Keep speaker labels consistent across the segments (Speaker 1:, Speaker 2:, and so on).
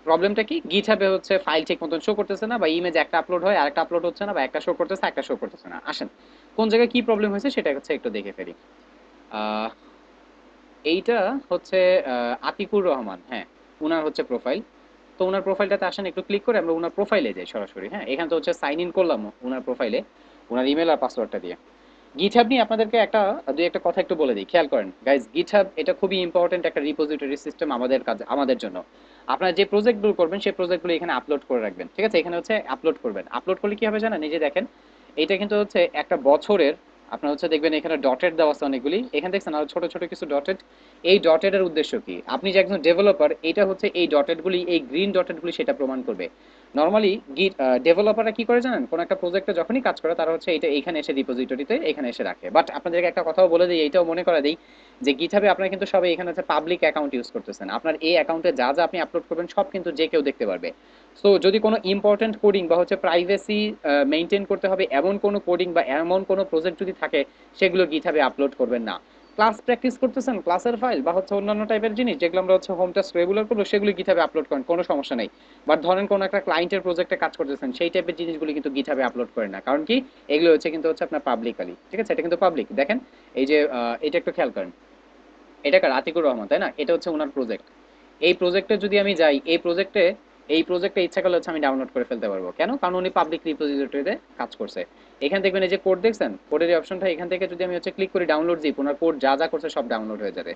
Speaker 1: প্রবলেমটা কি, গিটহাবে হচ্ছে ফাইল ঠিক মতন শো করতেছে না, বা ইমেজ একটা আপলোড হয় আরেকটা আপলোড হচ্ছে না, বা একটা শো করতেছে একটা শো করতেছে না। আসেন কোন জায়গায় কি প্রবলেম হয়েছে সেটা হচ্ছে একটু দেখে ফেলি। আহ, এইটা হচ্ছে আতিকুর রহমান, হ্যাঁ উনার হচ্ছে প্রোফাইল। তো ওনার প্রোফাইলটাতে আসেন একটু ক্লিক করে আমরা ওনার প্রোফাইলে যাই সরাসরি। হ্যাঁ এখানে তো হচ্ছে সাইন ইন করলাম ওনার প্রোফাইলে ওনার ইমেল আর পাসওয়ার্ডটা দিয়ে। গিটহাব নিয়ে আপনাদেরকে একটা দুই একটা কথা একটু বলে দিই, খেয়াল করেন গাইজ। গিটহাব এটা খুবই ইম্পর্টেন্ট একটা রিপোজিটরি সিস্টেম আমাদের কাজ, আমাদের জন্য। আপনারা যে প্রজেক্টগুলো করবেন সেই প্রজেক্টগুলো এখানে আপলোড করে রাখবেন, ঠিক আছে? এখানে হচ্ছে আপলোড করবেন। আপলোড করলে কি হবে জানেন, এই যে দেখেন এটা কিন্তু হচ্ছে একটা বছরের, আপনার হচ্ছে দেখবেন এখানে ডটেড দেওয়া আছে অনেকগুলি, এখানে দেখছেন আরো ছোট ছোট কিছু ডটেড। এই ডটেড এর উদ্দেশ্য কি, আপনি যে একজন ডেভেলপার, এটা হচ্ছে এই ডটেড গুলি, এই গ্রিন ডটেড গুলি সেটা প্রমাণ করবে। নর্মালি গিট ডেভেলপাররা কি করে জানেন, কোন একটা প্রজেক্টে যখনই কাজ করে তারা হচ্ছে এটা এইখানে এসে রিপোজিটরিতে এখানে এসে রাখে। বাট আপনাদেরকে একটা কথাও বলে দিই, এইটাও মনে করা দিই, যে গিটহাবে আপনারা কিন্তু সবাই এখানে হচ্ছে পাবলিক অ্যাকাউন্ট ইউজ করতেছেন। আপনার এই অ্যাকাউন্টে যা যা আপনি আপলোড করবেন সব কিন্তু যে কেউ দেখতে পারবে। সো যদি কোনো ইম্পর্টেন্ট কোডিং বা হচ্ছে প্রাইভেসি মেনটেন করতে হবে এমন কোনো কোডিং বা এমন কোনো প্রজেক্ট যদি থাকে, সেগুলো গিটহাবে আপলোড করবেন না। ক্লাস প্র্যাকটিস করতেছেন, ক্লাসের ফাইল বা হচ্ছে অন্যান্য টাইপের জিনিস যেগুলো আমরা হচ্ছে হোম টাস্ক রেগুলার করবো, সেগুলো গিটহাবে আপলোড করেন, কোনো সমস্যা নেই। বাট ধরেন কোনো একটা ক্লায়েন্টের প্রজেক্টে কাজ করতেছেন, সেই টাইপের জিনিসগুলো কিন্তু গিটহাবে আপলোড করেন না। কারণ কি, এগুলো হচ্ছে কিন্তু হচ্ছে আপনার পাবলিকালি, ঠিক আছে? এটা কিন্তু পাবলিক। দেখেন এই যে এটা একটু খেয়াল করেন, এটা কার, আতিকুর রহমান তাই না? এটা হচ্ছে ওনার প্রজেক্ট। এই প্রজেক্টে যদি আমি যাই, এই প্রজেক্টে ইচ্ছা করলে হচ্ছে আমি ডাউনলোড করে ফেলতে পারবো। কেন? কারণ উনি পাবলিক রিপোজিটরিতে কাজ করছে। এখানে দেখবেন এই যে কোড দেখছেন, কোডের এই অপশনটা, এখান থেকে যদি আমি হচ্ছে ক্লিক করি ডাউনলোড জিপ, ওনার কোড যা যা করছে সব ডাউনলোড হয়ে যাবে।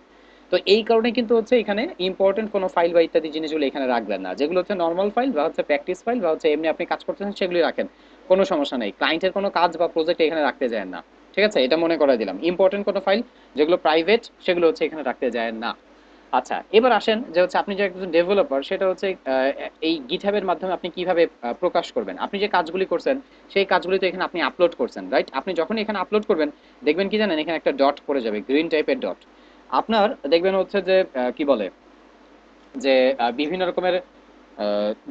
Speaker 1: তো এই কারণে কিন্তু হচ্ছে এখানে ইম্পর্টেন্ট কোনো ফাইল বা ইত্যাদি জিনিসগুলো এখানে রাখবেন না। যেগুলো হচ্ছে নর্মাল ফাইল বা হচ্ছে প্র্যাকটিস ফাইল বা হচ্ছে এমনি আপনি কাজ করতেছেন সেগুলি রাখেন, কোনো সমস্যা নেই। ক্লায়েন্টের কোনো কাজ বা প্রজেক্ট এখানে রাখতে যায় না, ঠিক আছে? এটা মনে করাই দিলাম। ইম্পর্টেন্ট কোনো ফাইল যেগুলো প্রাইভেট সেগুলো হচ্ছে এখানে রাখতে যায় না। আচ্ছা এবার আসেন যে হচ্ছে আপনি যে একজন ডেভেলপার, সেটা হচ্ছে এই গিটহাবের মাধ্যমে আপনি কিভাবে প্রকাশ করবেন। আপনি যে কাজগুলি করছেন সেই কাজগুলি তো এখানে আপনি আপলোড করছেন, রাইট? আপনি যখন এখানে আপলোড করবেন দেখবেন কি জানেন, এখানে একটা ডট পড়ে যাবে, গ্রিন টাইপের ডট। আপনার দেখবেন হচ্ছে যে কি বলে, যে বিভিন্ন রকমের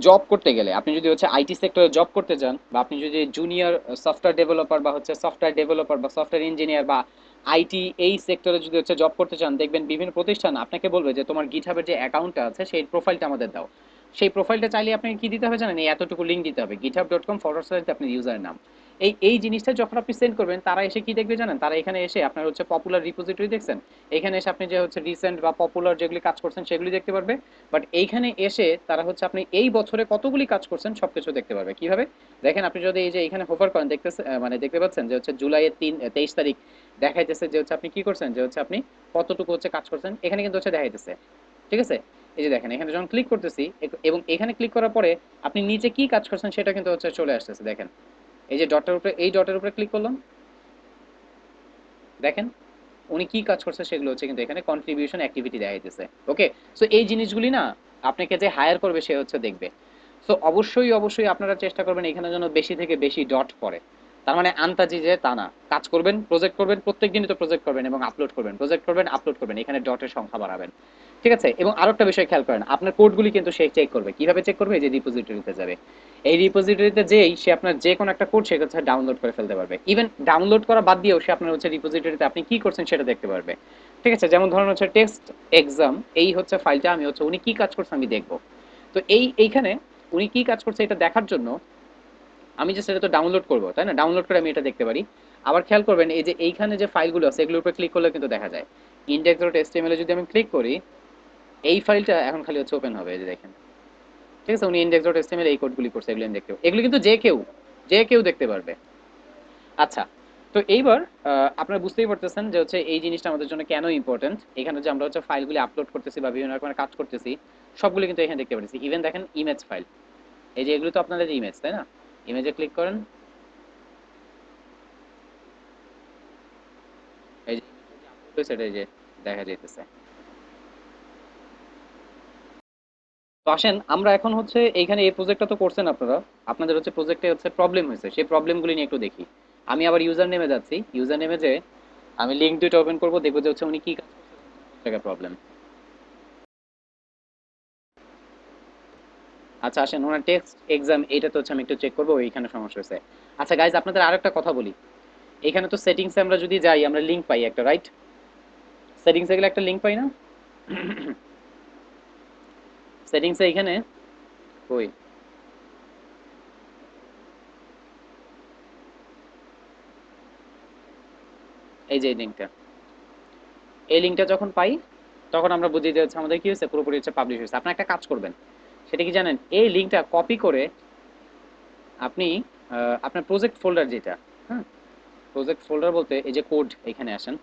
Speaker 1: জব করতে গেলে, আপনি যদি হচ্ছে আইটি সেক্টরে জব করতে চান, বা আপনি যদি জুনিয়র সফটওয়্যার ডেভেলপার বা হচ্ছে সফটওয়্যার ডেভেলপার বা সফটওয়্যার ইঞ্জিনিয়ার বা আইটি এই সেক্টরে যদি হচ্ছে জব করতে চান, দেখবেন বিভিন্ন প্রতিষ্ঠান আপনাকে বলবে যে তোমার গিটহাবের যে অ্যাকাউন্টটা আছে সেই প্রোফাইলটা আমাদের দাও। সেই প্রোফাইলটা চাইলে আপনাকে কি দিতে হবে জানেন, এই এতটুকু লিঙ্ক দিতে হবে, github.com/, আপনার ইউজার নাম। এই জিনিসটা যখন আপনি সেন্ড করবেন, তারা এসে কি দেখবে জানেন, তারা এখানে এসে আপনার হচ্ছে পপুলার রিপোজিটরি দেখছেন, এখানে এসে আপনি যে হচ্ছে রিসেন্ট বা পপুলার যেগুলি কাজ করছেন সেগুলি দেখতে পারবে। বাট এইখানে এসে তারা হচ্ছে আপনি এই বছরে কতগুলি কাজ করছেন সবকিছু দেখতে পারবে। কিভাবে? দেখেন আপনি যদি এই যে এখানে হোভার করেন, দেখতেছে মানে দেখতে পাচ্ছেন যে হচ্ছে জুলাইয়ের 23 তারিখ দেখাইতেছে যে হচ্ছে আপনি কি করছেন, যে হচ্ছে আপনি কতটুকু হচ্ছে কাজ করছেন, এখানে কিন্তু হচ্ছে দেখাইতেছে, ঠিক আছে? এই যে দেখেন এখানে যখন ক্লিক করতেছি, এবং এখানে ক্লিক করার পরে আপনি নিচে কি কাজ করছেন সেটা কিন্তু হচ্ছে চলে আসতেছে। দেখেন এই যে ডটের উপরে, এই ডটের উপরে ক্লিক করলাম, দেখেন উনি কি কাজ করছে সেগুলো হচ্ছে কিন্তু এখানে কন্ট্রিবিউশন অ্যাক্টিভিটি দেখাইতেছে। ওকে, সো এই জিনিসগুলি না আপনাকে যে হায়ার করবে সে হচ্ছে দেখবে। সো অবশ্যই অবশ্যই আপনারা চেষ্টা করবেন এখানে যেন বেশি থেকে বেশি ডট পড়ে। তার মানে আন্তাজি যে তা না, কাজ করবেন, প্রজেক্ট করবেন, প্রত্যেক দিনই তো প্রজেক্ট করবেন এবং আপলোড করবেন, প্রজেক্ট করবেন, আপলোড করবেন, এখানে ডটের সংখ্যা বাড়াবেন, ঠিক আছে? এবং আরেকটা বিষয় খেয়াল করেন, আপনার কোডগুলি কিন্তু সে চেক করবে। কিভাবে চেক করবে? এই যে রিপোজিটরিতে যাবে, এই রিপোজিটরিতে যেই সে আপনার যে কোনো একটা কোড সে হচ্ছে ডাউনলোড করে ফেলতে পারবে। ইভেন ডাউনলোড করা বাদ দিয়েও সে আপনার হচ্ছে রিপোজিটরিতে আপনি কি করছেন সেটা দেখতে পারবে, ঠিক আছে? যেমন ধরুন হচ্ছে টেক্সট এক্সাম, এই হচ্ছে ফাইলটা আমি হচ্ছে উনি কি কাজ করছে আমি দেখবো। তো এইখানে উনি কি কাজ করছে এটা দেখার জন্য আমি যে সেটা তো ডাউনলোড করবো, তাই না? ডাউনলোড করে আমি এটা দেখতে পারি। আবার খেয়াল করবেন এই যে এইখানে যে ফাইলগুলো আছে এগুলোর উপর ক্লিক করলে কিন্তু দেখা যায়। index.html এ যদি আমি ক্লিক করি, এই ফাইলটা এখন খালি হচ্ছে ওপেন হবে, এই যে দেখেন, ঠিক আছে? উনি index.html এই কোডগুলি করছে, এগুলো আমি দেখতে পাবো। এগুলো কিন্তু যে কেউ দেখতে পারবে। আচ্ছা, তো এইবার আপনারা বুঝতেই পারতেছেন যে হচ্ছে এই জিনিসটা আমাদের জন্য কেন ইম্পর্টেন্ট। এখানে যে আমরা হচ্ছে ফাইলগুলি আপলোড করতেছি বা বিভিন্ন রকমের কাজ করতেছি, সবগুলো কিন্তু এখানে দেখতে পাচ্ছি। ইভেন দেখেন ইমেজ ফাইল, এই যে এগুলো তো আপনাদের ইমেজ, তাই না? ইমেজে ক্লিক করেন, এই যে আপলোড হয়েছে এটা এই যে দেখা যাইতেছে। তো আসেন আমরা এখন হচ্ছে এইখানে এই প্রজেক্টটা তো করছেন আপনারা, আপনাদের হচ্ছে প্রজেক্টে হচ্ছে প্রবলেম হয়েছে, সেই প্রবলেমগুলি নিয়ে একটু দেখি। আমি আবার ইউজার নেমে যাচ্ছি, ইউজার নেমে যে আমি লিঙ্ক দুইটা ওপেন করবো, দেখবো যে হচ্ছে উনি কি কাজ করছে, কোন জায়গায় প্রবলেম। আচ্ছা আসেন ওনার টেক্সট এক্সাম, এইটা তো হচ্ছে আমি একটু চেক করবো এইখানে সমস্যা হয়েছে। আচ্ছা গাইজ আপনাদের আরেকটা কথা বলি, এখানে তো সেটিংসে আমরা যদি যাই আমরা লিঙ্ক পাই একটা, রাইট? সেটিংসে গেলে একটা লিঙ্ক পাই না? সেটিংসে এখানে কই এই যে এই লিঙ্কটা যখন পাই তখন আমরা বুঝি যে হচ্ছে আমাদের কি হয়েছে, পুরোপুরি হচ্ছে পাবলিশ হয়েছে। আপনি একটা কাজ করবেন, সেটা কি জানেন? এই লিঙ্কটা কপি করে আপনি আপনার প্রজেক্ট ফোল্ডার যেটা, হ্যাঁ, প্রজেক্ট ফোল্ডার বলতে এই যে কোড, এখানে আসেন।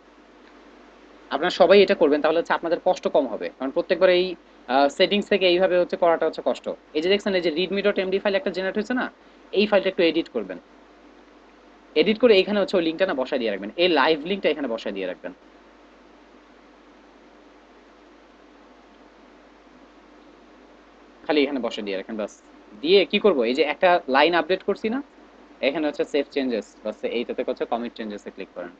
Speaker 1: আপনারা সবাই এটা করবেন, তাহলে হচ্ছে আপনাদের কষ্ট কম হবে, কারণ প্রত্যেকবার এই সেটিংস থেকে এইভাবে হচ্ছে করাটা হচ্ছে কষ্ট। এই যে দেখছেন এই যে readme.md ফাইল একটা জেনারেট হয়েছে না, এই ফাইলটা একটু এডিট করবেন। এডিট করে এখানে হচ্ছে ওই লিঙ্কটা না বসায় দিয়ে রাখবেন, এই লাইভ লিঙ্কটা এখানে বসায় দিয়ে রাখবেন। খালি এখানে বসায় দিয়ে রাখেন বাস। দিয়ে কি করব, এই যে একটা লাইন আপডেট করছি না, এখানে হচ্ছে সেভ চেঞ্জেস, বাস এইটাতে হচ্ছে কমিট চেঞ্জেসে ক্লিক করেন।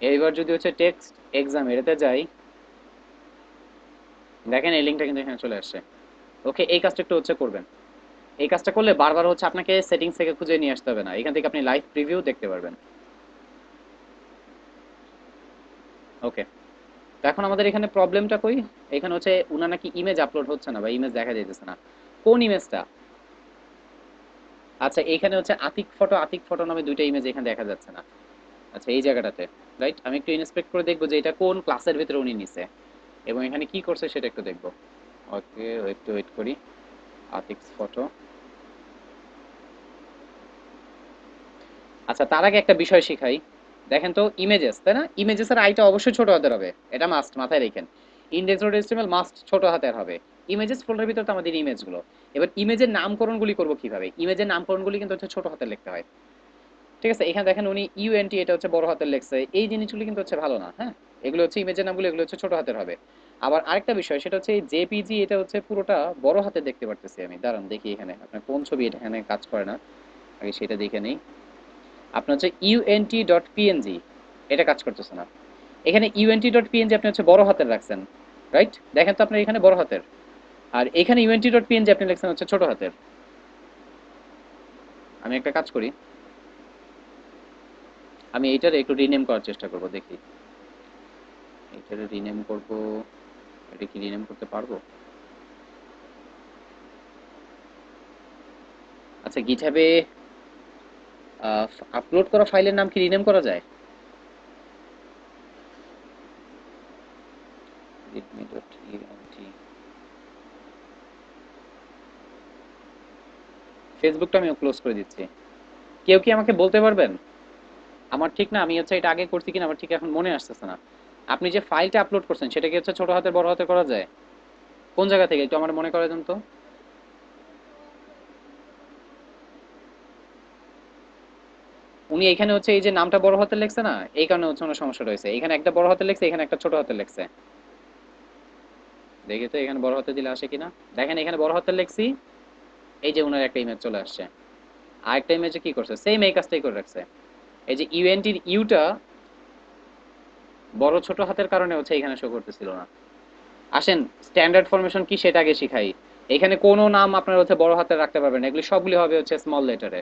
Speaker 1: এইবার যদি হচ্ছে টেক্সট এক্সাম এটাতে যাই, দেখেন এই লিঙ্কটা কিন্তু এখানে চলে আসছে। ওকে, এই কাজটা একটু হচ্ছে করবেন। এই কাজটা করলে বারবার হচ্ছে আপনাকে সেটিংস থেকে খুঁজে নিয়ে আসতে হবে না, এখান থেকে আপনি লাইভ প্রিভিউ দেখতে পারবেন। ওকে, তো এখন আমাদের এখানে প্রবলেমটা কই? এখানে হচ্ছে উনার নাকি ইমেজ আপলোড হচ্ছে না বা ইমেজ দেখা যাইতেছে না। কোন ইমেজটা? আচ্ছা, এখানে হচ্ছে আতিক ফটো নামে দুইটা ইমেজ এখানে দেখা যাচ্ছে না। আচ্ছা, এই জায়গাটাতে রাইট, আমি একটু ইন্সপেক্ট করে দেখবো যে এটা কোন ক্লাসের ভিতরে উনি নিছে এবং এখানে কি করছে সেটা একটু দেখবো। ওকে, একটু ওয়েট করি। আতিক ফটো। আচ্ছা, তার আগে একটা বিষয় শিখাই। দেখেন তো, ইমেজেস, তাই না? ইমেজেস এর আইটা অবশ্যই ছোট হাতের হবে, এটা মাস্ট, মাথায় রাখেন। ইনডেক্স ডট এইচটিএমএল মাস্ট ছোট হাতের হবে। ইমেজেস ফোল্ডারের ভিতরে তো আমাদের ইমেজগুলো। এবার ইমেজের নামকরণগুলি করব কিভাবে? ইমেজের নামকরণগুলি কিন্তু হচ্ছে ছোট হাতের লিখতে হয়। ঠিক আছে, এখানে দেখেন উনি ইউএনটি এটা হচ্ছে বড় হাতের লিখছে, এই জিনিসগুলো কিন্তু হচ্ছে ভালো না, হ্যাঁ। এগুলো হচ্ছে ইমেজের নামগুলো, এগুলো হচ্ছে ছোট হাতের হবে। আবার আরেকটা বিষয়, সেটা হচ্ছে এই জেপিজি, এটা হচ্ছে পুরোটা বড় হাতে দেখতে পারতেছি আমি। দাঁড়ান দেখি এখানে আপনার কোন ছবি এটা এখানে কাজ করে না, আগে সেটা দেখে নেই। আপনার হচ্ছে ইউএনটি ডট পিএনজি, এটা কাজ করতেছে না। এখানে ইউএনটি ডট পিএনজি আপনি হচ্ছে বড় হাতের রাখছেন, রাইট? দেখেন তো আপনার এখানে বড় হাতের, আর এখানে ইউএনটি ডট পিএনজি আপনি লিখছেন হচ্ছে ছোট হাতের। আমি একটা কাজ করি, আমি এইটার একটু রিনেম করার চেষ্টা করব, দেখি এইটার রিনেম করব। এটা কি রিনেম করতে পারবো? আচ্ছা, গিটহাবে আপলোড করা ফাইলের নাম কি রিনেম করা যায়? readme.ent। ফেসবুকটা আমি ক্লোজ করে দিচ্ছি। কেউ কি আমাকে বলতে পারবেন? আমার ঠিক না, আমি হচ্ছে এটা আগে করছি কিনা আমার ঠিক এখন মনে আসতেছে না। আপনি যে ফাইলটা আপলোড করছেন সেটা কি হচ্ছে ছোট হাতের বড় হাতে করা যায়? কোন জায়গা থেকে একটু আমার মনে করে দেন তো। উনি এখানে হচ্ছে এই যে নামটা বড় হাতে লেখছে না, এই কারণে হচ্ছে ওনার সমস্যাটা হয়েছে। এখানে একটা বড় হাতে লেখছে, এখানে একটা ছোট হাতে লেখছে। দেখি তো এখানে বড় হাতে দিলে আসে কিনা। দেখেন এখানে বড় হাতে লেখছি, এই যে ওনার একটা ইমেজ চলে আসছে। আরেকটা ইমেজে কি করছে, সেম এই কাজটাই করে রাখছে। এই যে ইউএনটির ইউটা বড় ছোট হাতের কারণে হচ্ছে এখানে শো করতেছিল না। আসেন, স্ট্যান্ডার্ড ফরমেশন কি সেটা আগে শিখাই। এখানে কোনো নাম আপনার হচ্ছে বড় হাতের রাখতে পারবেন না, এগুলি সবগুলি হবে হচ্ছে স্মল লেটারে।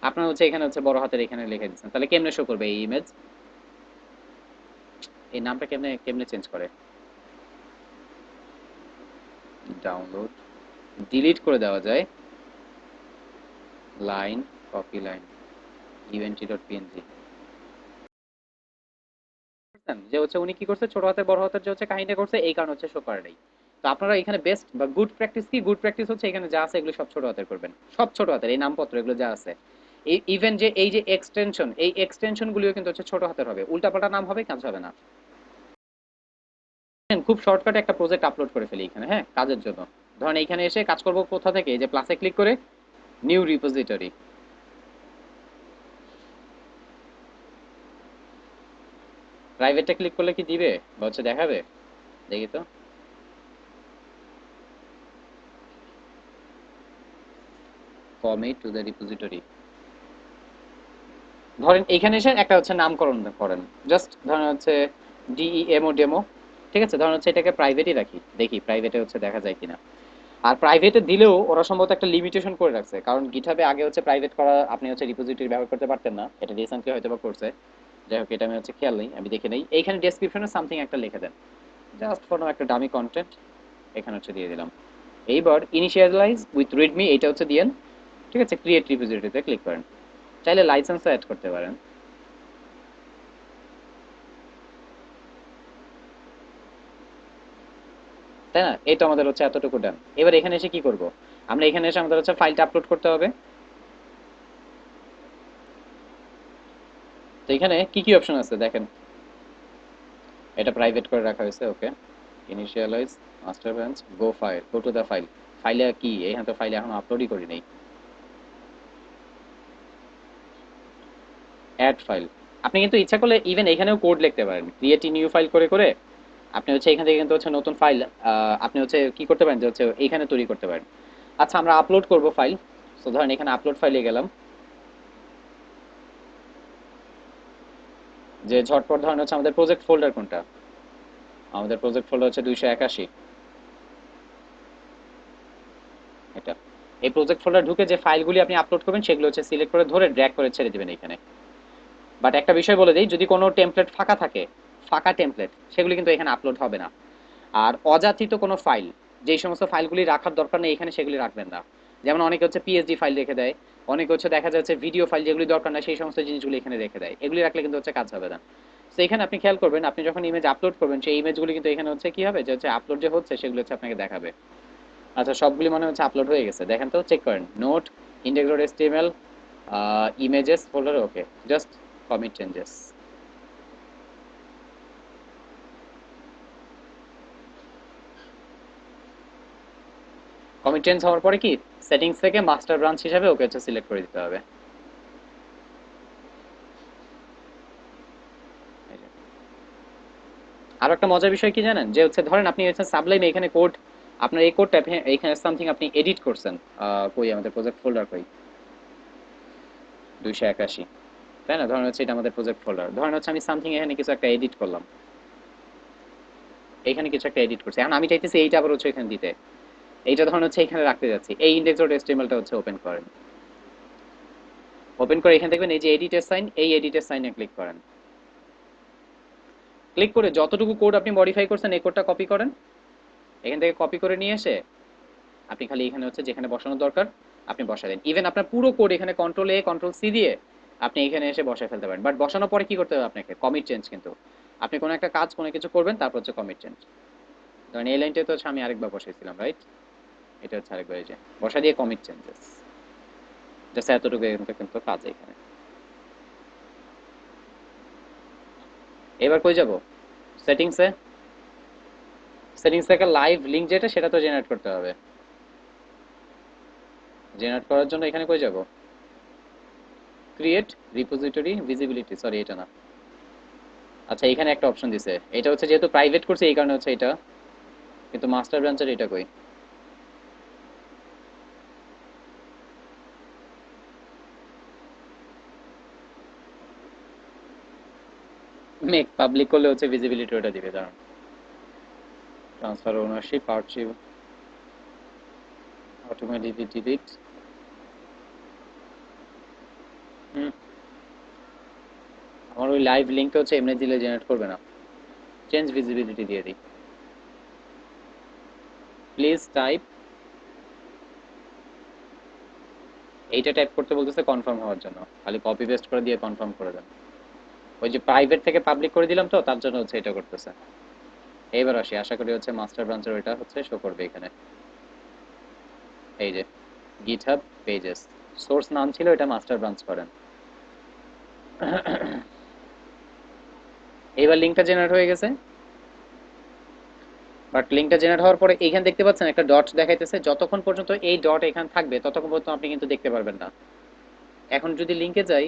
Speaker 1: আপনার হচ্ছে এখানে হচ্ছে বড় হাতের এখানে লিখে দিচ্ছেন, তাহলে কেমনে শো করবে এই ইমেজ? এই নামটা কেমনে কেমনে চেঞ্জ করে? ডাউনলোড, ডিলিট করে দেওয়া যায়। Line, copy line, unt.png। যে হচ্ছে উনি কি করছে, ছোট হাতের বড় হাতের যে হচ্ছে কাহিনীটা করছে, এই কারণে হচ্ছে শো করে নাই। তো আপনারা এখানে বেস্ট বা গুড প্র্যাকটিস কি, গুড প্র্যাকটিস হচ্ছে এখানে যা আছে এগুলো সব ছোট হাতের করবেন, সব ছোট হাতের, এই নামপত্র এগুলো যা আছে। এই ইভেন যে এই যে এক্সটেনশন, এই এক্সটেনশন গুলিও কিন্তু হচ্ছে ছোট হাতের হবে, উল্টাপাল্টা নাম হবে, কাজ হবে না। খুব শর্টকাটে একটা প্রজেক্ট আপলোড করে ফেলি এখানে, হ্যাঁ, কাজের জন্য। ধরেন এইখানে এসে কাজ করব কোথা থেকে, এই যে প্লাসে ক্লিক করে নিউ রিপোজিটরি, প্রাইভেটে ক্লিক করলে কি দিবে বা হচ্ছে দেখাবে? দেখি তো। কমিট টু দ্য রিপোজিটরি, ধরেন এখানে এসে একটা হচ্ছে নামকরণ করেন। জাস্ট ধরেন হচ্ছে ডিইএমও ডেমো, ঠিক আছে? ধরেন হচ্ছে এটাকে প্রাইভেটই রাখি, দেখি প্রাইভেটে হচ্ছে দেখা যায় কিনা। আর প্রাইভেটে দিলেও ওরা সম্ভবত একটা লিমিটেশন করে রাখছে, কারণ গিটহাবে আগে হচ্ছে প্রাইভেট করা আপনি হচ্ছে রিপোজিটরি ব্যবহার করতে পারতেন না, এটা রিসেন্টলি হয়তো বা করছে। যাই হোক, এটা আমি হচ্ছে খেয়াল নেই, আমি দেখে নেই। এইখানে ডেসক্রিপশনে সামথিং একটা লিখে দেন, জাস্ট ফর একটা ডামি কন্টেন্ট এখানে হচ্ছে দিয়ে দিলাম। এইবার ইনিশিয়ালাইজ উইথ রিডমি এটা হচ্ছে দিয়েন। ঠিক আছে, ক্রিয়েট রিপোজিটরিতে ক্লিক করেন। চাইলে লাইসেন্সও অ্যাড করতে পারেন, তাই না? এই তো আমাদের হচ্ছে এতটুকু ডান। এবার এখানে এসে কি করব? আমরা এখানে এসে আমাদের হচ্ছে ফাইলটা আপলোড করতে হবে। তো এখানে কি কি অপশন আছে দেখেন। এটা প্রাইভেট করে রাখা হয়েছে, okay. Initialize, master branch, go file, go to the file. ফাইলে কি এখানে তো ফাইলে এখন আপলোডই করি নাই। অ্যাড ফাইল, আপনি কিন্তু ইচ্ছা করলে ইভেন এখানেও কোড লিখতে পারেন, ক্রিয়েট নিউ ফাইল করে করে আপনি হচ্ছে এখান থেকে কিন্তু হচ্ছে নতুন ফাইল আপনি হচ্ছে কি করতে পারেন যে হচ্ছে এইখানে তৈরি করতে পারেন। আচ্ছা আমরা আপলোড করব ফাইল। সো ধরেন এখানে আপলোড ফাইলে গেলাম, যে ঝটপট ধরেন হচ্ছে আমাদের প্রজেক্ট ফোল্ডার কোনটা, আমাদের প্রজেক্ট ফোল্ডার হচ্ছে 281, এটা। এই প্রজেক্ট ফোল্ডার ঢুকে যে ফাইলগুলি আপনি আপলোড করবেন সেগুলো হচ্ছে সিলেক্ট করে ধরে ড্র্যাগ করে ছেড়ে দিবেন এখানে। বাট একটা বিষয় বলে দিই, যদি কোনো টেমপ্লেট ফাঁকা থাকে, ফাঁকা টেমপ্লেট, সেগুলি কিন্তু এখানে আপলোড হবে না। আর অযাচিত কোনো ফাইল, যেই সমস্ত ফাইলগুলি রাখার দরকার নেই এখানে সেগুলি রাখবেন না। যেমন অনেকে হচ্ছে পিএসডি ফাইল রেখে দেয়, অনেকে হচ্ছে দেখা যাচ্ছে ভিডিও ফাইল যেগুলি দরকার না সেই সমস্ত জিনিসগুলি এখানে রেখে দেয়, এগুলি রাখলে কিন্তু হচ্ছে কাজ হবে না। তো এখানে আপনি খেয়াল করবেন, আপনি যখন ইমেজ আপলোড করবেন সেই ইমেজগুলি কিন্তু এখানে হচ্ছে কি হবে যে হচ্ছে আপলোড যে হচ্ছে সেগুলো হচ্ছে আপনাকে দেখাবে। আচ্ছা সবগুলি মনে হচ্ছে আপলোড হয়ে গেছে, দেখেন তো, চেক করেন। Note, index.html, images folder, okay. Just commit changes. Commit change হওয়ার পরে কি সেটিংস থেকে মাস্টার ব্রাঞ্চ হিসাবে ওকে হচ্ছে সিলেক্ট করে দিতে হবে। এই যে। আর একটা মজার বিষয় কি জানেন, যে হচ্ছে ধরেন আপনি হচ্ছে সাবলাইমে এখানে কোড, আপনার এই কোডটা এখানে সামথিং আপনি এডিট করছেন। কই আমাদের প্রজেক্ট ফোল্ডার কই, 281, তাই না? ধরেন হচ্ছে এটা আমাদের প্রজেক্ট ফোল্ডার, ধরেন হচ্ছে আমি সামথিং এখানে কিছু একটা এডিট করলাম, এখানে কিছু একটা এডিট করছি, এখন আমি চাইতেছি এইটা আবার হচ্ছে এখানে দিতে। এইটা ধরেন হচ্ছে এখানে রাখতে যাচ্ছি, এই index.html-টা হচ্ছে ওপেন করেন। ওপেন করে এখানে দেখবেন এই যে এডিটের সাইন, এই এডিটের সাইনে ক্লিক করেন। ক্লিক করে যতটুকু কোড আপনি মডিফাই করছেন এই কোডটা কপি করেন। এখান থেকে কপি করে নিয়ে এসে আপনি খালি এখানে হচ্ছে যেখানে বসানোর দরকার আপনি বসা দেন। ইভেন আপনার পুরো কোড এখানে কন্ট্রোল এ কন্ট্রোল সি দিয়ে আপনি এখানে এসে বসায় ফেলতে পারেন। বাট বসানোর পরে কি করতে হবে আপনাকে? Commit change. কিন্তু আপনি কোনো একটা কাজ কোনো কিছু করবেন তারপর হচ্ছে কমিট চেঞ্জ। ধরেন এই লাইনটা তো হচ্ছে আমি আরেকবার বসাইছিলাম, রাইট? এটা হচ্ছে আরেকবার এই যে বসা দিয়ে কমিট চেঞ্জেস। জাস্ট এতটুকু কিন্তু কাজ এখানে। এবার কই যাব? সেটিংসে। সেটিংস থেকে লাইভ লিংক যেটা সেটা তো জেনারেট করতে হবে। জেনারেট করার জন্য এখানে কই যাব? ক্রিয়েট রিপোজিটরি ভিজিবিলিটি, সরি এটা না। আচ্ছা এখানে একটা অপশন দিছে, এটা হচ্ছে যেহেতু প্রাইভেট করছে এই কারণে হচ্ছে এটা, কিন্তু মাস্টার ব্রাঞ্চের এটা কই? মেক পাবলিক করলে হচ্ছে ভিজিবিলিটি ওটা দিবে, দাঁড়ান। Transfer ownership, archive, automatic delete. Hmm, আমার ওই লাইভ লিংকটা হচ্ছে এমনি দিলে জেনারেট করবে না। চেঞ্জ ভিজিবিলিটি দিয়ে দিই। প্লিজ টাইপ, এইটা টাইপ করতে বলতেছে কনফার্ম হওয়ার জন্য, খালি কপি পেস্ট করে দিয়ে কনফার্ম করে দেন। ওই যে প্রাইভেট থেকে পাবলিক করে দিলাম তো তার জন্য হচ্ছে এটা করতেছে। এইবার আসি, আশা করি হচ্ছে মাস্টার ব্রাঞ্চের ওইটা হচ্ছে শো করবে এখানে। এই যে গিটহাব পেজেস, সোর্স নাম ছিল, এটা মাস্টার ব্রাঞ্চ করেন। এইবার লিংকটা জেনারেট হয়ে গেছে। বাট লিংকটা জেনারেট হওয়ার পরে এইখানে দেখতে পাচ্ছেন একটা ডট দেখাইতেছে, যতক্ষণ পর্যন্ত এই ডট এখানে থাকবে ততক্ষণ পর্যন্ত আপনি কিন্তু দেখতে পারবেন না। এখন যদি লিংকে যাই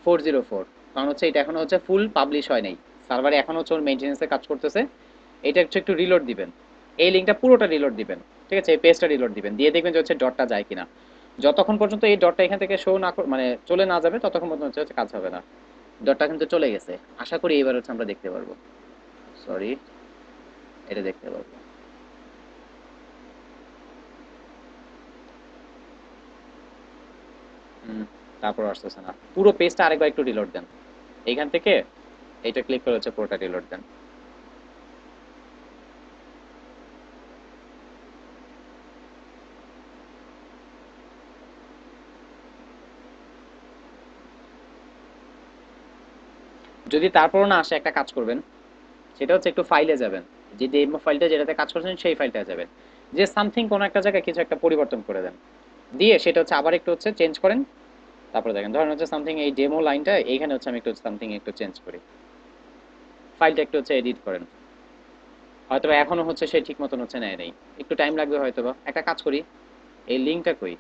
Speaker 1: 404, কারণ হচ্ছে এটা এখনো হচ্ছে ফুল পাবলিশ হয় নাই, সার্ভারে এখনো হচ্ছে ওর মেইনটেনেন্সে কাজ করতেছে। এটা একটু রিলোড দিবেন, এই লিংকটা পুরোটা রিলোড দিবেন। ঠিক আছে, এই পেজটা রিলোড দিবেন, দিয়ে দেখবেন যে হচ্ছে ডটটা যায় কিনা। যতক্ষণ পর্যন্ত এই ডটটা এখান থেকে শো না মানে চলে না যাবে ততক্ষণ পর্যন্ত হচ্ছে কাজ হবে না। ডটটা কিন্তু চলে গেছে, আশা করি এবার হচ্ছে আমরা দেখতে পারবো। সরি, এটা দেখতে পারবো। হুম, তারপর আসতেছে না। পুরো পেজটা আরেকবার একটু রিলোড দেন, এইখান থেকে এইটা ক্লিক করে হচ্ছে পুরোটা রিলোড দেন। যদি তারপরও না আসে, একটা কাজ করবেন, সেটা হচ্ছে একটু ফাইলে যাবেন, যে ডেমো ফাইলটা যেটাতে কাজ করছেন সেই ফাইলটা যাবেন, যে সামথিং কোনো একটা জায়গায় কিছু একটা পরিবর্তন করে দেন, দিয়ে সেটা হচ্ছে আবার একটু হচ্ছে চেঞ্জ করেন। তারপরে দেখেন ধরেন হচ্ছে সামথিং এই ডেমো লাইনটা এইখানে হচ্ছে আমি একটু সামথিং একটু চেঞ্জ করি, ফাইলটা একটু হচ্ছে এডিট করেন, হয়তো এখনো হচ্ছে সে ঠিক মতন হচ্ছে নেয় নেই, একটু টাইম লাগবে হয়তো বা। একটা কাজ করি, এই লিঙ্কটা কই,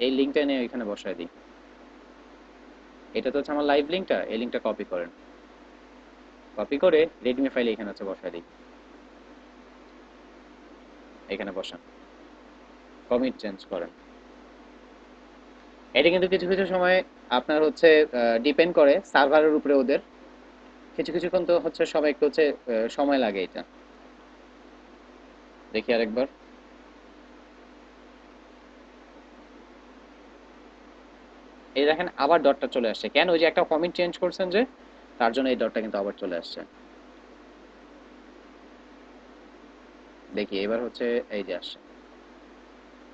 Speaker 1: এই লিঙ্কটা নিয়ে এখানে বসায় দিই, এটা তো হচ্ছে আমার লাইভ লিঙ্কটা, এই লিঙ্কটা কপি করেন, কপি করে রেডমি ফাইলে এখানে হচ্ছে বসায় দিই, এখানে বসান, কমিট চেঞ্জ করেন। এটা কিন্তু কিছু কিছু সময় আপনার হচ্ছে ডিপেন্ড করে সার্ভারের উপরে ওদের, কিছু কিছুক্ষণ তো হচ্ছে সবাই একটু হচ্ছে সময় লাগে এটা। দেখি আরেকবার, এই দেখেন আবার ডটটা চলে আসছে, কেন? ওই যে একটা কমিট চেঞ্জ করছেন যে, তার জন্য এই ডটটা কিন্তু আবার চলে আসছে। দেখি এবার হচ্ছে এই যে আসছে,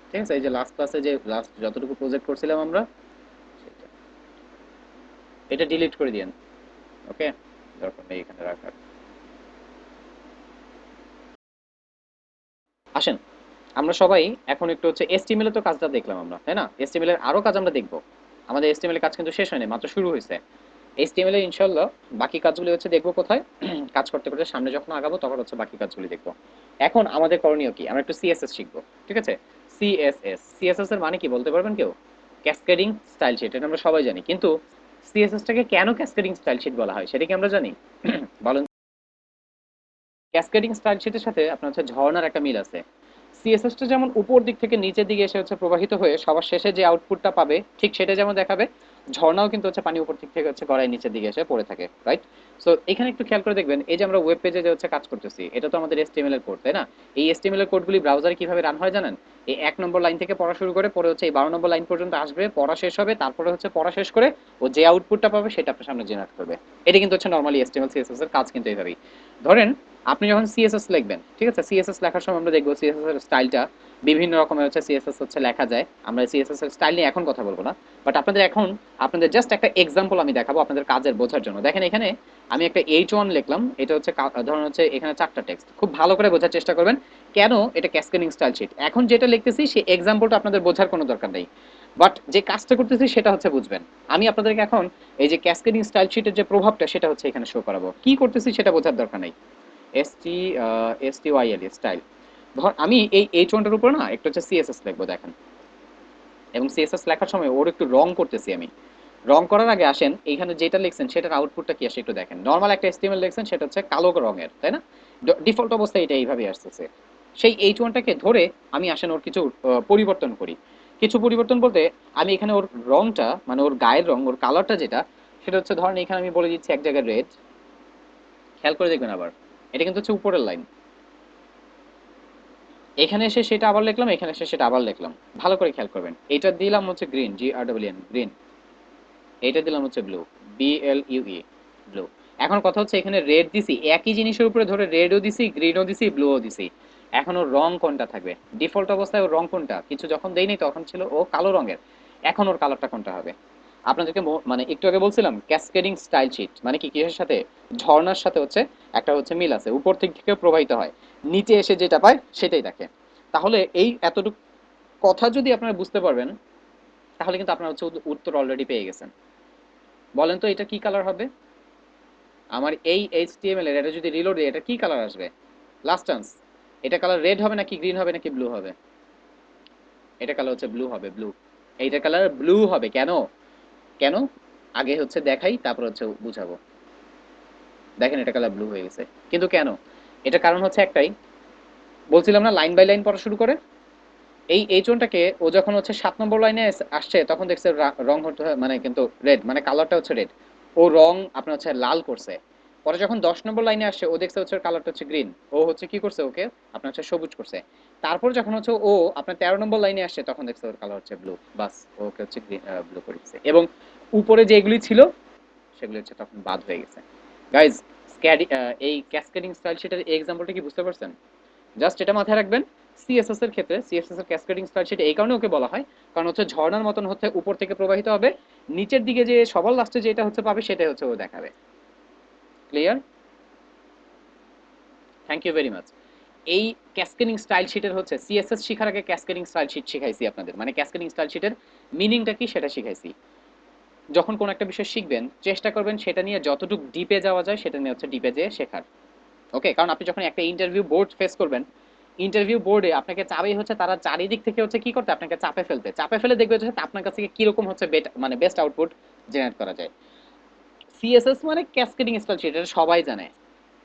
Speaker 1: ঠিক আছে? এই যে লাস্ট ক্লাসে যে লাস্ট যতটুকু প্রজেক্ট করছিলাম আমরা সেটা, এটা ডিলিট করে দিয়েন। ওকে, দরকার নেই এখানে রাখার। আসেন, আমরা সবাই এখন একটু হচ্ছে এসটিএমএল এর তো কাজটা দেখলাম আমরা, তাই না? এসটিএমএল এর আরো কাজ আমরা দেখব, আমাদের এসটিএমএল এর কাজ কিন্তু শেষ হয়নি, মাত্র শুরু হয়েছে। এইচটিএমএল এর ইনশাআল্লাহ বাকি কাজগুলি হচ্ছে দেখবো কোথায়, কাজ করতে করতে সামনে যখন আগাবো তখন হচ্ছে বাকি কাজগুলি দেখবো। এখন আমাদের করণীয় কি? আমরা একটু সিএসএস শিখবো, ঠিক আছে? সিএসএস, সিএসএস এর মানে কি বলতে পারবেন কেউ? ক্যাসকেডিং স্টাইল শিট, এটা আমরা সবাই জানি, কিন্তু সিএসএস টাকে কেন ক্যাসকেডিং স্টাইল শিট বলা হয় সেটা কি আমরা জানি? বলেন। ক্যাসকেডিং স্টাইল শিটের সাথে আপনার হচ্ছে ঝর্ণার একটা মিল আছে। সিএসএসটা যেমন উপর দিক থেকে নিচের দিকে এসে হচ্ছে প্রবাহিত হয়ে সবার শেষে যে আউটপুটটা পাবে ঠিক সেটা যেমন দেখাবে, ঝর্ণাও কিন্তু হচ্ছে পানি উপর দিক থেকে হচ্ছে গড়ায় নিচের দিকে এসে পড়ে থাকে, রাইট? সো এখানে একটু খেয়াল করে দেখবেন, এই যে আমরা ওয়েব পেজে যে হচ্ছে কাজ করতেছি, এটা তো আমাদের এসটিএমএল এর কোড, তাই না? এই এসটিএমএল এর কোডগুলি ব্রাউজারে কিভাবে রান হয় জানেন? এই 1 নম্বর লাইন থেকে পড়া শুরু করে পরে হচ্ছে এই 12 নম্বর লাইন পর্যন্ত আসবে, পড়া শেষ হবে, তারপরে হচ্ছে পড়া শেষ করে ও যে আউটপুটটা পাবে সেটা আপনার সামনে জেনারেট করবে। এটা কিন্তু হচ্ছে নরমালি এসটিএমএল সিএসএস এর কাজ কিন্তু এইভাবেই। ধরেন আপনি যখন সিএসএস লিখবেন, ঠিক আছে? সিএসএস লেখার সময় আমরা দেখবো সিএসএস এর স্টাইলটা বিভিন্ন রকমের হচ্ছে সিএসএস হচ্ছে লেখা যায়, আমরা সিএসএস এর স্টাইল নিয়ে এখন কথা বলবো না, বাট আপনাদের এখন আপনাদের জাস্ট একটা এক্সাম্পল আমি দেখাবো আপনাদের কাজের বোঝার জন্য। দেখেন এখানে আমি একটা H1 লিখলাম, এটা হচ্ছে ধরুন হচ্ছে এখানে 4টা টেক্সট, খুব ভালো করে বোঝার চেষ্টা করবেন কেন এটা ক্যাসকেডিং স্টাইল শিট। এখন যেটা লিখতেছি সেই এক্সাম্পলটা আপনাদের বোঝার কোনো দরকার নেই, বাট যে কাজটা করতেছি সেটা হচ্ছে বুঝবেন। আমি আপনাদেরকে এখন এই যে ক্যাসকেডিং স্টাইল শিটের যে প্রভাবটা সেটা হচ্ছে এখানে শো করাবো, কি করতেছি সেটা বোঝার দরকার নেই। STYL স্টাইল, ধর আমি এই H1টার উপর না একটু হচ্ছে সিএসএস লিখবো, দেখেন। এবং সিএসএস লেখার সময় ওর একটু রং করতেছি আমি। রং করার আগে আসেন এইখানে যেটা লিখছেন সেটার আউটপুটটা কি আসে একটু দেখেন। নরমাল একটা HTML লিখছেন, সেটা হচ্ছে কালো রঙের, তাই না? ডিফল্ট অবস্থায় এটা এইভাবে আসতেছে। সেই H1টাকে ধরে আমি আসেন ওর কিছু পরিবর্তন করি। কিছু পরিবর্তন বলতে আমি এখানে ওর রংটা মানে ওর গায়ের রং, ওর কালারটা যেটা, সেটা হচ্ছে ধরেন এখানে আমি বলে দিচ্ছি এক জায়গায় রেড। খেয়াল করে দেখবেন আবার, এটা কিন্তু হচ্ছে উপরের লাইন, এখানে এসে সেটা আবার লিখলাম, এখানে এসে সেটা আবার লিখলাম। ভালো করে খেয়াল করবেন, এটা দিলাম হচ্ছে গ্রিন, GREEN গ্রিন, এটা দিলাম হচ্ছে ব্লু, BLUE ব্লু। এখন কথা হচ্ছে এখানে রেড দিছি, একই জিনিসের উপরে ধরে রেডও দিছি, গ্রিনও দিছি, ব্লুও দিছি। এখন ওর রং কোনটা থাকবে? ডিফল্ট অবস্থায় ওর রং কোনটা? কিছু যখন দেইনি তখন ছিল ও কালো রঙের, এখন ওর কালারটা কোনটা হবে? আপনাদেরকে মানে একটু আগে বলছিলাম ক্যাসকেডিং স্টাইল শিট মানে কি, কিসের সাথে? ঝর্ণার সাথে হচ্ছে একটা হচ্ছে মিল আছে, উপর দিক থেকে প্রবাহিত হয়, নিচে এসে যেটা পায় সেটাই দেখে। তাহলে এই এতটুকু কথা যদি আপনারা বুঝতে পারবেন, তাহলে কিন্তু আপনারা হচ্ছে উত্তর অলরেডি পেয়ে গেছেন। বলেন তো এটা কি কালার হবে? আমার এই HTML এর এটা যদি রিলোড দিই এটা কি কালার আসবে? লাস্ট চান্স, এটা কালার রেড হবে নাকি গ্রিন হবে নাকি ব্লু হবে? এটা কালার হচ্ছে ব্লু হবে, ব্লু। এইটা কালার ব্লু হবে, কেন? কেন? আগে হচ্ছে দেখাই তারপর হচ্ছে বুঝাবো। দেখেন এটা কালার ব্লু হয়ে গেছে, কিন্তু কেন? এটা কারণ হচ্ছে একটাই, বলছিলাম না লাইন বাই লাইন পড়া শুরু করে। এই H1টাকে ও যখন হচ্ছে 7 নম্বর লাইনে আসছে তখন দেখছে রং হতে মানে কিন্তু রেড, মানে কালারটা হচ্ছে রেড। ও রং আপনার হচ্ছে লাল করছে। পরে যখন 10 নম্বর লাইনে আসছে ও দেখছে হচ্ছে কালারটা হচ্ছে গ্রিন, ও হচ্ছে কি করছে ওকে আপনার হচ্ছে সবুজ করছে। তারপর যখন হচ্ছে ও আপনার 13 নম্বর লাইনে আসছে তখন দেখছে ওর কালার হচ্ছে ব্লু, বাস ওকে হচ্ছে ব্লু করে দিচ্ছে। এবং উপরে যেগুলি ছিল সেগুলি হচ্ছে তখন বাদ হয়ে গেছে। গাইজ, এই ক্যাসকেডিং স্টাইল সেটার এক্সাম্পলটা কি বুঝতে পারছেন? জাস্ট এটা মাথায় রাখবেন, সিএসএস এর ক্ষেত্রে সিএসএস এর ক্যাসকেডিং স্টাইল সেটা এই কারণে ওকে বলা হয় কারণ হচ্ছে ঝর্ণার মতন হচ্ছে উপর থেকে প্রবাহিত হবে, নিচের দিকে যে সবার লাস্টে যেটা হচ্ছে পাবে সেটাই হচ্ছে ও দেখাবে। Clear? Thank you very much. এই ক্যাসকেডিং স্টাইল শিটের হচ্ছে সিএসএস শেখার আগে ক্যাসকেডিং স্টাইল শিট শিখাইছি আপনাদের, মানে ক্যাসকেডিং স্টাইল শিটের মিনিংটা কি সেটা শিখাইছি। যখন কোন একটা বিষয় শিখবেন চেষ্টা করবেন সেটা নিয়ে যতটুকু ডিপে যাওয়া যায় সেটা নিয়ে হচ্ছে ডিপে যেয়ে শেখার। ওকে, কারণ আপনি যখন একটা ইন্টারভিউ বোর্ড ফেস করবেন, ইন্টারভিউ বোর্ডে আপনাকে চাবেই হচ্ছে তারা চারিদিক থেকে হচ্ছে কি করতে, আপনাকে চাপে ফেলতে, চাপে ফেলে দেখবে হচ্ছে আপনার কাছ থেকে কিরকম হচ্ছে মানে বেস্ট আউটপুট জেনারেট করা যায়। সিএসএস মানে ক্যাসকেডিং স্টাইল শিট, এটা সবাই জানে।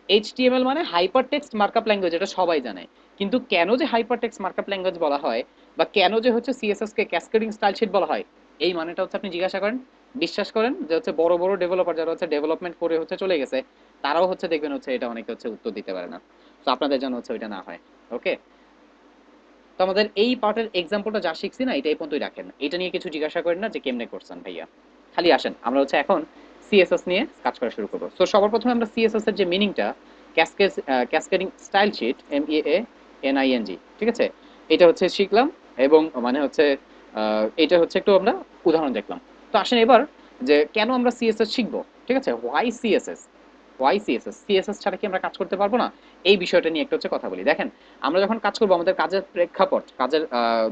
Speaker 1: এইচটিএমএল মানে হাইপার টেক্সট মার্কআপ ল্যাঙ্গুয়েজ, এটা সবাই জানে। কিন্তু কেন যে হাইপার টেক্সট মার্কআপ ল্যাঙ্গুয়েজ বলা হয় বা কেন যে হচ্ছে সিএসএস কে ক্যাসকেডিং স্টাইল শিট বলা হয়, এই মানেটা হচ্ছে আপনি জিজ্ঞাসা করেন, বিশ্বাস করেন যে হচ্ছে বড় বড় ডেভেলপার যারা হচ্ছে ডেভেলপমেন্ট করে হচ্ছে চলে গেছে, তারাও হচ্ছে দেখবেন হচ্ছে এটা অনেকে হচ্ছে উত্তর দিতে পারে না। তো আপনাদের জন্য হচ্ছে ওইটা না হয়। ওকে, তো আমাদের এই পার্টের এক্সাম্পলটা যা শিখছি না এটা এই পর্যন্তই রাখেন, এটা নিয়ে কিছু জিজ্ঞাসা করেন না যে কেমনে করছেন ভাইয়া, খালি আসেন আমরা হচ্ছে এখন সিএসএস নিয়ে কাজ করা শুরু করবো। তো সবার প্রথমে আমরা সিএসএস এর যে মিনিংটা, ক্যাসকেডিং স্টাইল শিট, MEANING, ঠিক আছে, এটা হচ্ছে শিখলাম। এবং মানে হচ্ছে এটা হচ্ছে একটু আমরা উদাহরণ দেখলাম। তো আসেন এবার যে কেন আমরা সিএসএস শিখবো, ঠিক আছে, why CSS, why CSS, CSS ছাড়া কি আমরা কাজ করতে পারবো না, এই বিষয়টা নিয়ে একটু হচ্ছে কথা বলি। দেখেন আমরা যখন কাজ করবো আমাদের কাজের প্রেক্ষাপট, কাজের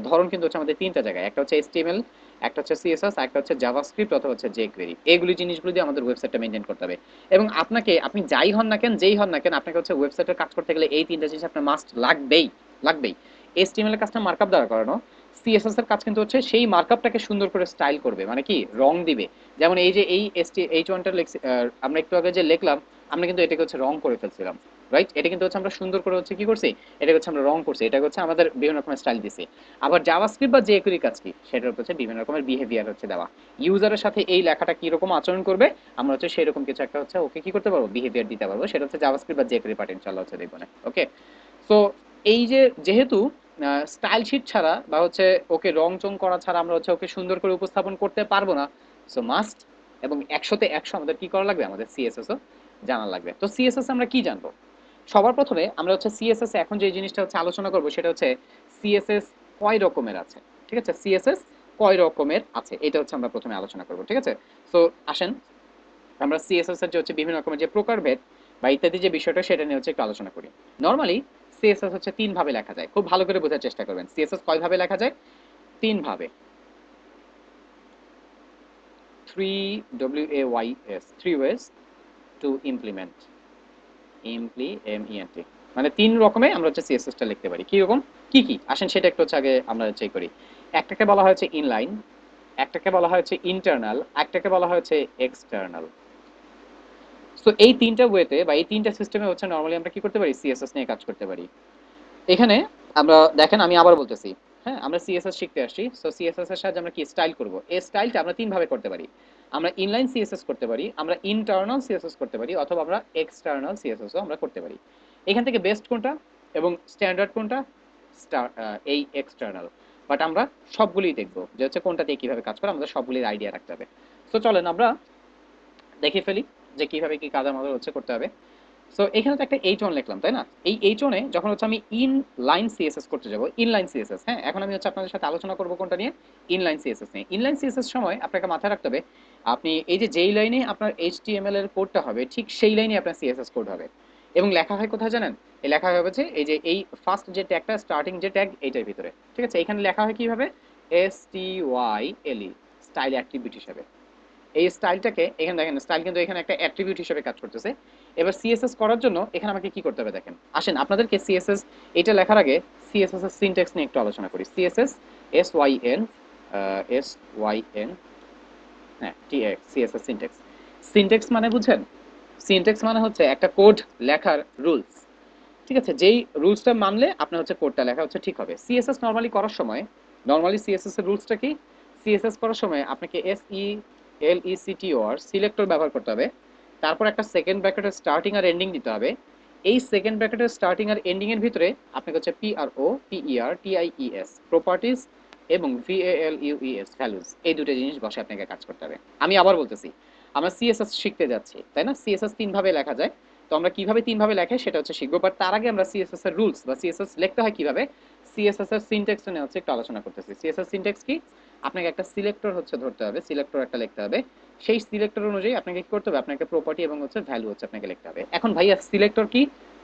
Speaker 1: ধরন কিন্তু হচ্ছে আমাদের তিনটা জায়গায়, একটা হচ্ছে এইচটিএমএল, একটা হচ্ছে সিএসএস, একটা হচ্ছে জাভাস্ক্রিপ্ট অথবা হচ্ছে জেকুয়েরি। এইগুলি জিনিসগুলো দিয়ে আমাদের ওয়েবসাইটটা মেইনটেইন করতে হবে। এবং আপনাকে, আপনি যাই হন না কেন, যেই হন না কেন, আপনাকে হচ্ছে ওয়েবসাইটের কাজ করতে গেলে এই তিনটা জিনিস আপনার মাস্ট লাগবেই, লাগবেই। এইচটিএমএল এর কাজটা মার্কআপ দ্বারা করানো, সিএসএস এর কাজ কিন্তু হচ্ছে সেই মার্কআপটাকে সুন্দর করে স্টাইল করবে, মানে কি রং দিবে। যেমন এই যে এই H1টা আমরা একটু আগে যে লিখলাম, আমরা কিন্তু এটাকে হচ্ছে রং করে ফেলছিলাম, রাইট? এটা কিন্তু হচ্ছে আমরা সুন্দর করে হচ্ছে কি করছি, এটাকে হচ্ছে আমরা রং করছি, এটা হচ্ছে আমাদের বিভিন্ন রকমের স্টাইল দিছি। আবার জাভাস্ক্রিপ্ট বা jQuery কাজ কি, সেটার হচ্ছে বিভিন্ন রকমের বিহেভিয়ার হচ্ছে দেওয়া, ইউজারের সাথে এই লেখাটা কি রকম আচরণ করবে আমরা হচ্ছে সেই রকম কিছু একটা হচ্ছে ওকে কি করতে পারবো, বিহেভিয়ার দিতে পারবো, সেটা হচ্ছে জাভাস্ক্রিপ্ট বা jQuery পার্ট ইনশাআল্লাহ হচ্ছে দেখবো না। ওকে, সো এই যে যেহেতু স্টাইল শিট ছাড়া বা হচ্ছে ওকে রং চং করা ছাড়া আমরা হচ্ছে ওকে সুন্দর করে উপস্থাপন করতে পারবো না, সো মাস্ট এবং 100-তে 100 আমাদের কি করা লাগবে, আমাদের সিএসএস ও জানা লাগবে। তো সিএসএস আমরা কি জানবো, সবার প্রথমে আমরা হচ্ছে সিএসএস এ এখন যে জিনিসটা হচ্ছে আলোচনা করব সেটা হচ্ছে সিএসএস কয় রকমের আছে, ঠিক আছে, সিএসএস কয় রকমের আছে এটা হচ্ছে আমরা প্রথমে আলোচনা করব, ঠিক আছে। সো আসেন আমরা সিএসএস এর যে হচ্ছে বিভিন্ন রকমের যে প্রকারভেদ বা ইত্যাদি যে বিষয়টা সেটা নিয়ে হচ্ছে একটু আলোচনা করি। নরমালি সিএসএস হচ্ছে তিন ভাবে লেখা যায়, খুব ভালো করে বোঝার চেষ্টা করবেন সিএসএস কয় ভাবে লেখা যায়, তিন ভাবে, 3 ways to implement, মানে তিন রকমে আমরা হচ্ছে সিএসএস টা লিখতে পারি। কি রকম, কি কি আসেন সেটা একটু হচ্ছে আগে আমরা চেক করি। একটাকে বলা হয় হচ্ছে ইনলাইন, একটাকে বলা হয় হচ্ছে ইন্টারনাল, একটাকে বলা হয় হচ্ছে এক্সটার্নাল। সো এই তিনটা ওয়েতে বা এই তিনটা সিস্টেমে হচ্ছে নরমালি আমরা কি করতে পারি, সিএসএস নিয়ে কাজ করতে পারি। এখানে আমরা দেখেন আমি আবার বলতেছি, হ্যাঁ আমরা সিএসএস শিখতে আসছি, সো সিএসএস এর সাহায্যে আমরা কি স্টাইল করব, এই স্টাইলটা আমরা তিন ভাবে করতে পারি। আমরা ইনলাইন সিএসএস করতে পারি, আমরা ইন্টারনাল সিএসএস করতে পারি, অথবা আমরা এক্সটার্নাল সিএসএস ও আমরা করতে পারি। এখান থেকে বেস্ট কোনটা এবং স্ট্যান্ডার্ড কোনটা, এই এক্সটার্নাল। বাট আমরা সবগুলোই দেখবো যে হচ্ছে কোনটাতে কিভাবে কাজ করে, আমাদের সবগুলির আইডিয়া রাখতে হবে। সো চলেন আমরা দেখে ফেলি যে কিভাবে কি কাজ আমাদের হচ্ছে করতে হবে। সো এখানে তো একটা H1 লিখলাম তাই না, এই H1 এ যখন হচ্ছে আমি ইনলাইন সিএসএস করতে যাব, ইনলাইন সিএসএস, হ্যাঁ এখন আমি হচ্ছে আপনাদের সাথে আলোচনা করব কোনটা নিয়ে, ইনলাইন সিএসএস নিয়ে। ইনলাইন সিএসএস সময় আপনাকে মাথায় রাখতে হবে আপনি এই যে যেই লাইনে আপনার এইচটিএমএল এর কোডটা হবে ঠিক সেই লাইনে আপনার সিএসএস কোড হবে। এবং লেখা হয় কোথায় জানেন, এই লেখা হবে হচ্ছে এই যে এই ফার্স্ট যে ট্যাগটা, স্টার্টিং যে ট্যাগ এইটার ভিতরে, ঠিক আছে, এখানে লেখা হয় কিভাবে, STYLE, স্টাইল অ্যাট্রিবিউট হিসেবে। এই স্টাইলটাকে এখানে দেখেন, স্টাইল কিন্তু এখানে একটা অ্যাট্রিবিউট হিসেবে কাজ করতেছে। এবার সিএসএস করার জন্য এখানে আমাকে কি করতে হবে দেখেন, আসেন আপনাদেরকে সিএসএস এটা লেখার আগে সিএসএস এর সিনট্যাক্স নিয়ে একটু আলোচনা করি। সিএসএস SYN, হ্যাঁ TX, সিএসএস সিনট্যাক্স। সিনট্যাক্স মানে বুঝেন, সিনট্যাক্স মানে হচ্ছে একটা কোড লেখার রুলস, ঠিক আছে, যেই রুলসটা মানলে আপনার হচ্ছে কোডটা লেখা হচ্ছে ঠিক হবে। সিএসএস নরমালি করার সময়, নরমালি সিএসএস এর রুলসটা কি, সিএসএস করার সময় আপনাকে SELECTOR সিলেক্টর ব্যবহার করতে হবে, তারপর একটা সেকেন্ড ব্র্যাকেটের স্টার্টিং আর এন্ডিং দিতে হবে। এই সেকেন্ড ব্র্যাকেটের স্টার্টিং আর এন্ডিং এর ভিতরে আপনাকে হচ্ছে PROPERTIES প্রপার্টিজ এবং VALUES ভ্যালুজ, এই দুটো জিনিস বসে আপনাকে কাজ করতে হবে। আমি আবার বলতেছি, আমরা সিএসএস শিখতে যাচ্ছি তাই না, সিএসএস তিন ভাবে লেখা যায়, তো আমরা কিভাবে তিন ভাবে লেখাই সেটা হচ্ছে শিখবো। বাট তার আগে আমরা সিএসএস এর রুলস বা সিএসএস লিখতে হয় কিভাবে, সিএসএস এর সিনট্যাক্স নিয়ে হচ্ছে একটু আলোচনা করতেছি। সিএসএস সিনট্যাক্স কি, আপনাকে একটা সিলেক্টর হচ্ছে ধরতে হবে, সিলেক্টর একটা লিখতে হবে, সেই সিলেক্টর অনুযায়ী আপনাকে কি করতে হবে, আপনাকে প্রপার্টি এবং হচ্ছে ভ্যালু হচ্ছে আপনাকে লিখতে হবে। এখন ভাইয়া সিলেক্টর কি,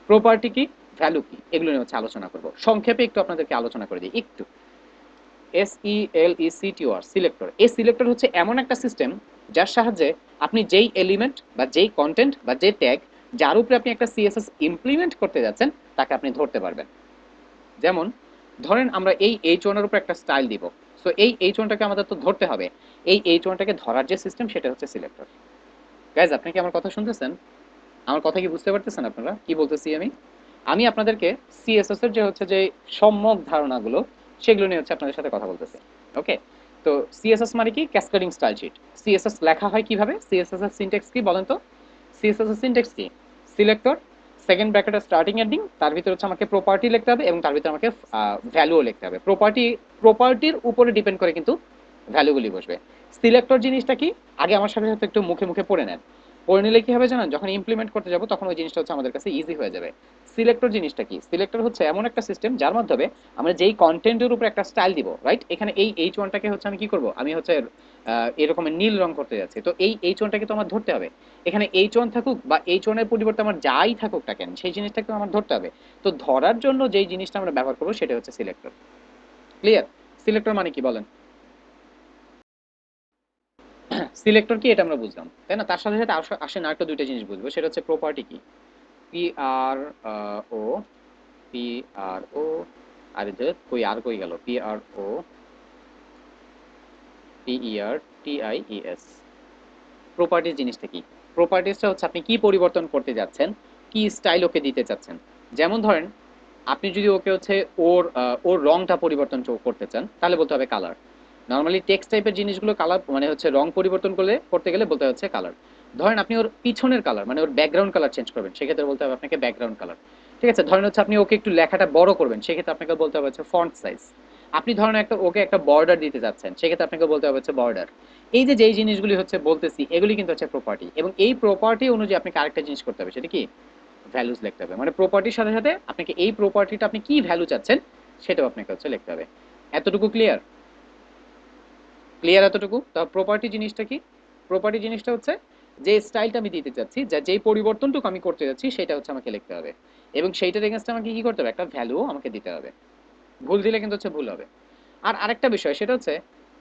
Speaker 1: প্রপার্টি কি, ভ্যালু কি, এগুলো নিয়ে হচ্ছে আলোচনা করব। সংক্ষেপে একটু আপনাদেরকে আলোচনা করে দিই একটু। SELECTOR সিলেক্টর, এই সিলেক্টর হচ্ছে এমন একটা সিস্টেম যার সাহায্যে আপনি যেই এলিমেন্ট বা যেই কন্টেন্ট বা যে ট্যাগ যার উপরে আপনি একটা সিএসএস ইমপ্লিমেন্ট করতে যাচ্ছেন তাকে আপনি ধরতে পারবেন। যেমন ধরেন আমরা এই H1 এর উপর একটা স্টাইল দিব, সো এই H1টাকে আমাদের তো ধরতে হবে। এই H1টাকে ধরার যে সিস্টেম সেটা হচ্ছে সিলেক্টর। গাইজ আপনি কি আমার কথা শুনতেছেন? আমার কথা কি বুঝতে পারতেছেন আপনারা কি বলতেছি আমি? আমি আপনাদেরকে সিএসএস এর যে হচ্ছে যে সম্যক ধারণাগুলো সেগুলো নিয়ে হচ্ছে আপনাদের সাথে কথা বলতেছি। ওকে, তো সিএসএস মানে কি, ক্যাসকেডিং স্টাইল শিট। সিএসএস লেখা হয় কিভাবে, সিএসএস এর সিনট্যাক্স কি বলেন তো? সিএসএস এর সিনট্যাক্স কি, সিলেক্টর, সেকেন্ড ব্র্যাকেটের স্টার্টিং এন্ডিং, তার ভিতরে হচ্ছে আমাকে প্রপার্টি লিখতে হবে এবং তার ভিতরে আমাকে ভ্যালুও লিখতে হবে। প্রপার্টির উপরে ডিপেন্ড করে কিন্তু ভ্যালুগুলি বসবে। সিলেক্টর জিনিসটা কি, আগে আমার সাথে সাথে একটু মুখে মুখে পড়ে নেন। পড়ে নিলে কি হবে জানেন, যখন ইমপ্লিমেন্ট করতে যাব তখন ওই জিনিসটা হচ্ছে আমাদের কাছে ইজি হয়ে যাবে। সিলেক্টর জিনিসটা কি, সিলেক্টর হচ্ছে এমন একটা সিস্টেম যার মাধ্যমে আমরা যেই কন্টেন্টের উপর একটা স্টাইল দিব, রাইট? এখানে এই H1টাকে হচ্ছে আমি কি করব, আমি হচ্ছে এরকম নীল রং করতে যাচ্ছি, তো এই H1টাকে তো আমার ধরতে হবে। এখানে H1 থাকুক বা H1 এর পরিবর্তে আমার যাই থাকুক না কেন সেই জিনিসটাকে আমার ধরতে হবে। তো ধরার জন্য যেই জিনিসটা আমরা ব্যবহার করবো সেটা হচ্ছে সিলেক্টর। ক্লিয়ার? সিলেক্টর মানে কি বলেন? সিলেক্টর কি এটা আমরা বুঝলাম, তাই না? তার সাথে সাথে আসেন আরেকটা দুইটা জিনিস বুঝবো, সেটা হচ্ছে প্রপার্টি কি। PRO, PRO, আর যে কই আর কই গেল, PROPERTIES। প্রপার্টিজ জিনিসটা কি? প্রপার্টিজটা হচ্ছে আপনি কি পরিবর্তন করতে যাচ্ছেন, কি স্টাইল ওকে দিতে চাচ্ছেন। যেমন ধরেন আপনি যদি ওকে হচ্ছে ওর রংটা পরিবর্তন করতে চান তাহলে বলতে হবে কালার। নর্মালি টেক্সট টাইপের জিনিসগুলো কালার মানে হচ্ছে রং পরিবর্তন করতে গেলে বলতে হচ্ছে কালার। ধরেন আপনি ওর পিছনের কালার মানে ওর ব্যাকগ্রাউন্ড কালার চেঞ্জ করবেন, সেক্ষেত্রে বলতে হবে আপনাকে ব্যাকগ্রাউন্ড কালার। ঠিক আছে, ধরেন হচ্ছে আপনি ওকে একটু লেখাটা বড় করবেন, সেক্ষেত্রে আপনাকে বলতে হবে হচ্ছে ফন্ট সাইজ। আপনি ধরেন ওকে একটা বর্ডার দিতে যাচ্ছেন, সেক্ষেত্রে আপনাকে বলতে হবে হচ্ছে বর্ডার। এই যে যেই জিনিসগুলি হচ্ছে বলতেছি এগুলি কিন্তু হচ্ছে প্রপার্টি, এবং এই প্রপার্টি অনুযায়ী আপনাকে আরেকটা জিনিস করতে হবে, সেটা কি, ভ্যালুজ লিখতে হবে। মানে প্রপার্টির সাথে সাথে আপনাকে এই প্রপার্টিটা আপনি কি ভ্যালু চাচ্ছেন সেটাও আপনাকে হচ্ছে লিখতে হবে। এতটুকু ক্লিয়ার? ক্লিয়ার এতটুকু? তা প্রপার্টি জিনিসটা কি? প্রপার্টি জিনিসটা হচ্ছে যে স্টাইলটা আমি দিতে চাচ্ছি, যা যেই পরিবর্তনটুকু আমি করতে যাচ্ছি সেটা হচ্ছে আমাকে লিখতে হবে, এবং সেইটার এগেইনস্টে আমাকে কি করতে হবে, একটা ভ্যালুও আমাকে দিতে হবে। ভুল দিলে কিন্তু হচ্ছে ভুল হবে। আর আরেকটা বিষয় সেটা হচ্ছে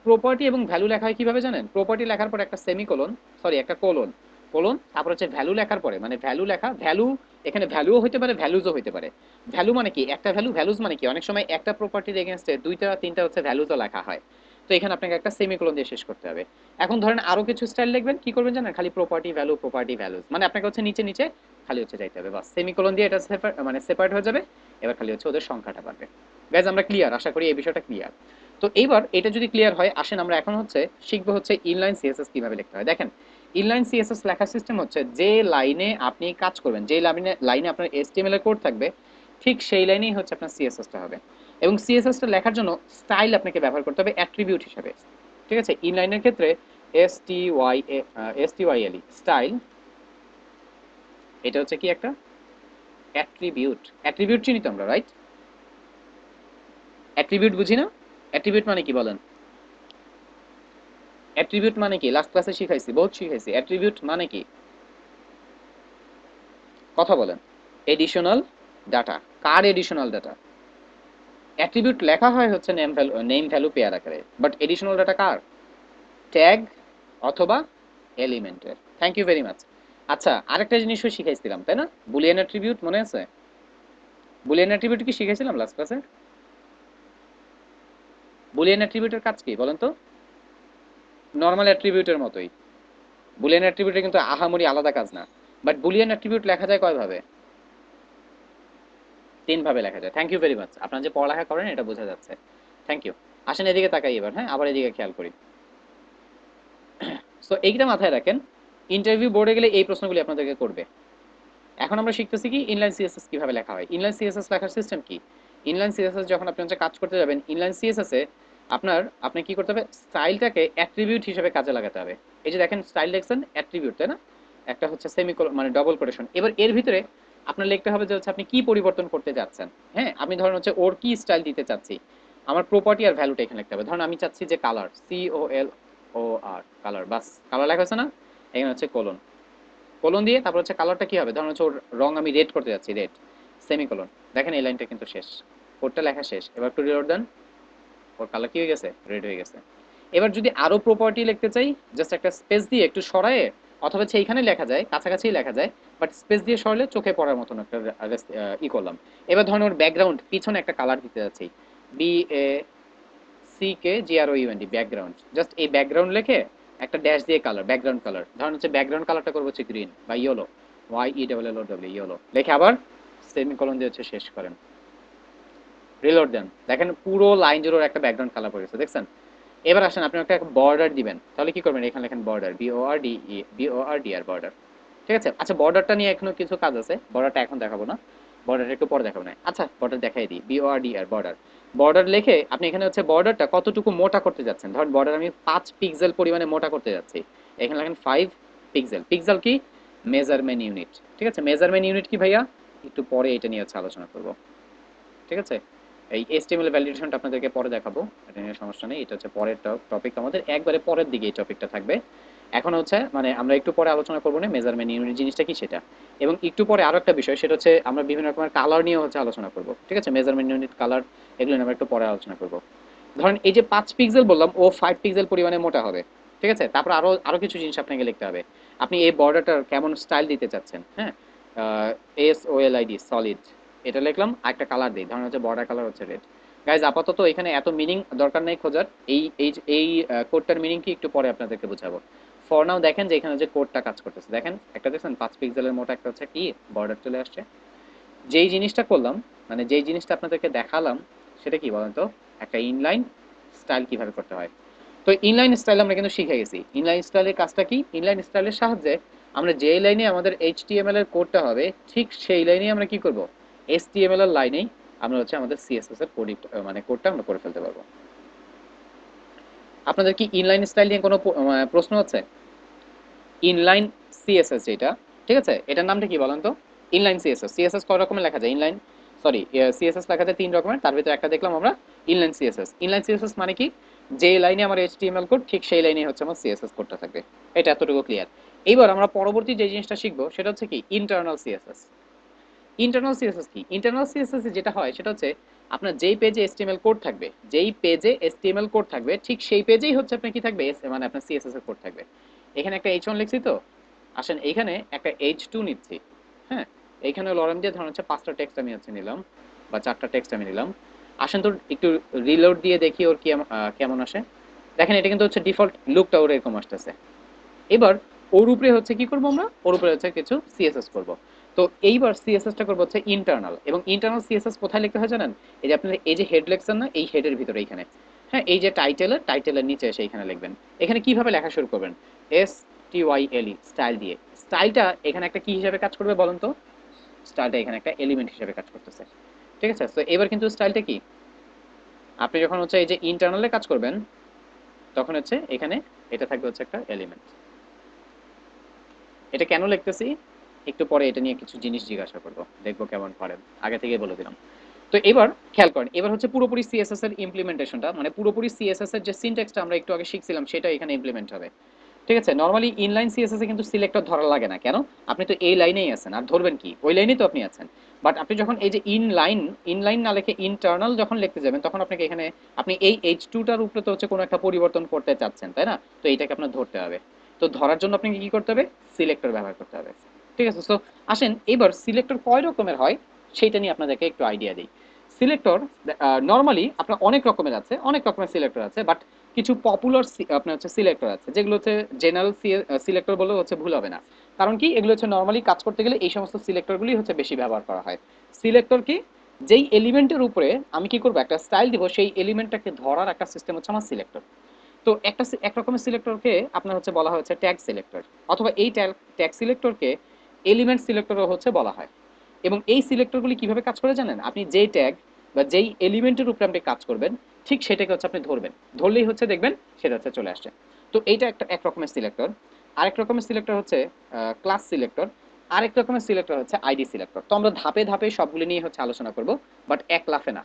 Speaker 1: প্রপার্টি এবং ভ্যালু লেখা হয় কিভাবে জানেন? প্রপার্টি লেখার পর একটা সেমিকোলন, সরি একটা কোলন, কোলন, তারপর হচ্ছে ভ্যালু লেখার পরে, মানে ভ্যালু লেখা, ভ্যালু এখানে ভ্যালুও হতে পারে ভ্যালুজও হতে পারে। ভ্যালু মানে কি, একটা ভ্যালু, ভ্যালুজ মানে কি, অনেক সময় একটা প্রপার্টির এগেইনস্টে দুইটা তিনটা হচ্ছে ভ্যালুজও লেখা হয়। তো এখানে আপনাকে একটা সেমিকোলন দিয়ে শেষ করতে হবে। এখন ধরেন আরো কিছু স্টাইল লিখবেন, কি করবেন জানেন, খালি প্রপার্টি ভ্যালু প্রপার্টি ভ্যালুজ, মানে আপনাকে হচ্ছে নিচে নিচে খালি হচ্ছে যাইতে হবে, বাস সেমিকোলন দিয়ে এটা মানে সেপারেট হয়ে যাবে। এবার খালি হচ্ছে ওদের সংখ্যাটা বাড়বে। গাইজ আমরা ক্লিয়ার? আশা করি এই বিষয়টা ক্লিয়ার। তো এইবার এটা যদি ক্লিয়ার হয়, আসেন আমরা এখন হচ্ছে শিখবো হচ্ছে ইনলাইন সিএসএস কিভাবে লিখতে হয়। দেখেন ইনলাইন সিএসএস লেখার সিস্টেম হচ্ছে যে লাইনে আপনি কাজ করবেন, যে লাইনে লাইনে আপনার এইচটিএমএল এর কোড থাকবে, ঠিক সেই লাইনেই হচ্ছে আপনার সিএসএসটা হবে। এবং সিএসএসটা লেখার জন্য স্টাইল আপনাকে ব্যবহার করতে হবে অ্যাট্রিবিউট হিসেবে। ঠিক আছে, ইনলাইনের ক্ষেত্রে STYLE স্টাইল, এটা হচ্ছে কি একটা অ্যাট্রিবিউট। অ্যাট্রিবিউট চিনি তো আমরা, রাইট? অ্যাট্রিবিউট বুঝি না? অ্যাট্রিবিউট মানে কি বলেন? অ্যাট্রিবিউট মানে কি, লাস্ট ক্লাসে শিখাইছি, বহুত শিখাইছি। অ্যাট্রিবিউট মানে কি, কথা বলেন। Additional data. কার এডিশনাল ডাটা? অ্যাট্রিবিউট লেখা হয় হচ্ছে নেম ভ্যালু পেয়ার আকারে, বাট এডিশনাল ডাটা কার? ট্যাগ অথবা এলিমেন্টের। Thank you very much. আচ্ছা আরেকটা জিনিসও শিখাইছিলাম তাই না, বুলিয়ান অ্যাট্রিবিউট মনে আছে? বুলিয়ান অ্যাট্রিবিউট কি শিখাইছিলাম লাস্ট ক্লাসে? বুলিয়ান অ্যাট্রিবিউটের কাজ কি বলেন তো? নর্মাল অ্যাট্রিবিউটের মতোই। বুলিয়ান অ্যাট্রিবিউটের কিন্তু আহামরি আলাদা কাজ না। বাট বুলিয়ান অ্যাট্রিবিউট লেখা যায় কয় ভাবে? তিন ভাবে লেখা যায়। থ্যাংক ইউ ভেরি মাচ, আপনারা যে পড়ালেখা করেন এটা বোঝা যাচ্ছে। Thank you. আসেন এদিকে তাকাই এবার, হ্যাঁ আবার এদিকে খেয়াল করি। সো এইটা মাথায় রাখেন, ইন্টারভিউ বোর্ডে গেলে এই প্রশ্নগুলি আপনাদেরকে করবে। এখন আমরা শিখতেছি কি ইনলাইন সিএসএস কিভাবে লেখা হয়। ইনলাইন সিএসএস লেখার সিস্টেম কি? ইনলাইন সিএসএস যখন আপনি হচ্ছে কাজ করতে যাবেন, ইনলাইন সিএসএস এ আপনি কি করতে হবে, স্টাইলটাকে অ্যাট্রিবিউট হিসেবে কাজে লাগাতে হবে। এই যে দেখেন স্টাইল দেখছেন অ্যাট্রিবিউট তাই না, একটা হচ্ছে সেমিকোলন মানে ডবল কোটেশন। এবার এর ভিতরে আপনার লিখতে হবে যে হচ্ছে আপনি কি পরিবর্তন করতে যাচ্ছেন। হ্যাঁ আমি ধরেন হচ্ছে ওর কি স্টাইল দিতে চাচ্ছি, আমার প্রপার্টি আর ভ্যালুটা এখানে লিখতে হবে। ধরেন আমি চাচ্ছি যে কালার, COL ও আর কালার, বাস কালার লেখা আছে না, এখানে হচ্ছে কোলন, কোলন দিয়ে তারপর হচ্ছে কালারটা কি হবে, ধরুন হচ্ছে ওর রং আমি রেড করতে যাচ্ছি, রেড সেমিকোলন। দেখেন এই লাইনটা কিন্তু শেষ, কোডটা লেখা শেষ। এবার একটু রিলোড দেন, ওর কালার কি হয়ে গেছে, রেড হয়ে গেছে। এবার যদি আরো প্রপার্টি লিখতে চাই, জাস্ট একটা স্পেস দিয়ে একটু সরায়ে, অথবা হচ্ছে এইখানে লেখা যায়, কাছাকাছি লেখা যায়, বাট স্পেস দিয়ে সরালে চোখে পড়ার মতন একটা ই করলাম। এবার ধরুন ওর ব্যাকগ্রাউন্ড পিছনে একটা কালার দিতে যাচ্ছি, B A C K G R O U N D, background, just এই ব্যাকগ্রাউন্ড লিখে একটা ড্যাশ দিয়ে কালার, ব্যাকগ্রাউন্ড কালার ধরুন হচ্ছে ব্যাকগ্রাউন্ড কালারটা করবো হচ্ছে গ্রিন বা yellow, Y E double L O W, yellow লিখে আবার সেমিকোলন দিয়ে হচ্ছে শেষ করেন, রিলোড দেন, দেখেন পুরো লাইন জুড়ে ওর একটা ব্যাকগ্রাউন্ড কালার পড়ে গেছে, দেখছেন। এবার আসেন আপনি একটা বর্ডার দিবেন, তাহলে কি করবেন, এখানে লেখেন বর্ডার, বি ও আর ডি ই, বি ও আর ডি আর, বর্ডার। ঠিক আছে, আচ্ছা বর্ডারটা নিয়ে এখনো কিছু কাজ আছে, বর্ডারটা এখন দেখাবো না, বর্ডারটা একটু পরে দেখাবো না। আচ্ছা বর্ডার দেখাই দিই, বি ও আর ডি আর, বর্ডার। বর্ডার লিখে আপনি এখানে হচ্ছে বর্ডারটা কতটুকু মোটা করতে যাচ্ছেন, ধরেন বর্ডার আমি 5 পিক্সেল পরিমাণে মোটা করতে যাচ্ছি, এখানে লেখেন 5 পিক্সেল। পিক্সেল কি, মেজারমেন্ট ইউনিট। ঠিক আছে, মেজারমেন্ট ইউনিট কি ভাইয়া, একটু পরে এটা নিয়ে হচ্ছে আলোচনা করব। ঠিক আছে, এই HTML ভ্যালিডেশনটা আপনাদেরকে পরে দেখাবো, এটা নিয়ে সমস্যা নেই, এটা হচ্ছে পরের টপিক, আমাদের একবারে পরের দিকে এই টপিকটা থাকবে। এখন হচ্ছে মানে আমরা একটু পরে আলোচনা করবো না মেজারমেন্ট ইউনিট জিনিসটা কি সেটা, এবং একটু পরে আরো একটা বিষয়, সেটা হচ্ছে আমরা বিভিন্ন রকমের কালার নিয়ে হচ্ছে আলোচনা করব। ঠিক আছে, মেজারমেন্ট ইউনিট, কালার, এগুলো নিয়ে আমরা একটু পরে আলোচনা করব। ধরেন এই যে 5 পিক্সেল বললাম, ও 5 পিক্সেল পরিমাণে মোটা হবে। ঠিক আছে, তারপর আরো আরো কিছু জিনিস আপনাকে লিখতে হবে, আপনি এই বর্ডারটার কেমন স্টাইল দিতে চাচ্ছেন, হ্যাঁ, SOLID সলিড, এটা লিখলাম, একটা কালার দিই, ধরুন হচ্ছে বর্ডার কালার হচ্ছে রেড। গাইজ আপাতত এখানে এত মিনিং দরকার নেই খোঁজার, এই এই এই কোডটার মিনিং কি একটু পরে আপনাদেরকে বোঝাবো। ফর নাও দেখেন যে এখানে যে কোডটা কাজ করতেছে, দেখেন একটা দেখছেন 5 পিক্সেলের মোটা একটা হচ্ছে কি বর্ডার চলে আসছে। যেই জিনিসটা করলাম, মানে যেই জিনিসটা আপনাদেরকে দেখালাম, সেটা কি বলেন তো, একটা ইনলাইন স্টাইল কিভাবে করতে হয়। তো ইনলাইন স্টাইল আমরা কিন্তু শিখে গেছি, ইনলাইন স্টাইলের কাজটা কি, ইনলাইন স্টাইলের সাহায্যে আমরা যেই লাইনে আমাদের HTML এর কোডটা হবে, ঠিক সেই লাইনে আমরা কি করব, HTML এর লাইনেই আমরা হচ্ছে আমাদের CSS এর কোড, মানে কোডটা আমরা করে ফেলতে পারবো। আপনাদের কি ইনলাইন স্টাইল নিয়ে কোনো প্রশ্ন আছে? ইনলাইন সিএসএস যেটা, ঠিক আছে, এটার নামটা কি বলেন তো, ইনলাইন সিএসএস। সিএসএস কয় রকমের লেখা যায়, ইনলাইন, সরি, সিএসএস লেখা যায় 3 রকমের, তার ভিতরে একটা দেখলাম আমরা ইনলাইন সিএসএস। ইনলাইন সিএসএস মানে কি, যে লাইনে আমার HTML কোড ঠিক সেই লাইনে হচ্ছে আমার সিএসএস কোডটা থাকবে। এটা এতটুকু ক্লিয়ার। এইবার আমরা পরবর্তী যে জিনিসটা শিখবো সেটা হচ্ছে কি, ইন্টারনাল সিএসএস। ইন্টারনাল সিএসএস কি, ইন্টারনাল সিএসএস যেটা হয় সেটা হচ্ছে আপনার যেই পেজে HTML কোড থাকবে, যেই পেজে HTML কোড থাকবে ঠিক সেই পেজেই হচ্ছে আপনার কি থাকবে, মানে আপনার CSS এর কোড থাকবে। এখানে একটা H1 লিখছি, তো আসেন এইখানে একটা H2 নিচ্ছি, হ্যাঁ, এইখানে লরেন দিয়ে ধরুন হচ্ছে 5টা টেক্সট আমি হচ্ছে নিলাম, বা 4টা টেক্সট আমি নিলাম। আসেন তো একটু রিলোড দিয়ে দেখি ওর কি কেমন আসে। দেখেন এটা কিন্তু হচ্ছে ডিফল্ট লুকটা ওর এরকম আসতেছে। এবার ওর উপরে হচ্ছে কি করব, আমরা ওর উপরে হচ্ছে কিছু সিএসএস করব। তো এইবার সিএসএসটা করব হচ্ছে ইন্টারনাল, এবং ইন্টারনাল সিএসএস কোথায় লিখতে হয় জানেন, এই যে আপনার এই যে হেড লেখছেন না, এই হেডের ভিতরে এইখানে, হ্যাঁ, এই যে টাইটেলের নিচে এসে এখানে লিখবেন। এখানে কিভাবে লেখা শুরু করবেন, STYLE, স্টাইল দিয়ে। স্টাইলটা এখানে একটা কি হিসাবে কাজ করবে বলুন তো, স্টাইলটা এখানে একটা এলিমেন্ট হিসেবে কাজ করতেছে। ঠিক আছে, তো এবার কিন্তু স্টাইলটা কি, আপনি যখন হচ্ছে এই যে ইন্টারনালে কাজ করবেন, তখন হচ্ছে এখানে এটা থাকবে হচ্ছে একটা এলিমেন্ট। এটা কেন লিখতেছি, একটু পরে এটা নিয়ে কিছু জিনিস জিজ্ঞাসা করবো, দেখবো কেমন পারেন, আগে থেকে বলে দিলাম। তো এবার খেয়াল করেন, এবার হচ্ছে পুরোপুরি সিএসএস এর ইমপ্লিমেন্টেশনটা, মানে পুরোপুরি সিএসএস এর যে সিনট্যাক্সটা আমরা একটু আগে শিখছিলাম সেটা এখানে ইমপ্লিমেন্ট হবে। ঠিক আছে, নরমালি ইনলাইন সিএসএস এ কিন্তু সিলেক্টর ধরা লাগে না, কেন, আপনি তো এই লাইনেই আছেন, আর ধরবেন কি, ওই লাইনেই তো আপনি আছেন। বাট আপনি যখন এই যে ইনলাইন না লিখে ইন্টারনাল যখন লিখতে যাবেন, তখন আপনাকে এখানে আপনি এই H2টার উপরে তো হচ্ছে কোনো একটা পরিবর্তন করতে চাচ্ছেন, তাই না, তো এইটাকে আপনার ধরতে হবে। তো ধরার জন্য আপনাকে কি করতে হবে, সিলেক্টর ব্যবহার করতে হবে। ঠিক আছে, সো আসেন এবার সিলেক্টর কয় রকমের হয় সেইটা নিয়ে আপনাদেরকে একটু আইডিয়া দিই। সিলেক্টর নরমালি আপনার অনেক রকমের আছে, অনেক রকমের সিলেক্টর আছে, বাট কিছু পপুলার আপনার হচ্ছে সিলেক্টর আছে, যেগুলো হচ্ছে জেনারেল সিলেক্টর বলেও হচ্ছে ভুল হবে না। কারণ কি, এগুলো হচ্ছে নরমালি কাজ করতে গেলে এই সমস্ত সিলেক্টরগুলি হচ্ছে বেশি ব্যবহার করা হয়। সিলেক্টর কি, যেই এলিমেন্টের উপরে আমি কি করব, একটা স্টাইল দিব, সেই এলিমেন্টটাকে ধরার একটা সিস্টেম হচ্ছে আমার সিলেক্টর। তো এক রকমের সিলেক্টরকে আপনার হচ্ছে বলা হচ্ছে ট্যাগ সিলেক্টর, অথবা এই ট্যাগ সিলেক্টরকে এলিমেন্ট সিলেক্টরও হচ্ছে বলা হয়। এবং এই সিলেক্টরগুলি কিভাবে কাজ করে জানেন, আপনি যেই ট্যাগ বা যেই এলিমেন্টের উপরে আপনি কাজ করবেন, ঠিক সেটাকে হচ্ছে আপনি ধরবেন, ধরলেই হচ্ছে দেখবেন সেটা হচ্ছে চলে আসছে। তো এইটা একটা এক রকমের সিলেক্টর। আরেক রকমের সিলেক্টর হচ্ছে ক্লাস সিলেক্টর। আরেক রকমের সিলেক্টর হচ্ছে আইডি সিলেক্টর। তো আমরা ধাপে ধাপে সবগুলো নিয়ে হচ্ছে আলোচনা করব, বাট এক লাফে না।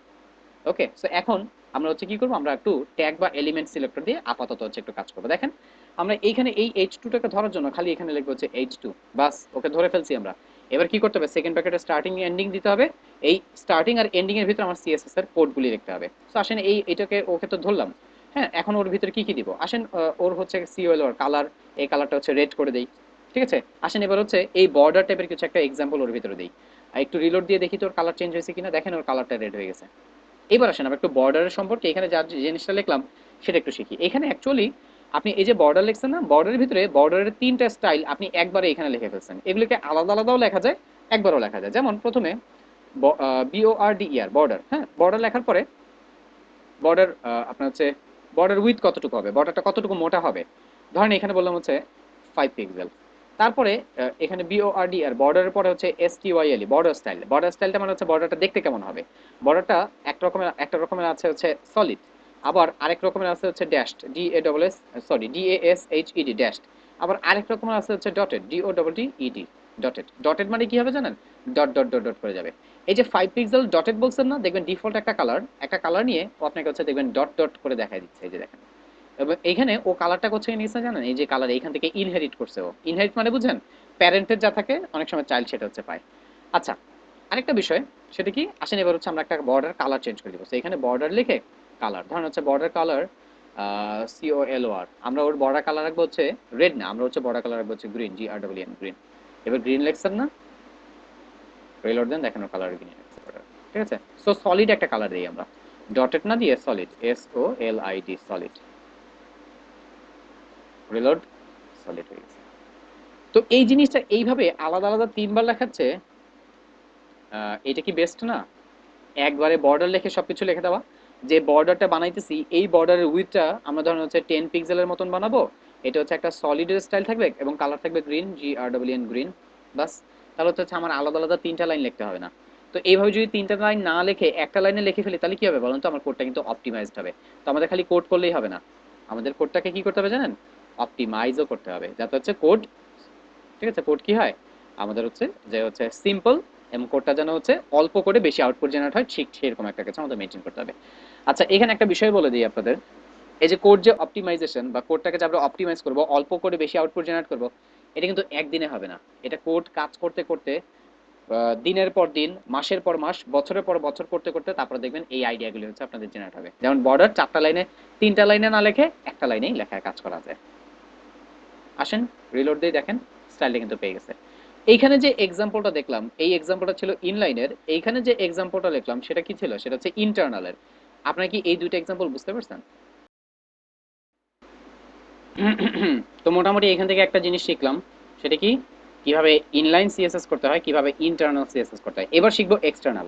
Speaker 1: ওকে, সো এখন আমরা হচ্ছে কি করব, আমরা একটু ট্যাগ বা এলিমেন্ট সিলেক্টর দিয়ে আপাতত হচ্ছে একটু কাজ করব। দেখেন আমরা এইখানে এই H2 টাকে ধরার জন্য খালি এখানে লিখবো হচ্ছে H2, বাস ওকে ধরে ফেলছি আমরা। এবার কি করতে হবে, সেকেন্ড ব্র্যাকেটে স্টার্টিং এন্ডিং দিতে হবে। এই স্টার্টিং আর এন্ডিং এর ভিতরে আমার সিএসএস এর কোডগুলি লিখতে হবে। তো আসেন এটাকে ওকে তো ধরলাম। হ্যাঁ, এখন ওর ভিতরে কি কি দিব, আসেন ওর হচ্ছে সিওএল ওর কালার, এই কালারটা হচ্ছে রেড করে দেই। ঠিক আছে, আসেন এবার হচ্ছে এই বর্ডার টাইপের কিছু একটা এক্সাম্পল ওর ভিতরে দেই। আর একটু রিলোড দিয়ে দেখি তোর কালার চেঞ্জ হয়েছে কিনা। দেখেন ওর কালারটা রেড হয়ে গেছে। এবার আসেন আমরা একটু বর্ডারের সম্পর্কে এখানে যা জিনিসটা লিখলাম সেটা একটু শিখি। এখানে অ্যাকচুয়ালি আপনি এই যে বর্ডার লিখছেন না, বর্ডারের ভিতরে বর্ডারের তিনটা স্টাইল আপনি একবারে এখানে লিখে ফেলছেন। এগুলোকে আলাদা আলাদাও লেখা যায়, একবারও লেখা যায়। যেমন প্রথমে BORDER বর্ডার, হ্যাঁ বর্ডার লেখার পরে বর্ডার আপনার হচ্ছে বর্ডার উইথ কতটুকু হবে, বর্ডারটা কতটুকু মোটা হবে। ধরেন এখানে বললাম হচ্ছে 5 পিক্সেল। তারপরে এখানে BORDER বর্ডারের পরে হচ্ছে STYLE বর্ডার স্টাইল। বর্ডার স্টাইলটা মানে হচ্ছে বর্ডারটা দেখতে কেমন হবে। বর্ডারটা একটা রকমের আছে হচ্ছে সলিড, আবার আরেক রকমের আছে হচ্ছে ড্যাশড, DASHED ড্যাশড। আবার আরেক রকমের আছে হচ্ছে ডটেড, DOTTED ডটেড। ডটেড মানে কি হবে জানেন, ডট ডট ডট ডট করে যাবে। এই যে 5 পিক্সেল ডটেড বলছেন না, দেখবেন ডিফল্ট একটা কালার নিয়ে ও আপনাকে হচ্ছে দেখবেন ডট ডট করে দেখাই দিচ্ছে। এই যে দেখেন, এবং এইখানে ও কালারটা করছে নিচ্ছে জানেন, এই যে কালার এইখান থেকে ইনহেরিট করছে ও। ইনহেরিট মানে বুঝেন, প্যারেন্টের যা থাকে অনেক সময় চাইল্ড সেটা হচ্ছে পায়। আচ্ছা, আরেকটা বিষয় সেটা কি, আসেন এবার হচ্ছে আমরা একটা বর্ডার কালার চেঞ্জ করে দিব। এখানে বর্ডার লিখে কালার, ধরেন হচ্ছে বর্ডার কালার COLOR, আমরা ওর বর্ডার কালার রাখবো হচ্ছে রেড না, আমরা হচ্ছে বর্ডার কালার রাখবো হচ্ছে গ্রিন, GREEN গ্রিন। এবার গ্রিন লেখছেন না, রেলোড দেন, দেখেন কালার গ্রিন। ঠিক আছে, সো সলিড একটা কালার দিই আমরা, ডটেড না দিয়ে solid, SOLID solid. Reload, solid হয়ে গেছে। তো এই জিনিসটা এইভাবে আলাদা আলাদা তিনবার লেখাচ্ছে, এটা কি বেস্ট না? একবারে বর্ডার লিখে সবকিছু লিখে দেওয়া। যে বর্ডারটা বানাইতেছি এই বর্ডারের উইথটা আমরা ধরেন হচ্ছে 10 পিক্সেলের মতন বানাবো। এটা হচ্ছে একটা সলিডের স্টাইল থাকবে এবং কালার থাকবে গ্রিন, GREEN গ্রিন। বাস, তাহলে হচ্ছে আমার আলাদা আলাদা তিনটা লাইন লিখতে হবে না। তো এইভাবে যদি তিনটা লাইন না লিখে একটা লাইনে লিখে ফেলি তাহলে কি হবে বলুন তো, আমার কোডটা কিন্তু অপটিমাইজড হবে। তো আমাদের খালি কোড করলেই হবে না, আমাদের কোডটাকে কি করতে হবে জানেন, অপটিমাইজও করতে হবে, যাতে হচ্ছে কোড, ঠিক আছে, কোড কি হয় আমাদের হচ্ছে যে হচ্ছে সিম্পল, এবং কোডটা যেন হচ্ছে অল্প করে বেশি আউটপুট জেনারেট হয়, ঠিক সেরকম একটা কিছু আমাদের মেনটেন করতে হবে। আচ্ছা, এখানে একটা বিষয় বলে দিই আপনাদের, এই যে কোড যে অপটিমাইজেশন বা কোডটাকে যে আমরা অপটিমাইজ করব, অল্প করে বেশি আউটপুট জেনারেট করব, এটা কিন্তু একদিনে হবে না। এটা কোড কাজ করতে করতে দিনের পর দিন, মাসের পর মাস, বছরের পর বছর করতে করতে তারপরে দেখবেন এই আইডিয়াগুলি হচ্ছে আপনাদের জেনারেট হবে। যেমন বর্ডার 4টা লাইনে, 3টা লাইনে না লেখে একটা লাইনেই লেখায় কাজ করা যায়। আসেন রিলোড দিয়ে দেখেন, স্টাইলটা কিন্তু পেয়ে গেছে। এইখানে যে এক্সাম্পলটা দেখলাম এই এক্সাম্পলটা ছিল ইনলাইনের, এইখানে যে এক্সাম্পলটা লিখলাম সেটা কি ছিল, সেটা হচ্ছে ইন্টারনালের। আপনারা কি এই দুইটা এক্সাম্পল বুঝতে পারছেন? তো মোটামুটি এখান থেকে একটা জিনিস শিখলাম, সেটা কি, কিভাবে ইনলাইন সিএসএস করতে হয়, কিভাবে ইন্টারনাল সিএসএস করতে হয়। এবার শিখবো এক্সটার্নাল।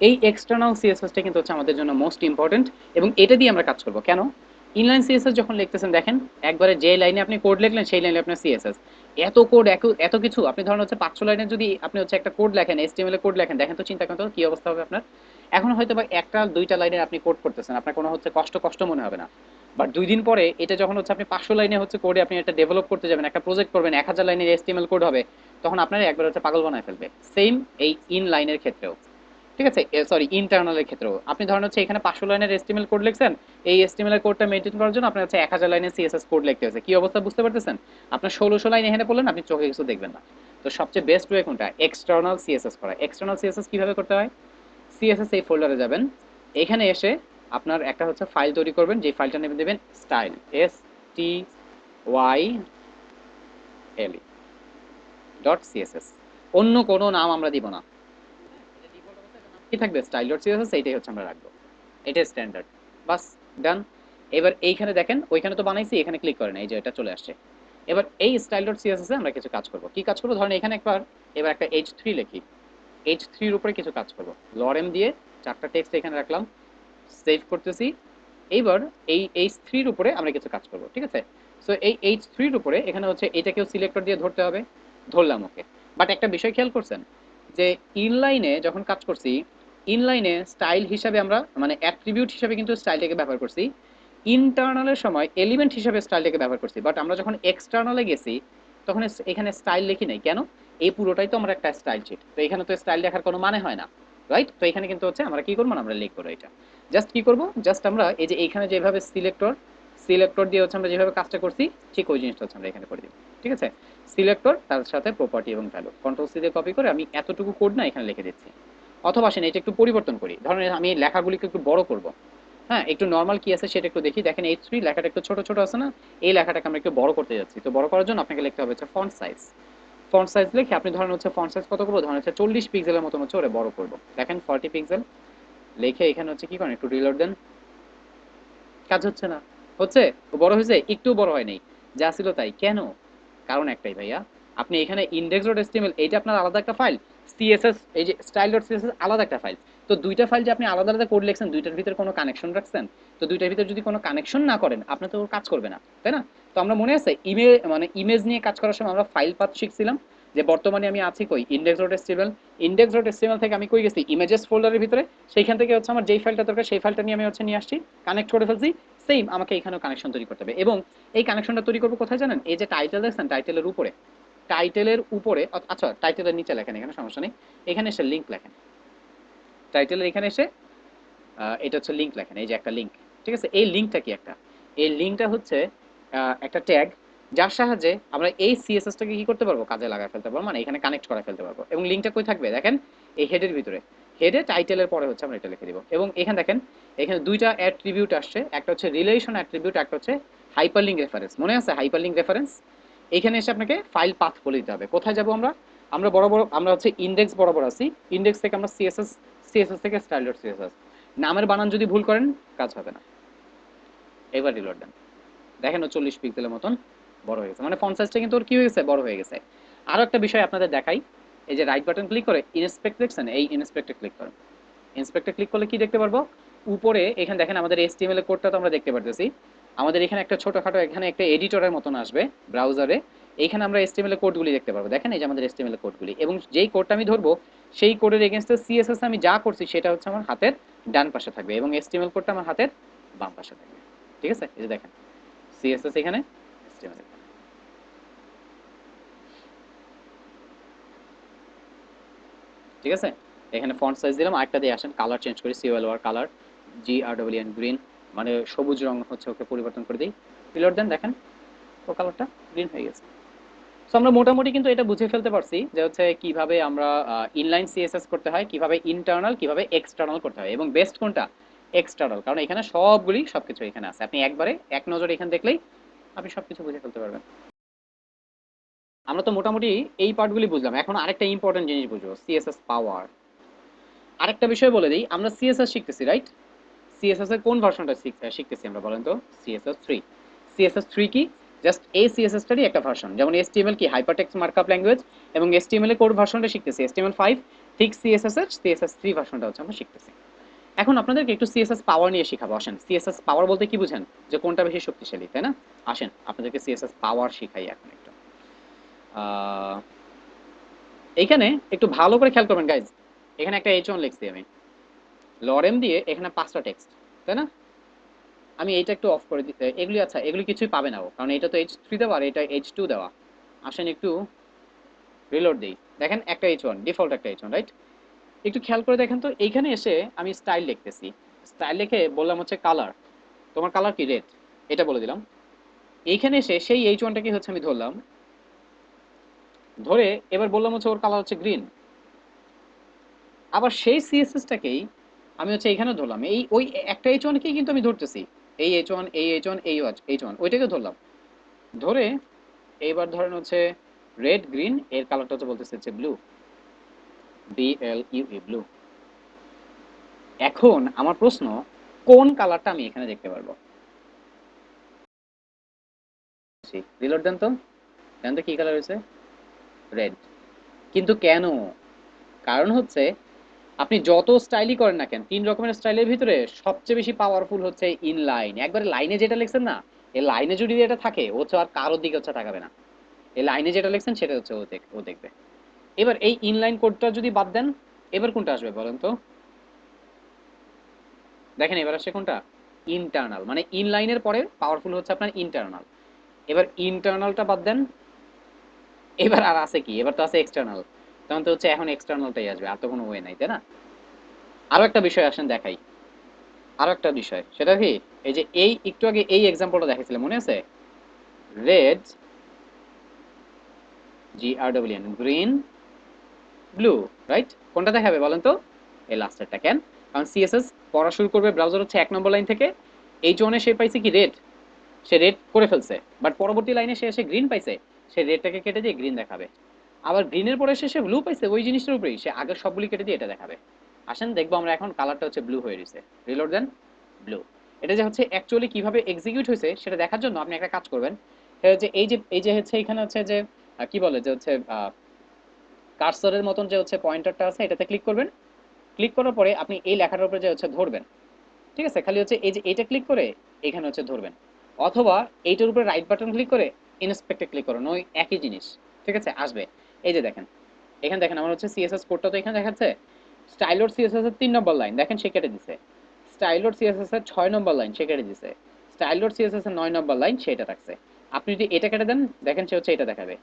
Speaker 1: এই এক্সটার্নাল সিএসএসটা কিন্তু হচ্ছে আমাদের জন্য মোস্ট ইম্পর্টেন্ট, এবং এটা দিয়ে আমরা কাজ করব। কেন, ইনলাইন সিএসএস যখন লিখতেছেন দেখেন, একবারে যে লাইনে আপনি কোড লিখলেন সেই লাইনে আপনার সিএসএস, এত কোড এত কিছু। আপনি ধরেন হচ্ছে 500 লাইনের যদি আপনি হচ্ছে একটা কোড লেখেন, HTML এ কোড লেখেন, দেখেন তো চিন্তা করেন তো কি অবস্থা হবে আপনার। এখন হয়তো বা একটা দুইটা লাইনের আপনি কোড করতেছেন, আপনার কোনো হচ্ছে কষ্ট কষ্ট মনে হবে না। বাট 2 দিন পরে এটা যখন হচ্ছে আপনি 500 লাইনে হচ্ছে কোডে আপনি একটা ডেভেলপ করতে যাবেন, একটা প্রজেক্ট করবেন, 1000 লাইনের HTML কোড হবে, তখন আপনার একবার হচ্ছে পাগল বানায় ফেলবে। সেম এই ইন লাইনের ক্ষেত্রেও, ঠিক আছে, সরি ইন্টারনালের ক্ষেত্রেও। আপনি ধরেন হচ্ছে এখানে 500 লাইনের HTML কোড লিখছেন, এই HTML এর কোডটা মেইনটেইন করার জন্য আপনার হচ্ছে 1000 লাইনের CSS কোড লিখতে হয়েছে। কি অবস্থা বুঝতে পারতেছেন? আপনার 1600 লাইন এখানে পড়লেন, আপনি চোখে কিছু দেখবেন না। তো সবচেয়ে বেস্ট ওয়ে কোনটা, এক্সটার্নাল সিএসএস করা। এক্সটার্নাল সিএসএস কিভাবে করতে হয়, সিএসএস এই ফোল্ডারে যাবেন, এখানে এসে আপনার একটা হচ্ছে ফাইল তৈরি করবেন, যে ফাইলটার নাম দেবেন স্টাইল, STYLE.css। অন্য কোনো নাম আমরা দিব না, কি থাকবে style.css, এইটাই হচ্ছে আমরা রাখবো, এটাই স্ট্যান্ডার্ড। বাস, ডান। এবার এইখানে দেখেন, ওইখানে তো বানাইছি, এখানে ক্লিক করেন, এই যে এটা চলে আসছে। এবার এই style.css এ আমরা কিছু কাজ করব। কি কাজ করব, ধরেন এখানে এবার একটা h3 লিখি, h3 এর উপরে কিছু কাজ করব। lorem দিয়ে 4টা টেক্সট এখানে রাখলাম, সেভ করতেছি। এইবার এই h3 এর উপরে আমরা কিছু কাজ করব, ঠিক আছে। সো এই h3 এর উপরে এখানে হচ্ছে এটাকেও সিলেক্টর দিয়ে ধরতে হবে, ধরলাম ওকে। বাট একটা বিষয় খেয়াল করছেন, যে ইনলাইনে যখন কাজ করছি, ইনলাইনে স্টাইল হিসাবে আমরা মানে অ্যাট্রিবিউট হিসাবে কিন্তু স্টাইলটাকে ব্যবহার করছি, ইন্টারনালের সময় এলিমেন্ট হিসাবে স্টাইলটাকে ব্যবহার করছি। বাট আমরা যখন এক্সটার্নালে গেছি তখন এখানে স্টাইল লিখি নাই। কেন, এই পুরোটাই তো আমরা একটা স্টাইল শিট, তো এখানে তো স্টাইল দেখার কোনো মানে হয় না। রাইট? তো এখানে কিন্তু হচ্ছে আমরা কি করব না, আমরা লিখব এটা। জাস্ট কি করব, জাস্ট আমরা এই যে এইখানে যেভাবে সিলেক্টর দিয়ে হচ্ছে আমরা যেভাবে কাজটা করছি, ঠিক ওই জিনিসটা হচ্ছে আমরা এখানে করে দিব। ঠিক আছে? সিলেক্টর তার সাথে প্রপার্টি এবং ভ্যালু কন্ট্রোল সি দিয়ে কপি করে আমি এতটুকু কোড না এখানে লিখে দিচ্ছি। অথবা আসেন এটা একটু পরিবর্তন করি, ধরেন আমি লেখাগুলিকে একটু বড় করব। হ্যাঁ, একটু নরমাল কি আছে সেটা একটু দেখি। দেখেন H3 লেখাটা একটু ছোট ছোট আছে না, এই লেখাটাকে আমরা একটু বড় করতে যাচ্ছি। তো বড় করার জন্য আপনাকে লিখতে হবে হচ্ছে ফন্ট সাইজ। ফন্ট সাইজ লিখে আপনি ধরেন হচ্ছে ফন্ট সাইজ কত করবো, ধরেন হচ্ছে 40 পিক্সেলের মতন হচ্ছে ওরে বড় করব। দেখেন 40 পিক্সেল লিখে এখানে হচ্ছে কি করেন, একটু রিলোড দেন। কাজ হচ্ছে না, হচ্ছে বড় হয়েছে, একটু বড় হয় নাই, যা ছিল তাই। কেন? কারণ একটাই ভাইয়া, আপনি এখানে index.html এইটা আপনার আলাদা একটা ফাইল, সিএসএস এই যে style.css আলাদা একটা ফাইল। তো দুইটা ফাইল যে আপনি আলাদা আলাদা কোড লিখছেন, দুইটার ভিতরে কোনো কানেকশন রাখছেন? তো দুইটার ভিতরে যদি কোনো কানেকশন না করেন আপনি তো কাজ করবে না, তাই না? তো আমরা মনে আছে ইমেজ নিয়ে কাজ করার সময় আমরা ফাইল পাথ শিখছিলাম, যে বর্তমানে আমি আছি কই, index.html। index.html থেকে আমি কই গেছি, ইমেজেস ফোল্ডারের ভিতরে। সেইখান থেকে হচ্ছে আমার যেই ফাইলটা দরকার সেই ফাইলটা নিয়ে আমি হচ্ছে নিয়ে আসছি, কানেক্ট করে ফেলছি। সেম আমাকে এখানেও কানেকশন তৈরি করতে হবে, এবং এই কানেকশনটা তৈরি করবো কোথায় জানেন? এই যে টাইটেল দেখছেন, টাইটেলের উপরে, আচ্ছা টাইটেলের নিচে লেখেন, এখানে সমস্যা নেই। এখানে এসে লিংক লেখেন, টাইটেলের এখানে এসে এটা হচ্ছে লিংক লেখেন, এই যে একটা লিংক। ঠিক আছে? এই লিংকটা কি একটা, এই লিংকটা হচ্ছে একটা ট্যাগ, যার সাহায্যে আমরা এই সিএসএসটাকে কি করতে পারবো, কাজে লাগায় ফেলতে পারবো, মানে এখানে কানেক্ট করে ফেলতে পারবো। এবং লিংকটা কই থাকবে দেখেন, এই হেডের ভিতরে। হেডে টাইটেলের পরে হচ্ছে আমরা এটা লিখে দিব। এবং এখানে দেখেন, এখানে দুইটা অ্যাট্রিবিউট আসছে, একটা হচ্ছে রিলেশন অ্যাট্রিবিউট, একটা হচ্ছে হাইপারলিংক রেফারেন্স। মনে আছে হাইপারলিংক রেফারেন্স? এখানে এসে আপনাকে ফাইল পাথ বলে দিতে হবে। কোথায় যাব আমরা? আমরা আমরা হচ্ছে ইনডেক্স বরাবর আছি, ইনডেক্স থেকে আমরা সিএসএস থেকে style.css। নামের বানান যদি ভুল করেন কাজ হবে না। এবার রিলোড দেন, দেখেন ও 40 পিক্সেলের মতন বড় হয়ে গেছে, মানে ফন্ট সাইজটা কিন্তু ওর কি হয়ে গেছে, বড় হয়ে গেছে। আরো একটা বিষয় আপনাদের দেখাই, এই যে রাইট বাটন ক্লিক করে ইন্সপেক্ট দেখছেন, এই ইন্সপেক্টে ক্লিক করেন। ইন্সপেক্টে ক্লিক করলে কি দেখতে পারবো, উপরে এখানে দেখেন আমাদের এইচটিএমএল এর কোডটা তো আমরা দেখতে পারতেছি। আমাদের এখানে একটা ছোটখাটো এখানে একটা এডিটরের মতন আসবে ব্রাউজারে, এইখানে আমরা এইচটিএমএল এর কোডগুলি দেখতে পারবো। দেখেন এই যে আমাদের এইচটিএমএল এর কোডগুলি, এবং যেই কোডটা আমি ধরবো সেই কোডের এগেইনস্টে সিএসএস আমি যা করছি সেটা হচ্ছে আমার হাতের ডান পাশে থাকবে, এবং এইচটিএমএল কোডটা আমার হাতের বাম পাশে থাকবে। ঠিক আছে? এই যে দেখেন সিএসএস এখানে, এইচটিএমএল এখানে। ঠিক আছে? এখানে ফন্ট সাইজ দিলাম, আরেকটা দিয়ে আসেন কালার চেঞ্জ করি, সিওএলওআর কালার, GRWN গ্রিন, মানে সবুজ রং হচ্ছে ওকে পরিবর্তন করে দিই। রিলোড দেন, দেখেন ও কালারটা গ্রিন হয়ে গেছে। সো আমরা মোটামুটি কিন্তু এটা বুঝে ফেলতে পারছি যে হচ্ছে কিভাবে আমরা ইনলাইন সিএসএস করতে হয়, কিভাবে ইন্টারনাল, কিভাবে এক্সটার্নাল করতে হয়, এবং বেস্ট কোনটা, এক্সটার্নাল। কারণ এখানে সবকিছু এখানে আছে, আপনি একবারে এক নজরে এখানে দেখলেই আপনি সবকিছু বুঝে ফেলতে পারবেন। আমরা তো মোটামুটি এই পার্টগুলি বুঝলাম, এখন আরেকটা ইম্পর্টেন্ট জিনিস বুঝবো, সিএসএস পাওয়ার। আরেকটা বিষয় বলে দিই, আমরা সিএসএস শিখতেছি রাইট? সিএসএস এর কোন ভার্সনটা শিখতেছি আমরা বলেন তো? সিএসএস 3। সিএসএস 3 কি? জাস্ট এই সিএসএসটারই একটা ভার্সন। যেমন এইচটিএমএল কি, হাইপারটেক্সট মার্কআপ ল্যাঙ্গুয়েজ, এবং এইচটিএমএল এর কোড ভার্সনটা শিখতেছি HTML5। ঠিক সিএসএস এর সিএসএস 3 ভার্সনটা হচ্ছে আমরা শিখতেছি। এখন আপনাদেরকে একটু সিএসএস পাওয়ার নিয়ে শেখাবো। আসেন, সিএসএস পাওয়ার বলতে কি বুঝেন, যে কোনটা বেশি শক্তিশালী, তাই না? আসেন আপনাদেরকে সিএসএস পাওয়ার শিখাই এখন একটু। আহ, এইখানে একটু ভালো করে খেয়াল করবেন গাইজ, এখানে একটা H1 লিখছি আমি, লরেম দিয়ে এখানে 5টা টেক্সট, তাই না? আমি এইটা একটু অফ করে দিতে, এগুলি আচ্ছা এগুলি কিছুই পাবে না ও, কারণ এটা তো H3 দেওয়া আর এটা H2 দেওয়া। আসেন একটু রিলোড দেই, দেখেন একটা H1 ডিফল্ট, একটা H1 রাইট? একটু খেয়াল করে দেখেন তো, এইখানে এসে আমি স্টাইল লিখতেছি, স্টাইল লিখে বললাম হচ্ছে কালার, তোমার কালার কি, রেড, এটা বলে দিলাম। এইখানে এসে সেই H1টাকে হচ্ছে আমি ধরলাম, ধরে এবার বললাম হচ্ছে ওর কালার হচ্ছে গ্রিন। আবার সেই সিএসএসটাকেই আমি হচ্ছে এইখানে ধরলাম, এই ওই একটা H1কেই কিন্তু আমি ধরতেছি, এই H1, এই H1, এই H1 ওইটাকে ধরলাম, ধরে এইবার ধরেন হচ্ছে রেড গ্রিন, এর কালারটা হচ্ছে বলতেছে হচ্ছে ব্লু, BLUE ব্লু। এখন আমার প্রশ্ন, কোন কালারটা আমি এখানে দেখতে পারবো? রিলোড দেন তো, দেন তো কি কালার হয়েছে, রেড। কিন্তু কেন? কারণ হচ্ছে আপনি যত স্টাইলই করেন না কেন, 3 রকমের স্টাইলের ভিতরে সবচেয়ে বেশি পাওয়ারফুল হচ্ছে ইনলাইন। একবারে লাইনে যেটা লিখছেন না, এই লাইনে যদি এটা থাকে ও হচ্ছে আর কারোর দিকে হচ্ছে তাকাবে না, এই লাইনে যেটা লিখছেন সেটা হচ্ছে ও দেখবে। এবার এই ইনলাইন কোডটা যদি বাদ দেন, এবার কোনটা আসবে বলেন তো? দেখেন এবার আসছে কোনটা, ইন্টারনাল। মানে ইনলাইনের পরে পাওয়ারফুল হচ্ছে আপনার ইন্টারনাল। এবার ইন্টারনালটা বাদ দেন, এবার আর আছে কি, এবার তো আছে এক্সটার্নাল। তখন তো হচ্ছে এখন এক্সটার্নালটাই আসবে, আর তো কোনো ওয়ে নাই, তাই না? আরো একটা বিষয় আসেন দেখাই, আরো একটা বিষয় সেটা কি, এই যে এই একটু আগে এই এক্সাম্পলটা দেখাইছিলাম মনে আছে, red, GRWN, green, blue, right? কোনটা দেখাবে বলেন তো? এই লাস্টেরটা। কেন? কারণ সিএসএস পড়া শুরু করবে ব্রাউজার হচ্ছে 1 নম্বর লাইন থেকে। এই জোনে সে পাইছে কি রেড, সে রেড করে ফেলছে, বাট পরবর্তী লাইনে সে এসে গ্রিন পাইছে, সে রেডটাকে কেটে দিয়ে গ্রিন দেখাবে। আবার গ্রিনের পরে এসে সে ব্লু পাইছে, ওই জিনিসটার উপরেই সে আগের সবগুলি কেটে দিয়ে এটা দেখাবে। আসেন দেখবো আমরা এখন কালারটা হচ্ছে ব্লু হয়ে রয়েছে, রিলোড দেন, ব্লু। এটা যে হচ্ছে অ্যাকচুয়ালি কিভাবে এক্সিকিউট হয়েছে সেটা দেখার জন্য আপনি একটা কাজ করবেন, সেটা হচ্ছে এই যে হচ্ছে এখানে হচ্ছে যে কি বলে যে হচ্ছে কার্সরের মতন যে হচ্ছে পয়েন্টারটা আছে এটাতে ক্লিক করবেন। ক্লিক করার পরে আপনি এই লেখাটার উপরে যে হচ্ছে ধরবেন, ঠিক আছে? খালি হচ্ছে এই যে এটা ক্লিক করে এখানে হচ্ছে ধরবেন, অথবা এইটার উপরে রাইট বাটন ক্লিক করে ইন্সপেক্টে ক্লিক করুন, ওই একই জিনিস, ঠিক আছে? আসবে। এই যে দেখেন, এখানে দেখেন আমার হচ্ছে সিএসএস কোডটা তো এখানে দেখাচ্ছে। স্টাইলর সিএসএস এর 3 নম্বর লাইন দেখেন সে কেটে দিছে, স্টাইলর সিএসএস এর 6 নম্বর লাইন সে কেটে দিছে, স্টাইলর সিএসএস এর 9 নম্বর লাইন সেটা রাখছে। আপনি যদি এটা কেটে দেন দেখেন সে হচ্ছে এটা দেখাবে,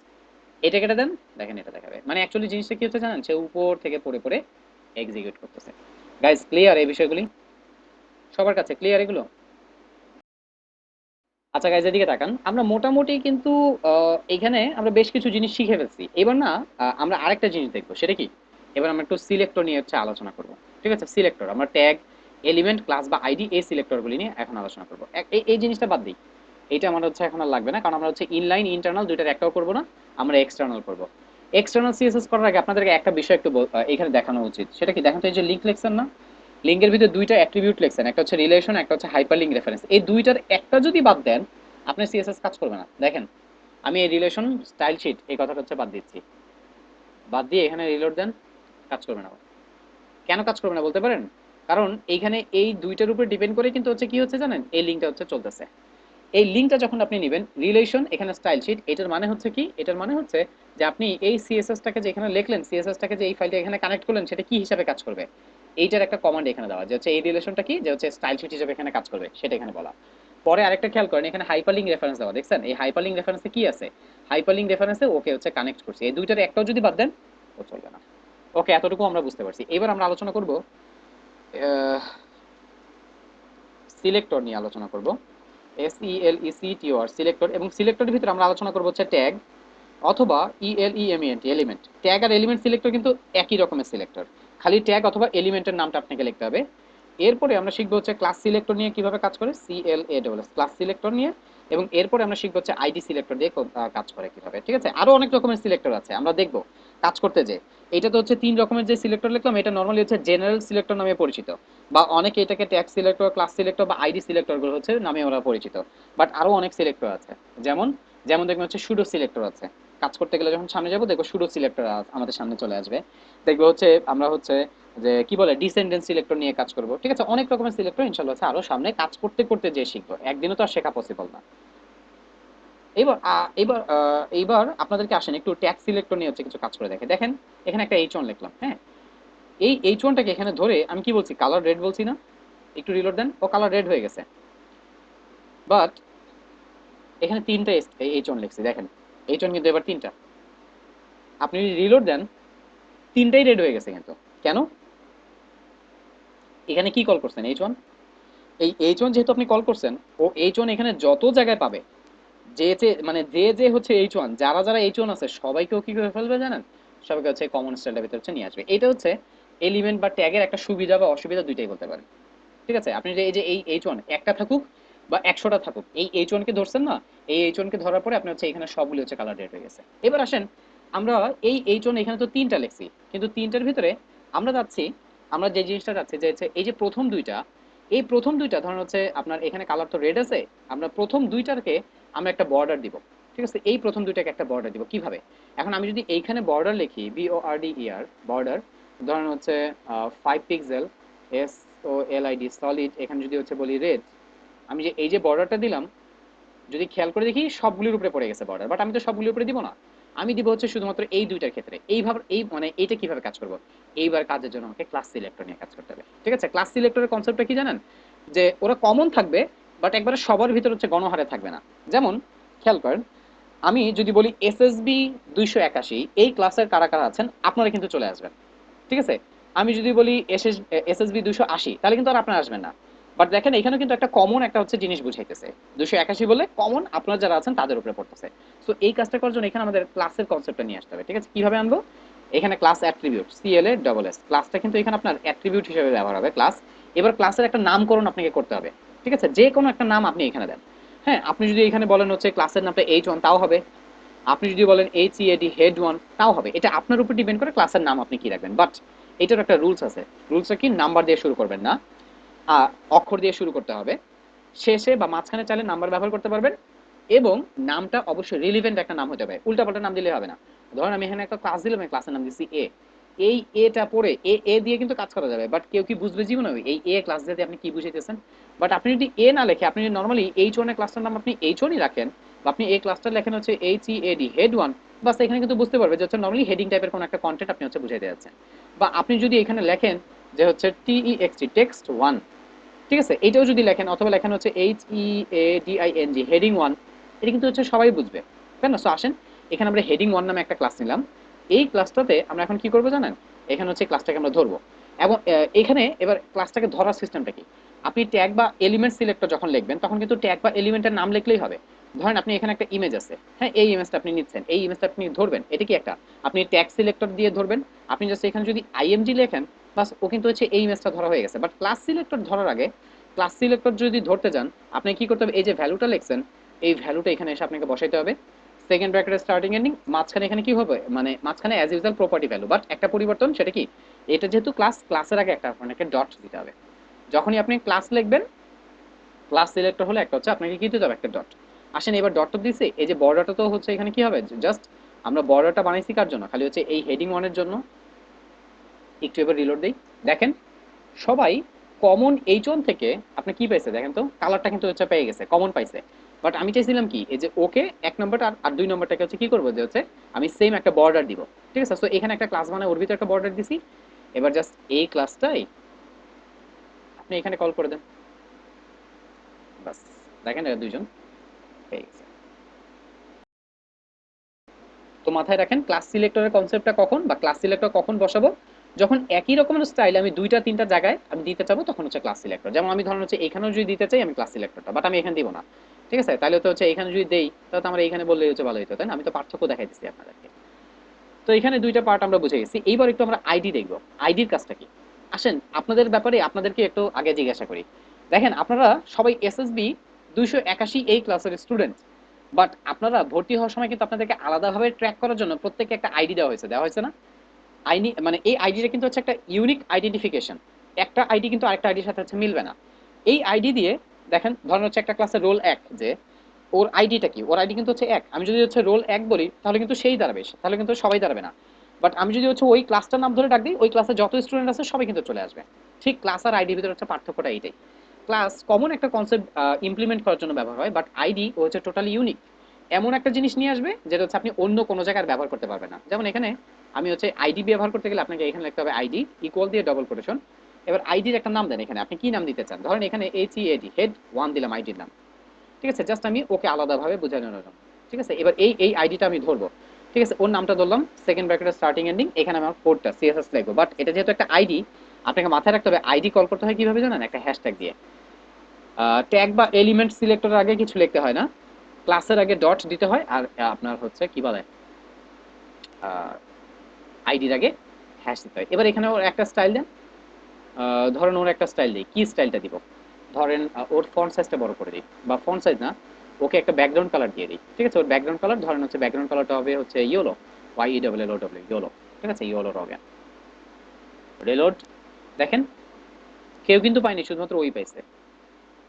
Speaker 1: এটা কেটে দেন দেখেন এটা দেখাবে। মানে অ্যাকচুয়ালি জিনিসটা কি হচ্ছে জানেন, সে উপর থেকে পড়ে পড়ে এক্সিকিউট করতেছে। গাইস ক্লিয়ার এই বিষয়গুলি? সবার কাছে ক্লিয়ার এগুলো? আচ্ছা গাইজ এদিকে তাকান, আমরা মোটামুটি কিন্তু এখানে আমরা বেশ কিছু জিনিস শিখে ফেলছি। এবার না আমরা আরেকটা জিনিস দেখবো, সেটা কি, এবার আমরা একটু সিলেক্টর নিয়ে হচ্ছে আলোচনা করব। ঠিক আছে? সিলেক্টর আমরা ট্যাগ, এলিমেন্ট, ক্লাস বা আইডি, এই সিলেক্টরগুলি নিয়ে এখন আলোচনা করব। এই জিনিসটা বাদ দিই, এটা আমার হচ্ছে এখন আর লাগবে না, কারণ আমরা হচ্ছে ইনলাইন ইন্টারনাল দুইটার একটাও করব না, আমরা এক্সটার্নাল করব। এক্সটার্নাল সিএসএস করার আগে আপনাদেরকে একটা বিষয় একটু এখানে দেখানো উচিত, সেটা কি দেখেন তো, এই যে লিঙ্ক লেখছেন না, লিঙ্কের ভিতরে দুইটা অ্যাট্রিবিউট লেখছেন, একটা হচ্ছে রিলেশন, একটা হচ্ছে হাইপারলিঙ্ক রেফারেন্স। এই দুইটার একটা যদি বাদ দেন আপনার সিএসএস কাজ করবে না। দেখেন আমি এই রিলেশন স্টাইল শিট এই কথাটা হচ্ছে বাদ দিচ্ছি, বাদ দিয়ে এখানে রিলোড দেন, কাজ করবে না। কেন কাজ করবে না বলতে পারেন? কারণ এইখানে এই দুইটার উপর ডিপেন্ড করে কিন্তু হচ্ছে কি হচ্ছে জানেন, এই লিঙ্কটা হচ্ছে চলতেছে। এই লিঙ্কটা যখন আপনি নেবেন, রিলেশন এখানে স্টাইল শিট, এটার মানে হচ্ছে কি, এটার মানে হচ্ছে যে আপনি এই সিএসএসটাকে যে এখানে লিখলেন, সিএসএসটাকে যে এই ফাইলটা এখানে কানেক্ট করলেন, সেটা কি হিসাবে কাজ করবে, এইটার একটা কমান্ড এখানে দেওয়া, যে হচ্ছে এই রিলেশনটা কি, যে হচ্ছে স্টাইল শিট হিসেবে এখানে কাজ করবে সেটা এখানে বলা। পরে আরেকটা খেয়াল করেন, এখানে হাইপারলিঙ্ক রেফারেন্স দেওয়া, দেখছেন? এই হাইপারলিঙ্ক রেফারেন্সে কি আছে, হাইপারলিঙ্ক রেফারেন্সে ওকে হচ্ছে কানেক্ট করছে। এই দুইটার একটাও যদি বাদ দেন ও চলবে না। ওকে, এতটুকু আমরা বুঝতে পারছি। এবার আমরা আলোচনা করব সিলেক্টর নিয়ে আলোচনা করব। SELECTOR সিলেক্টর, এবং সিলেক্টরের ভিতরে আমরা আলোচনা করব হচ্ছে ট্যাগ অথবা ELEMENT এলিমেন্ট। ট্যাগ আর এলিমেন্ট সিলেক্টর কিন্তু একই রকমের সিলেক্টর, খালি ট্যাগ অথবা এলিমেন্টের নামটা আপনাকে লিখতে হবে। এরপরে আমরা শিখবো হচ্ছে ক্লাস সিলেক্টর নিয়ে কিভাবে কাজ করে, CLASS ক্লাস সিলেক্টর নিয়ে, এবং এরপরে আমরা শিখবো হচ্ছে আইডি সিলেক্টর দিয়ে কাজ করে কিভাবে। ঠিক আছে? আরো অনেক রকমের সিলেক্টর আছে, আমরা দেখবো কাজ করতে যে। এটা তো হচ্ছে 3 রকমের যে সিলেক্টর লিখলাম, এটা নরমালি হচ্ছে জেনারেল সিলেক্টর নামে পরিচিত, বা অনেকে এটাকে ট্যাগ সিলেক্টর, ক্লাস সিলেক্টর বা আইডি সিলেক্টর গুলো হচ্ছে নামে ওরা পরিচিত। বাট আরো অনেক সিলেক্টর আছে, যেমন যেমন দেখবেন হচ্ছে সুডো সিলেক্টর আছে। কাজ করতে গেলে যখন সামনে যাবো দেখবো সুডো সিলেক্টর আমাদের সামনে চলে আসবে। দেখবো হচ্ছে আমরা হচ্ছে যে কি বলে ডিসেন্ডেন্ট সিলেক্টর নিয়ে কাজ করব। ঠিক আছে? অনেক রকমের সিলেক্টর ইনশাআল্লাহ আছে, আরো সামনে কাজ করতে করতে যে শিখবো, একদিনও তো আর শেখা পসিবল না। এইবার আপনাদেরকে আসেন একটু ট্যাগ সিলেক্টর নিয়ে হচ্ছে কিছু কাজ করে দেখে। দেখেন এখানে একটা H1 লিখলাম, হ্যাঁ? এই H1টাকে এখানে ধরে আমি কি বলছি, কালার রেড বলছি না? একটু রিলোড দেন, ও কালার রেড হয়ে গেছে। বাট এখানে তিনটা H1 লিখছি, দেখেন H1 কিন্তু এবার তিনটা। আপনি যদি রিলোড দেন তিনটাই রেড হয়ে গেছে কিন্তু। কেন? এখানে কি কল করছেন H1, এই H1 যেহেতু আপনি কল করছেন, ও H1 এখানে যত জায়গায় পাবে, যে হচ্ছে H1, যারা যারা H1 আছে সবাইকেও কি করে ফেলবে জানেন, সবাইকে হচ্ছে কমন স্টাইলের ভিতরে হচ্ছে নিয়ে আসবে। এটা হচ্ছে এলিমেন্ট বা ট্যাগের একটা সুবিধা বা অসুবিধা দুইটাই বলতে পারেন। ঠিক আছে? আপনি যে এই যে এই H1 একটা থাকুক বা 100টা থাকুক, এই H1 কে ধরছেন না, এই H1 কে ধরার পরে আপনি হচ্ছে এখানে সবগুলো হচ্ছে কালার রেড হয়ে গেছে। এবার আসেন আমরা এই H1 এখানে তো তিনটা লিখছি, কিন্তু তিনটার ভিতরে আমরা যাচ্ছি, আমরা যে জিনিসটা যাচ্ছি যে হচ্ছে এই যে প্রথম দুইটা, এই প্রথম দুইটা ধরেন হচ্ছে আপনার এখানে কালার তো রেড আছে, আমরা প্রথম দুইটাকে আমরা একটা বর্ডার দিব। ঠিক আছে? এই প্রথম দুইটাকে একটা বর্ডার দিব কিভাবে, এখন আমি যদি এইখানে বর্ডার লিখি, BORDER বর্ডার, ধরেন হচ্ছে 5 পিক্সেল, SOLID সলিড, এখানে যদি হচ্ছে বলি রেড, আমি যে এই যে বর্ডারটা দিলাম, যদি খেয়াল করে দেখি সবগুলির উপরে পড়ে গেছে বর্ডার, বাট আমি তো সবগুলির উপরে দিব না, আমি দিব হচ্ছে শুধুমাত্র এই দুইটার ক্ষেত্রে। এইভাবে এই মানে এইটা কিভাবে কাজ করব, এইবার কাজের জন্য আমাকে ক্লাস সিলেক্টর নিয়ে কাজ করতে হবে। ঠিক আছে? ক্লাস সিলেক্টরের কনসেপ্টটা কি জানেন, যে ওরা কমন থাকবে বাট একবারে সবার ভিতরে হচ্ছে গণহারে থাকবে না। যেমন খেয়াল করেন, আমি যদি বলি SSB 281, এই ক্লাসের কারা কারা আছেন আপনারা কিন্তু চলে আসবেন। ঠিক আছে? আমি যদি বলি এসএসবি 280, তাহলে কিন্তু আর আপনার আসবেন না। বাট দেখেন এখানে কিন্তু একটা কমন একটা হচ্ছে জিনিস বুঝাইতেছে, 281 বলে কমন আপনার যারা আছেন তাদের উপরে পড়তেছে। সো এই কাজটা করার জন্য এখানে আমাদের ক্লাসের কনসেপ্টটা নিয়ে আসতে হবে, ঠিক আছে? কিভাবে আনবো? এখানে class attribute CLA double S, ক্লাসটা কিন্তু এখানে আপনার অ্যাট্রিবিউট হিসেবে ব্যবহার হবে ক্লাস। এবার ক্লাসের একটা নামকরণ আপনাকে করতে হবে, ঠিক আছে? যে কোনো একটা নাম আপনি এখানে দেন। হ্যাঁ, আপনি যদি এখানে বলেন হচ্ছে ক্লাসের নামটা H1, তাও হবে। আপনি যদি বলেন HEAD হেড 1, তাও হবে। এটা আপনার উপর ডিপেন্ড করে ক্লাসের নাম আপনি কি রাখবেন। বাট এটার একটা রুলস আছে। রুলসটা কি? নাম্বার দিয়ে শুরু করবেন না, অক্ষর দিয়ে শুরু করতে হবে। শেষে বা মাঝখানে চাইলে নাম্বার ব্যবহার করতে পারবেন, এবং নামটা অবশ্যই রিলিভেন্ট একটা নাম হতে হবে, উল্টাপাল্টা নাম দিলে হবে না। ধরেন আমি এখানে একটা ক্লাস দিলাম, আমি ক্লাসের নাম দিচ্ছি এ। এই এটা পড়ে এ দিয়ে কিন্তু কাজ করা যাবে, বাট কেউ কি বুঝবে জীবনে এই এ ক্লাস দিয়ে আপনি কি বুঝাইতেছেন? বাট আপনি যদি এ না লেখে, আপনি যদি নর্মালি H1 এর ক্লাসটার নাম আপনি H1ই রাখেন, বা আপনি এই ক্লাসটা লেখেন হচ্ছে HEAD হেড 1, বাস এখানে কিন্তু বুঝতে পারবে যে হচ্ছে নর্মালি হেডিং টাইপের কোনো একটা কন্টেন্ট আপনি হচ্ছে বুঝাইতে যাচ্ছেন। বা আপনি যদি এখানে লেখেন যে হচ্ছে TEXT টেক্সট 1, ঠিক আছে, এইটাও যদি লেখেন, অথবা লেখেন হচ্ছে HEADING হেডিং 1, এটা কিন্তু হচ্ছে সবাই বুঝবে, তাই না? সো আসেন, এখানে আমরা হেডিং 1 নামে একটা ক্লাস নিলাম। এই ক্লাসটাতে আমরা এখন কি করবো জানেন? এখানে হচ্ছে ক্লাসটাকে আমরা ধরবো, এবং এখানে এবার ক্লাসটাকে ধরার সিস্টেমটা কি? আপনি ট্যাগ বা এলিমেন্ট সিলেক্টর যখন লিখবেন, তখন কিন্তু ট্যাগ বা এলিমেন্টের নাম লিখলেই হবে। ধরেন আপনি এখানে একটা ইমেজ আছে, হ্যাঁ, এই ইমেজটা আপনি নিচ্ছেন, এই ইমেজটা আপনি ধরবেন, এটা কি একটা, আপনি ট্যাগ সিলেক্টর দিয়ে ধরবেন। আপনি জাস্ট এখানে যদি আইএমজি লেখেন, বাস ও কিন্তু হচ্ছে এই ইমেজটা ধরা হয়ে গেছে। বাট ক্লাস সিলেক্টর ধরার আগে, ক্লাস সিলেক্টর যদি ধরতে যান, আপনি কি করতে হবে? এই যে ভ্যালুটা লিখছেন, এই ভ্যালুটা এখানে এসে আপনাকে বসাইতে হবে। সেকেন্ড ব্র্যাকেটের স্টার্টিং এন্ডিং, মাঝখানে এখানে কি হবে, মানে মাঝখানে as usual property value, but একটা পরিবর্তন, সেটা কি? এটা যেহেতু ক্লাস, ক্লাসের আগে একটা আপনাকে ডট দিতে হবে। যখনই আপনি ক্লাস লিখবেন, ক্লাস সিলেক্টর হলে একটা হচ্ছে আপনাকে কি দিতে হবে? একটা ডট। আসেন এবার ডটটা দিছি, এই যে বর্ডারটা তো হচ্ছে এখানে কি হবে, জাস্ট আমরা বর্ডারটা বানাইছি কার জন্য? খালি হচ্ছে এই হেডিং 1 এর জন্য। একটু এবার রিলোড দেই। দেখেন সবাই কমন H1 থেকে আপনি কি পাইছে দেখেন তো, কালারটা কিন্তু হচ্ছে পেয়ে গেছে, কমন পাইছে। বাট আমি চাইছিলাম কি, এই যে ওকে 1 নম্বরটা আর 2 নম্বরটাকে হচ্ছে কি করবো, যে হচ্ছে আমি সেম একটা বর্ডার দিব, ঠিক আছে? সো এখানে একটা ক্লাস বানায় ওর ভিতরে একটা বর্ডার দিছি। এবার জাস্ট এই ক্লাসটাই আপনি এখানে কল করে দেন, বাস। দেখেন এরা দুইজন পেয়ে গেছে। তো মাথায় রাখেন ক্লাস সিলেক্টরের কনসেপ্টটা কখন, বা ক্লাস সিলেক্টর কখন বসাবো? যখন একই রকমের স্টাইল আমি 2টা 3টা জায়গায় আমি দিতে চাবো, তখন হচ্ছে ক্লাস সিলেক্টর। যেমন আমি ধরেন হচ্ছে এখানেও যদি দিতে চাই আমি ক্লাস সিলেক্টরটা, বাট আমি এখানে দিব না, ঠিক আছে? তাহলে তো হচ্ছে এখানে যদি দেই, তাহলে তো আমরা এখানে বললেই হচ্ছে ভালো হতো, তাই না? আমি তো পার্থক্য দেখাই দিচ্ছি আপনাদেরকে। তো এখানে 2টা পার্ট আমরা বুঝে গেছি। এইবার একটু আমরা আইডি দেখবো, আইডির কাজটা কি। আসেন আপনাদের ব্যাপারে আপনাদেরকে একটু আগে জিজ্ঞাসা করি। দেখেন আপনারা সবাই এসএসবি 281 এই ক্লাসের স্টুডেন্ট, বাট আপনারা ভর্তি হওয়ার সময় কিন্তু আপনাদেরকে আলাদাভাবে ট্র্যাক করার জন্য প্রত্যেককে একটা আইডি দেওয়া হয়েছে না? আইনি মানে এই আইডিটা কিন্তু হচ্ছে একটা ইউনিক আইডেন্টিফিকেশন। একটা আইডি কিন্তু আরেকটা আইডির সাথে হচ্ছে মিলবে না। এই আইডি দিয়ে, দেখেন ধরেন হচ্ছে একটা ক্লাসে রোল 1, যে ওর আইডিটা কি, ওর আইডি কিন্তু হচ্ছে 1। আমি যদি হচ্ছে রোল 1 বলি, তাহলে কিন্তু সেই দাঁড়াবে, তাহলে কিন্তু সবাই দাঁড়াবে না। বাট আমি যদি হচ্ছে ওই ক্লাসটার নাম ধরে ডাক দিই, ওই ক্লাসে যত স্টুডেন্ট আছে সবাই কিন্তু চলে আসবে। ঠিক ক্লাস আর আইডির ভিতরে হচ্ছে পার্থক্যটা এইটাই। ক্লাস কমন একটা কনসেপ্ট ইমপ্লিমেন্ট করার জন্য ব্যবহার হয়, বাট আইডি ও হচ্ছে টোটালি ইউনিক। এমন একটা জিনিস নিয়ে আসবে যেটা হচ্ছে আপনি অন্য কোনো জায়গায় ব্যবহার করতে পারবেন না। যেমন এখানে আমি হচ্ছে আইডি ব্যবহার করতে গেলে আপনাকে এখানে লিখতে হবে আইডি ইকুয়াল দিয়ে ডবল কোটেশন। এবার আইডির একটা নাম দেন, এখানে আপনি কি নাম দিতে চান? ধরেন এখানে HEAD হেড 1 দিলাম আইডির নাম, ঠিক আছে? জাস্ট আমি ওকে আলাদাভাবে বোঝানোর জন্য, ঠিক আছে? এবার এই আইডিটা আমি ধরবো, ঠিক আছে? ওর নামটা ধরলাম, সেকেন্ড ব্র্যাকেটের স্টার্টিং এন্ডিং, এখানে আমার কোডটা সিএসএস লিখবো। বাট এটা যেহেতু একটা আইডি, আপনাকে মাথায় রাখতে হবে আইডি কল করতে হয় কিভাবে জানেন? একটা হ্যাশট্যাগ দিয়ে। ট্যাগ বা এলিমেন্ট সিলেক্টরের আগে কিছু লিখতে হয় না, ক্লাসের আগে ডট দিতে হয়, আর আপনার হচ্ছে কি বলে, আইডির আগে হ্যাশ দিতে হয়। এবার এখানে ওর একটা স্টাইল দেন। ধরেন ওর একটা স্টাইল দিই, কি স্টাইলটা দিব? ধরেন ওর ফন্ট সাইজটা বড় করে দিই, বা ফন্ট সাইজ না, ওকে একটা ব্যাকগ্রাউন্ড কালার দিয়ে দিই, ঠিক আছে? ওর ব্যাকগ্রাউন্ড কালার ধরেন হচ্ছে ব্যাকগ্রাউন্ড কালারটা হবে হচ্ছে ইয়েলো, YELLOW ইয়েলো, ঠিক আছে? ইয়েলো রঙের। রিলোড। দেখেন কেউ কিন্তু পায়নি, শুধুমাত্র ওই পাইছে।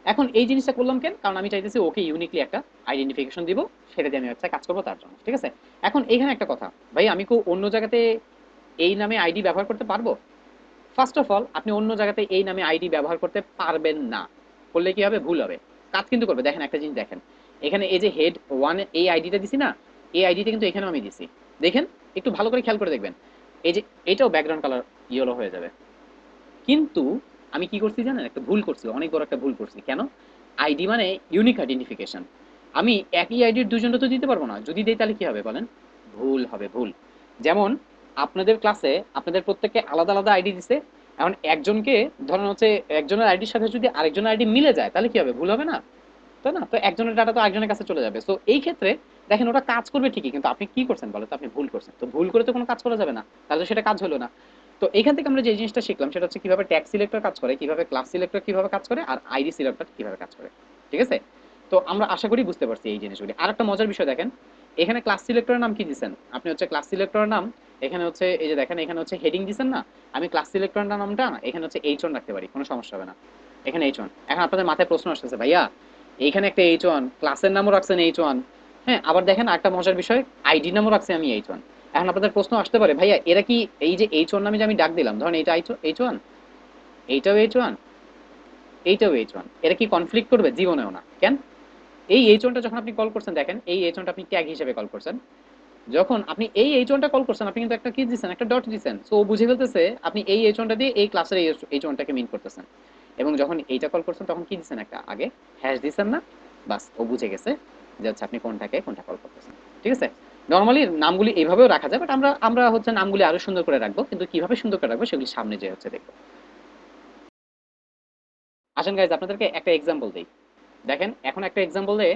Speaker 1: এখন এই জিনিসটা করলাম কেন? কারণ আমি চাইতেছি ওকে ইউনিকলি একটা আইডেন্টিফিকেশন দিব, সেটা দিয়ে আমি একটা কাজ করবো তার জন্য, ঠিক আছে? এখন এখানে একটা কথা, ভাই আমি কি অন্য জায়গাতে এই নামে আইডি ব্যবহার করতে পারবো? ফার্স্ট অফ অল আপনি অন্য জায়গাতে এই নামে আইডি ব্যবহার করতে পারবেন না। করলে কি হবে? ভুল হবে। কাজ কিন্তু করবে। দেখেন একটা জিনিস দেখেন, এখানে এই যে হেড 1 এই আইডিটা দিছি না, এই আইডিটা কিন্তু এখানেও আমি দিছি। দেখেন একটু ভালো করে খেয়াল করে দেখবেন, এই যে এটাও ব্যাকগ্রাউন্ড কালার ইয়েলো হয়ে যাবে। কিন্তু আমি কি করছি জানেন? একটা ভুল করছি, অনেক বড় একটা ভুল করছি। কেন? আইডি মানে ইউনিক আইডেন্টিফিকেশন। আমি একই আইডির দুজনটা তো দিতে পারবো না। যদি দেই তাহলে কি হবে বলেন? ভুল হবে, ভুল। যেমন আপনাদের ক্লাসে আপনাদের প্রত্যেককে আলাদা আলাদা আইডি দিছে। এখন একজনকে ধরেন হচ্ছে একজনের আইডির সাথে যদি আরেকজনের আইডি মিলে যায় তাহলে কি হবে, ভুল হবে না? তাই না? তো একজনের ডাটা তো আরেকজনের কাছে চলে যাবে। সো এই ক্ষেত্রে দেখেন ওটা কাজ করবে ঠিকই, কিন্তু আপনি কি করছেন বলো তো, আপনি ভুল করছেন। তো ভুল করে তো কোনো কাজ করা যাবে না, তাহলে সেটা কাজ হলো না। তো এখান থেকে আমরা যে জিনিসটা শিখলাম সেটা হচ্ছে কিভাবে ট্যাগ সিলেক্টর কাজ করে, কিভাবে ক্লাস সিলেক্টর কিভাবে কাজ করে, আর আইডি সিলেক্টর কিভাবে কাজ করে। ঠিক আছে? তো আমরা আশা করি বুঝতে পারছি এই জিনিসগুলি। আর একটা মজার বিষয় দেখেন, এখানে ক্লাস সিলেক্টরের নাম কি দিচ্ছেন আপনি, হচ্ছে ক্লাস সিলেক্টরের নাম এখানে হচ্ছে এই যে দেখেন এখানে হচ্ছে হেডিং দিচ্ছেন না, আমি ক্লাস সিলেক্টরের নামটা এখানে হচ্ছে এইচ1 রাখতে পারি, কোনো সমস্যা হবে না। এখানে এইচ1। এখন আপনাদের মাথায় প্রশ্ন আসতেছে, ভাইয়া এইখানে একটা এইচ1, ক্লাসের নামও রাখছেন এইচ1, হ্যাঁ আবার দেখেন একটা মজার বিষয়, আইডি নামও রাখছি আমি এইচ1। এখন আপনাদের প্রশ্ন আসতে পারে, ভাইয়া এরা কি এই যে এইচ1 নামে যে আমি ডাক দিলাম, ধরেন এইটা এইচ1, এইটাও এইচ1, এইটাও এইচ1, এরা কি কনফ্লিক্ট করবে? জীবনেও না। কেন? এই এইচ1টা যখন আপনি কল করছেন, দেখেন এই এইচ1টা আপনি ট্যাগ হিসেবে কল করছেন, যখন আপনি এই এইচ1টা কল করছেন আপনি কিন্তু একটা কি দিচ্ছেন, একটা ডট দিচ্ছেন। সো ও বুঝে ফেলতেছে আপনি এই এইচ1টা দিয়ে এই ক্লাসের এই এইচ1টাকে মিন করতেছেন। এবং যখন এইটা কল করছেন তখন কি দিচ্ছেন, একটা আগে হ্যাশ দিচ্ছেন না, বাস ও বুঝে গেছে যে হচ্ছে আপনি কোনটাকে কোনটা কল করতেছেন। ঠিক আছে? নরমালি নামগুলি এইভাবেও রাখা যায়, বাট আমরা আমরা হচ্ছে নামগুলি আরো সুন্দর করে রাখবো, কিন্তু কিভাবে সুন্দর করে রাখবো সেগুলি সামনে যে হচ্ছে দেখবো। আসেন গাইজ আপনাদেরকে একটা এক্সাম্পল দেই। দেখেন এখন একটা এক্সাম্পল দিয়ে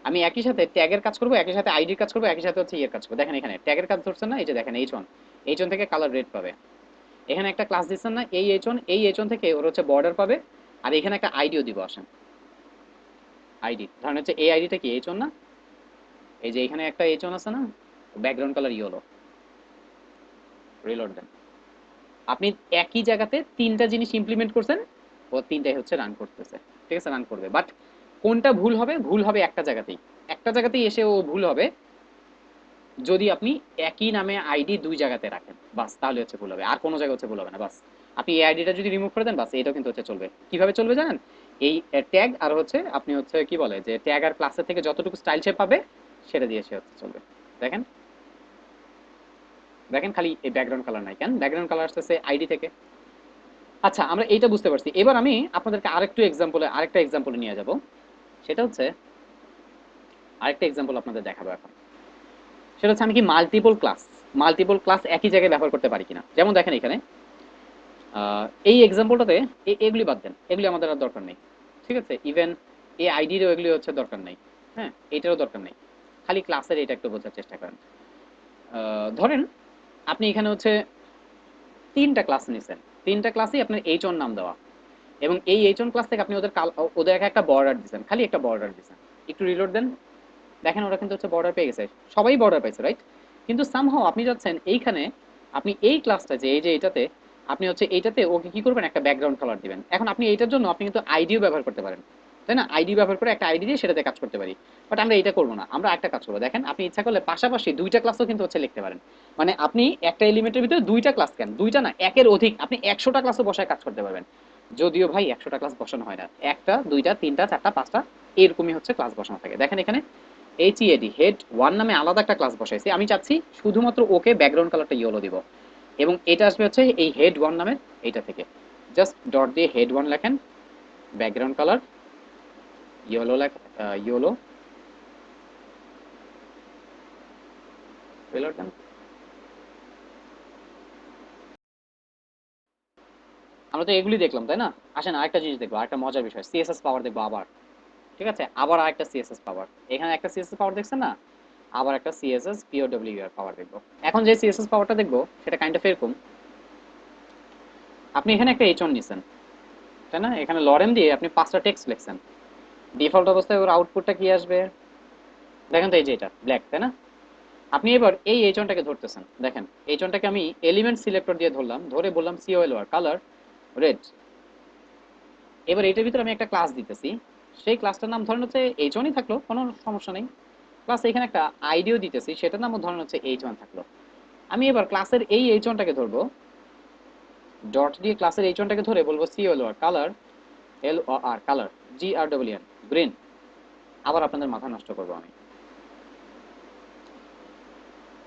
Speaker 1: আমি একই সাথে ট্যাগের কাজ করবো, একই সাথে আইডির কাজ করবো, একই সাথে হচ্ছে ইয়ের কাজ করবো। দেখেন এখানে ট্যাগের কাজ ধরছেন না, এই যে দেখেন এইচ1, এইচ1 থেকে কালার রেড পাবে। এখানে একটা ক্লাস দিচ্ছেন না, এই এইচ1, এই এইচ1 থেকে ওর হচ্ছে বর্ডার পাবে। আর এখানে একটা আইডিও দিব, আসেন আইডি ধরেন হচ্ছে এই আইডিটা কি এইচ1 না, এই যে এখানে একটা এইচ1 আছে না, ব্যাকগ্রাউন্ড কালার ইয়েলো, রিলোড দেন। আপনি একই জায়গাতে তিনটা জিনিস ইমপ্লিমেন্ট করছেন, ও তিনটাই হচ্ছে রান করতেছে। ঠিক আছে? রান করবে, বাট কোনটা ভুল হবে? ভুল হবে একটা জায়গাতেই, একটা জায়গাতেই এসে ও ভুল হবে যদি আপনি একই নামে আইডি দুই জায়গাতে রাখেন, বাস তাহলে হচ্ছে ভুল হবে। আর কোনো জায়গায় হচ্ছে ভুল হবে না। বাস আপনি এই আইডিটা যদি রিমুভ করে দেন, বাস এটাও কিন্তু হচ্ছে চলবে। কিভাবে চলবে জানেন? এই ট্যাগ আর হচ্ছে আপনি হচ্ছে কি বলে যে ট্যাগ আর ক্লাসের থেকে যতটুকু স্টাইল সে পাবে সেটা দিয়ে সে হচ্ছে চলবে। দেখেন, দেখেন খালি এই ব্যাকগ্রাউন্ড কালার নাই, কেন ব্যাকগ্রাউন্ড কালার আসতেছে আইডি থেকে। আচ্ছা আমরা এইটা বুঝতে পারছি, এবার আমি আপনাদেরকে আরেকটা এক্সাম্পলে নিয়ে যাব। সেটা হচ্ছে আরেকটা এক্সাম্পল আপনাদের দেখাবো এখন। সেটা হচ্ছে আমি কি মাল্টিপল ক্লাস একই জায়গায় ব্যবহার করতে পারি কিনা। যেমন দেখেন এখানে এই এক্সাম্পলটাতে এগুলি বাদ দেন, এগুলি আমাদের আর দরকার নেই। ঠিক আছে? ইভেন এই আইডিরও এগুলি হচ্ছে দরকার নেই। হ্যাঁ, এটারও দরকার নেই। খালি ক্লাসের এটা একটু বোঝার চেষ্টা করেন। ধরেন আপনি এখানে হচ্ছে তিনটা ক্লাস নিছেন, তিনটা ক্লাসই আপনার এইচ1 নাম দেওয়া, এবং এই এইচ1 ক্লাস থেকে আপনি ওদের একটা বর্ডার দিচ্ছেন, খালি একটা বর্ডার দিচ্ছেন। একটু রিলোড দেন, দেখেন ওরা কিন্তু হচ্ছে বর্ডার পেয়ে গেছে, সবাই বর্ডার পাইছে, রাইট? কিন্তু সামহাও আপনি যাচ্ছেন এইখানে, আপনি এই ক্লাসটা যে এই যে এটাতে আপনি হচ্ছে এইটাতে ওকে কি করবেন, একটা ব্যাকগ্রাউন্ড কালার দিবেন। এখন আপনি এইটার জন্য আপনি কিন্তু আইডিও ব্যবহার করতে পারেন, তাই না? আইডি ব্যবহার করে একটা আইডি দিয়ে সেটাতে কাজ করতে পারি। বাট আমরা এটা করবো না, আমরা একটা কাজ করবো। দেখেন আপনি ইচ্ছা করলে পাশাপাশি দুইটা ক্লাসও কিন্তু হচ্ছে লিখতে পারেন। মানে আপনি একটা এলিমেন্টের ভিতরে দুইটা ক্লাস, কেন দুইটা না, একের অধিক, আপনি 100টা ক্লাসও বসায় কাজ করতে পারবেন। যদিও ভাই 100টা ক্লাস বসানো হয় না, একটা দুইটা তিনটা চারটা পাঁচটা এরকমই হচ্ছে ক্লাস বসানো থাকে। দেখেন এখানে এইচইএডি হেড ওয়ান নামে আলাদা একটা ক্লাস বসাইছি, আমি চাচ্ছি শুধুমাত্র ওকে ব্যাকগ্রাউন্ড কালারটা ইয়েলো দিব, এবং এটা আসবে হচ্ছে এই হেড ওয়ান নামের এইটা থেকে। জাস্ট ডট দিয়ে হেড ওয়ান লেখেন, ব্যাকগ্রাউন্ড কালার ইয়েলো ইয়েলো, আমরা তো এগুলি দেখলাম তাই না? আসেন আরেকটা জিনিস দেখবো, আরেকটা মজার বিষয়, সিএসএস পাওয়ার দেখবো আবার। ঠিক আছে? আবার আরেকটা সিএসএস পাওয়ার, এখানে একটা সিএসএস পাওয়ার দেখছেন না, আবার একটা সিএসএস পিওডব্লিউ এর পাওয়ার দেখবো। এখন যে সিএসএস পাওয়ারটা দেখবো সেটা কাইন্ড অফ এরকম। আপনি এখানে একটা এইচ1 নিছেন, তাই না? এখানে লরেন দিয়ে আপনি পাঁচটা টেক্সট লিখছেন। ডিফল্ট অবস্থায় ওর আউটপুটটা কি আসবে? দেখেন তো এই যে এটা ব্ল্যাক, তাই না? আপনি এবার এই এইচনটাকে ধরতেছেন, দেখেন এইচনটাকে আমি এলিমেন্ট সিলেক্টর দিয়ে ধরলাম, ধরে বললাম সিওএলওআর কালার রেড। এবার এটার ভিতরে আমি একটা ক্লাস দিতেছি, সেই ক্লাসটার নাম ধরেন হচ্ছে এইচওয়ানই থাকলো, কোনো সমস্যা নেই। প্লাস এখানে একটা আইডিও দিতেছি, সেটার নামও ধরেন হচ্ছে এইচওয়ান থাকলো। আমি এবার ক্লাসের এই এইচওয়ানটাকে ধরবো, ডট দিয়ে ক্লাসের এইচওয়ানটাকে ধরে বলবো সিওএলওআর কালার, এল ও আর কালার, GREEN গ্রিন। আবার আপনাদের মাথা নষ্ট করবো আমি,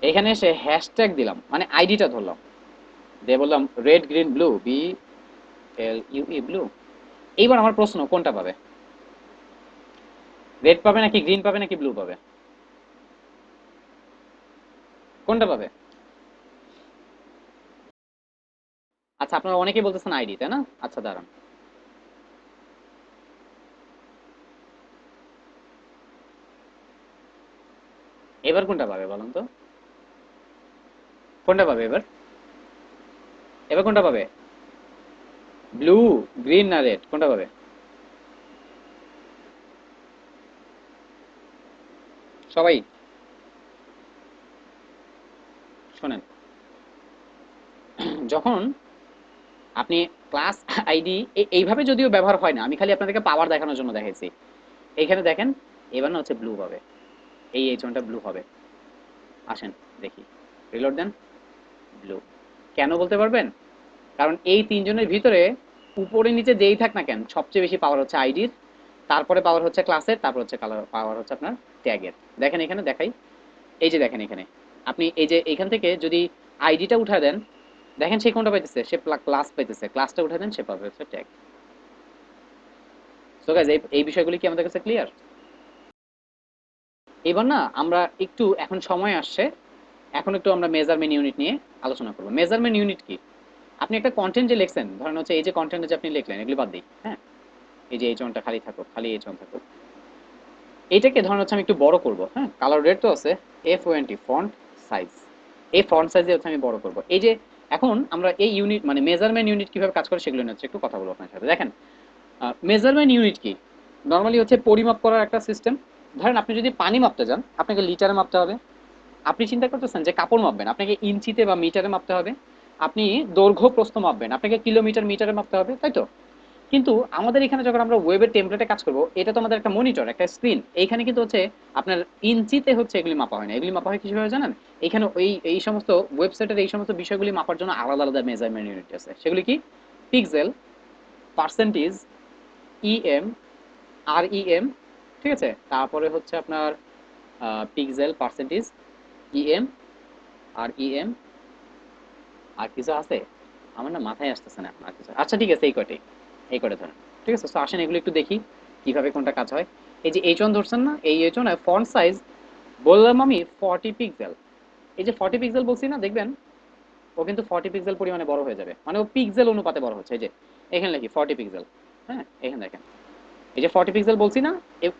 Speaker 1: এখানে এসে হ্যাশট্যাগ দিলাম, মানে আইডিটা ধরলাম, দিয়ে বললাম red green blue, BLUE blue. এইবার আমার প্রশ্ন, কোনটা পাবে? রেড পাবে নাকি গ্রিন পাবে নাকি ব্লু পাবে? কোনটা পাবে? আচ্ছা, আপনারা অনেকেই বলতেছেন আইডি, তাই না? আচ্ছা দাঁড়ান, এবার কোনটা পাবে বলুন তো? কোনটা পাবে এবার? এবার কোনটা পাবে? ব্লু, গ্রিন না রেড, কোনটা পাবে? সবাই শোনেন, যখন আপনি ক্লাস আইডি এইভাবে যদিও ব্যবহার হয় না, আমি খালি আপনাদেরকে পাওয়ার দেখানোর জন্য দেখাইছি। এইখানে দেখেন, এবার না হচ্ছে ব্লু পাবে, এই এইচনটা ব্লু হবে। আসেন দেখি, রিলোড দেন, ব্লু। কেন বলতে পারবেন? কারণ এই তিনজনের ভিতরে উপরে নিচে যেই থাক না কেন, সবচেয়ে বেশি পাওয়ার হচ্ছে আইডির, তারপরে পাওয়ার হচ্ছে ক্লাসের, তারপর হচ্ছে কালার পাওয়ার হচ্ছে আপনার ট্যাগের। দেখেন এখানে দেখাই, এই যে দেখেন এখানে, আপনি এই যে এখান থেকে যদি আইডিটা উঠা দেন, দেখেন সে কোনটা পাইতেছে, সে ক্লাস পাইতেছে, ক্লাসটা উঠা দেন, সে পাবে হচ্ছে ট্যাগ। সো গাইস, এই বিষয়গুলি কি আমাদের কাছে ক্লিয়ার? এবার না আমরা একটু, এখন সময় আসছে, এখন একটু আমরা মেজারমেন্ট ইউনিট নিয়ে আলোচনা করব। মেজারমেন্ট ইউনিট কি? আপনি একটা কন্টেন্ট যে লিখছেন, ধরেন হচ্ছে এই যে কন্টেন্টে যে আপনি লিখলেন, এগুলি বাদ দিই, হ্যাঁ, এই যে এই জোনটা খালি থাকুক, খালি এই জোন থাকুক, এইটাকে ধরেন হচ্ছে আমি একটু বড় করব, হ্যাঁ, কালার রেড তো আছে, F20 ফন্ট সাইজ, এই ফন্ট সাইজে হচ্ছে আমি বড় করব। এই যে এখন আমরা এই ইউনিট মানে মেজারমেন্ট ইউনিট কিভাবে কাজ করে সেগুলো নিয়ে হচ্ছে একটু কথা বলবো আপনার সাথে। দেখেন, মেজারমেন্ট ইউনিট কি? নর্মালি হচ্ছে পরিমাপ করার একটা সিস্টেম। ধরেন আপনি যদি পানি মাপতে যান, আপনাকে লিটারে মাপতে হবে। আপনি চিন্তা করতেছেন যে কাপড় মাপবেন, আপনাকে ইঞ্চিতে বা মিটারে মাপতে হবে। আপনি দৈর্ঘ্য প্রস্থ মাপবেন, আপনাকে কিলোমিটার মিটারে মাপতে হবে, তাই তো? কিন্তু আমাদের এখানে যখন আমরা ওয়েবের টেমপ্লেটে কাজ করব, এটা তো আমাদের একটা মনিটর, একটা স্ক্রিন। এইখানে কিন্তু হচ্ছে আপনার ইঞ্চিতে হচ্ছে এগুলি মাপা হয় না, এগুলি মাপা হয় কিভাবে জানেন? এখানে ওই এই সমস্ত ওয়েবসাইটের এই সমস্ত বিষয়গুলি মাপার জন্য আলাদা আলাদা মেজারমেন্ট ইউনিট আছে। সেগুলি কি? পিক্সেল, পার্সেন্টেজ, ইএম, আরইএম, ঠিক আছে? তারপরে হচ্ছে আপনার পিক্সেল, পার্সেন্টেজ, ইএম, আরইএম, আর কিছু আছে আমার না মাথায় আসতেছে না এখন আর কিছু। আচ্ছা ঠিক আছে, এই কয়টাই, এই কয়টা ধরেন। ঠিক আছে, তো আসেন এগুলো একটু দেখি কিভাবে কোনটা কাজ হয়। এই যে এইচ ওয়ান ধরছেন না, এই এইচ ওয়ান ফন্ট সাইজ বললাম আমি 40 পিক্সেল। এই যে 40 পিক্সেল বলছি না, দেখবেন ও কিন্তু 40 পিক্সেল পরিমাণে বড় হয়ে যাবে, মানে ও পিক্সেল অনুপাতে বড় হচ্ছে। এই যে এখানে লিখি 40 পিক্সেল, হ্যাঁ, এখানে দেখেন, এই যে 40 পিক্সেল বলছি না,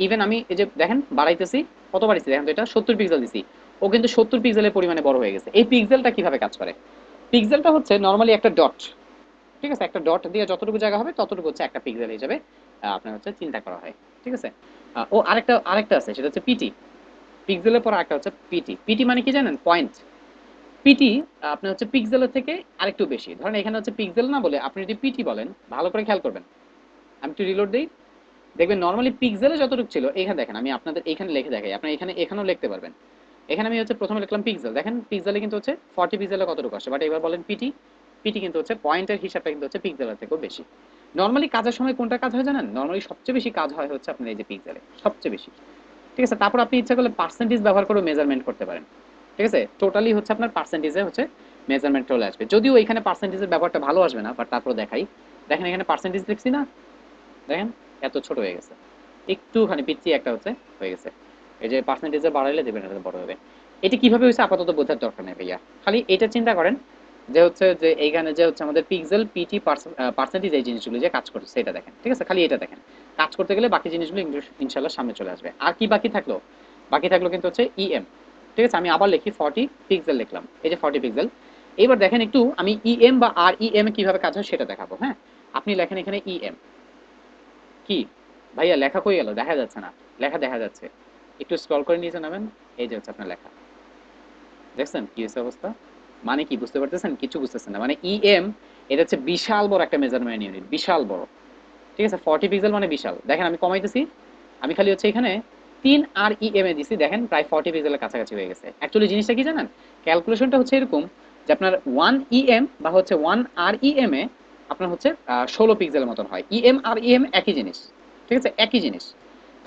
Speaker 1: ইভেন আমি এই যে দেখেন বাড়াইতেছি, কত বাড়াইছি দেখেন তো, এটা 70 পিক্সেল দিছি, ও কিন্তু 70 পিক্সেলের পরিমাণে বড় হয়ে গেছে। এই পিক্সেলটা কিভাবে কাজ করে? পিক্সেলটা হচ্ছে নর্মালি একটা ডট, ঠিক আছে? একটা ডট দিয়ে যতটুকু জায়গা হবে ততটুকু হচ্ছে একটা পিক্সেল হিসেবে আপনার হচ্ছে চিন্তা করা হয়, ঠিক আছে? ও আরেকটা আরেকটা আছে, সেটা হচ্ছে পিটি। পিক্সেলের পর আরেকটা হচ্ছে পিটি। পিটি মানে কি জানেন? পয়েন্ট। পিটি আপনার হচ্ছে পিক্সেলের থেকে আরেকটু বেশি। ধরেন এখানে হচ্ছে পিক্সেল না বলে আপনি যদি পিটি বলেন, ভালো করে খেয়াল করবেন, আমি একটু রিলোড দিই, দেখবেন নর্মালি পিক্সেলে যতটুকু ছিল, এখানে দেখেন আমি আপনাদের এখানে লিখে দেখাই, আপনি এখানে এখানেও লিখতে পারবেন। এখানে আমি হচ্ছে প্রথমে লিখলাম পিক্সেল, দেখেন পিক্সেলে কিন্তু হচ্ছে 40 পিক্সেলে কতটুকু আসে, বাট এবার বলেন পিটি, পিটি কিন্তু হচ্ছে পয়েন্টের হিসাবটা কিন্তু হচ্ছে পিক্সেলের থেকেও বেশি। নর্মালি কাজের সময় কোনটা কাজ হয় জানেন? নর্মালি সবচেয়ে বেশি কাজ হয় হচ্ছে আপনার এই যে পিক্সেলে, সবচেয়ে বেশি। ঠিক আছে, তারপর আপনি ইচ্ছা করলে পার্সেন্টেজ ব্যবহার করে মেজারমেন্ট করতে পারেন। ঠিক আছে, টোটালি হচ্ছে আপনার পার্সেন্টেজে হচ্ছে মেজারমেন্ট চলে আসবে, যদিও এখানে পার্সেন্টেজের ব্যবহারটা ভালো আসবে না, বাট তারপর দেখাই। দেখেন এখানে পার্সেন্টেজ লিখছি না, দেখেন এত ছোট হয়ে গেছে, একটুখানি পিচ্ছি একটা হচ্ছে হয়ে গেছে। এই যে পার্সেন্টেজে বাড়াইলে দেবেন এটা বড় হবে। এটা কিভাবে হয়েছে আপাতত বোঝার দরকার নেই ভাইয়া, খালি এটা চিন্তা করেন যে হচ্ছে যে এইখানে যে হচ্ছে আমাদের পিক্সেল, পিটি, পার্সেন্টেজ, এই জিনিসগুলো যে কাজ করছে সেটা দেখেন। ঠিক আছে, খালি এটা দেখেন, কাজ করতে গেলে বাকি জিনিসগুলো ইনশাল্লাহ সামনে চলে আসবে। আর কি বাকি থাকলো? বাকি থাকলো কিন্তু হচ্ছে ইএম। ঠিক আছে, আমি আবার লিখি 40 পিক্সেল লিখলাম, এই যে 40 পিক্সেল। এবার দেখেন একটু আমি ইএম বা আর ইএম কিভাবে কাজ হয় সেটা দেখাবো, হ্যাঁ। আপনি লেখেন এখানে ইএম, কি ভাইয়া লেখা কই গেল? দেখা যাচ্ছে না। লেখা দেখা যাচ্ছে, একটু স্ক্রল করে নিচে নামেন, এই যে হচ্ছে আপনার লেখা, দেখছেন কি হয়েছে অবস্থা? মানে কি বুঝতে পারতেছেন? কিছু বুঝতেছেন না মানে ইএম, এটা হচ্ছে বিশাল বড় একটা মেজারমেন্ট ইউনিট, বিশাল বড়। ঠিক আছে, 40 পিক্সেল মানে বিশাল। দেখেন আমি কমাইতেছি, আমি খালি হচ্ছে এখানে 3 আর ইএম এ দিছি, দেখেন প্রায় 40 পিক্সেলের কাছাকাছি হয়ে গেছে। অ্যাকচুয়ালি জিনিসটা কি জানেন? ক্যালকুলেশনটা হচ্ছে এরকম যে আপনার 1 ইএম বা হচ্ছে 1 আর ইএম এ আপনার হচ্ছে 16 পিক্সেলের মতন হয়। ইএম আর ইএম একই জিনিস, ঠিক আছে, একই জিনিস,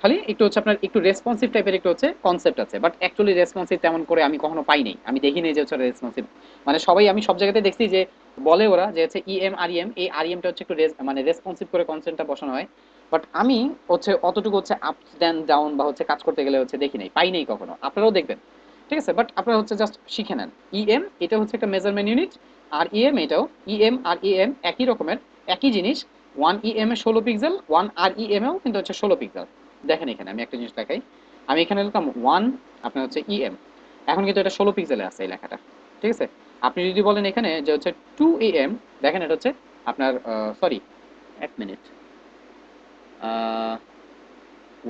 Speaker 1: খালি একটু হচ্ছে আপনার একটু রেসপন্সিভ টাইপের একটু হচ্ছে কনসেপ্ট আছে, বাট অ্যাকচুয়ালি রেসপন্সিভ তেমন করে আমি কখনো পাই নাই, আমি দেখি নাই যে হচ্ছে রেসপন্সিভ। মানে সবাই, আমি সব জায়গাতে দেখছি যে বলে ওরা যে হচ্ছে ইএম আর ইএম, এই আর ইএমটা হচ্ছে একটু মানে রেসপন্সিভ করে কনসেপ্টটা বসানো হয়, বাট আমি হচ্ছে অতটুকু হচ্ছে আপ অ্যান্ড ডাউন বা হচ্ছে কাজ করতে গেলে হচ্ছে দেখি নাই, পাই নাই কখনো, আপনারাও দেখবেন। ঠিক আছে, বাট আপনারা হচ্ছে জাস্ট শিখে নেন। ইএম এটা হচ্ছে একটা মেজারমেন্ট ইউনিট, আর ইএম এটাও, ইএম আর ইএম একই রকমের, একই জিনিস। ওয়ান ইএম এ 16 পিক্সেল, ওয়ান আর ইএম এও কিন্তু হচ্ছে 16 পিক্সেল। দেখেন এখানে আমি একটা জিনিস দেখাই, আমি এখানে লিখলাম ওয়ান আপনার হচ্ছে ইএম, এখন কিন্তু এটা 16 পিক্সেলে আছে এই লেখাটা, ঠিক আছে। আপনি যদি বলেন এখানে যে হচ্ছে 2 ইএম, দেখেন এটা হচ্ছে আপনার সরি, এক মিনিট,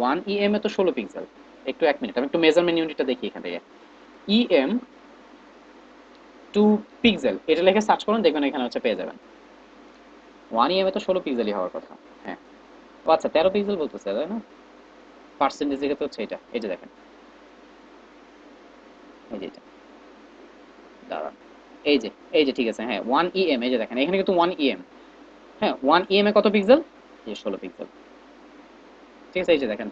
Speaker 1: 1 ইএম এ তো 16 পিক্সেল, একটু এক মিনিট আমি একটু মেজারমেন্ট ইউনিটটা দেখি এখান থেকে। ইএম 2 পিক্সেল এটা লিখে সার্চ করুন, দেখবেন এখানে হচ্ছে পেয়ে যাবেন। 1 ইএম এ তো 16 পিক্সেলই হওয়ার কথা। হ্যাঁ, ও আচ্ছা 13 পিক্সেল বলতেছে তাই না, পার্সেন্টেজ দিকে তো হচ্ছে এটা, এই যে দেখেন, এই যে এটা, দাঁড়ান, এই যে, এই যে ঠিক আছে, হ্যাঁ 1 ইএম, এই যে দেখেন এখানে কিন্তু 1 ইএম, হ্যাঁ 1 ইএম এ কত পিক্সেল, এই 16 পিক্সেল, ঠিক আছে। এই যে দেখেন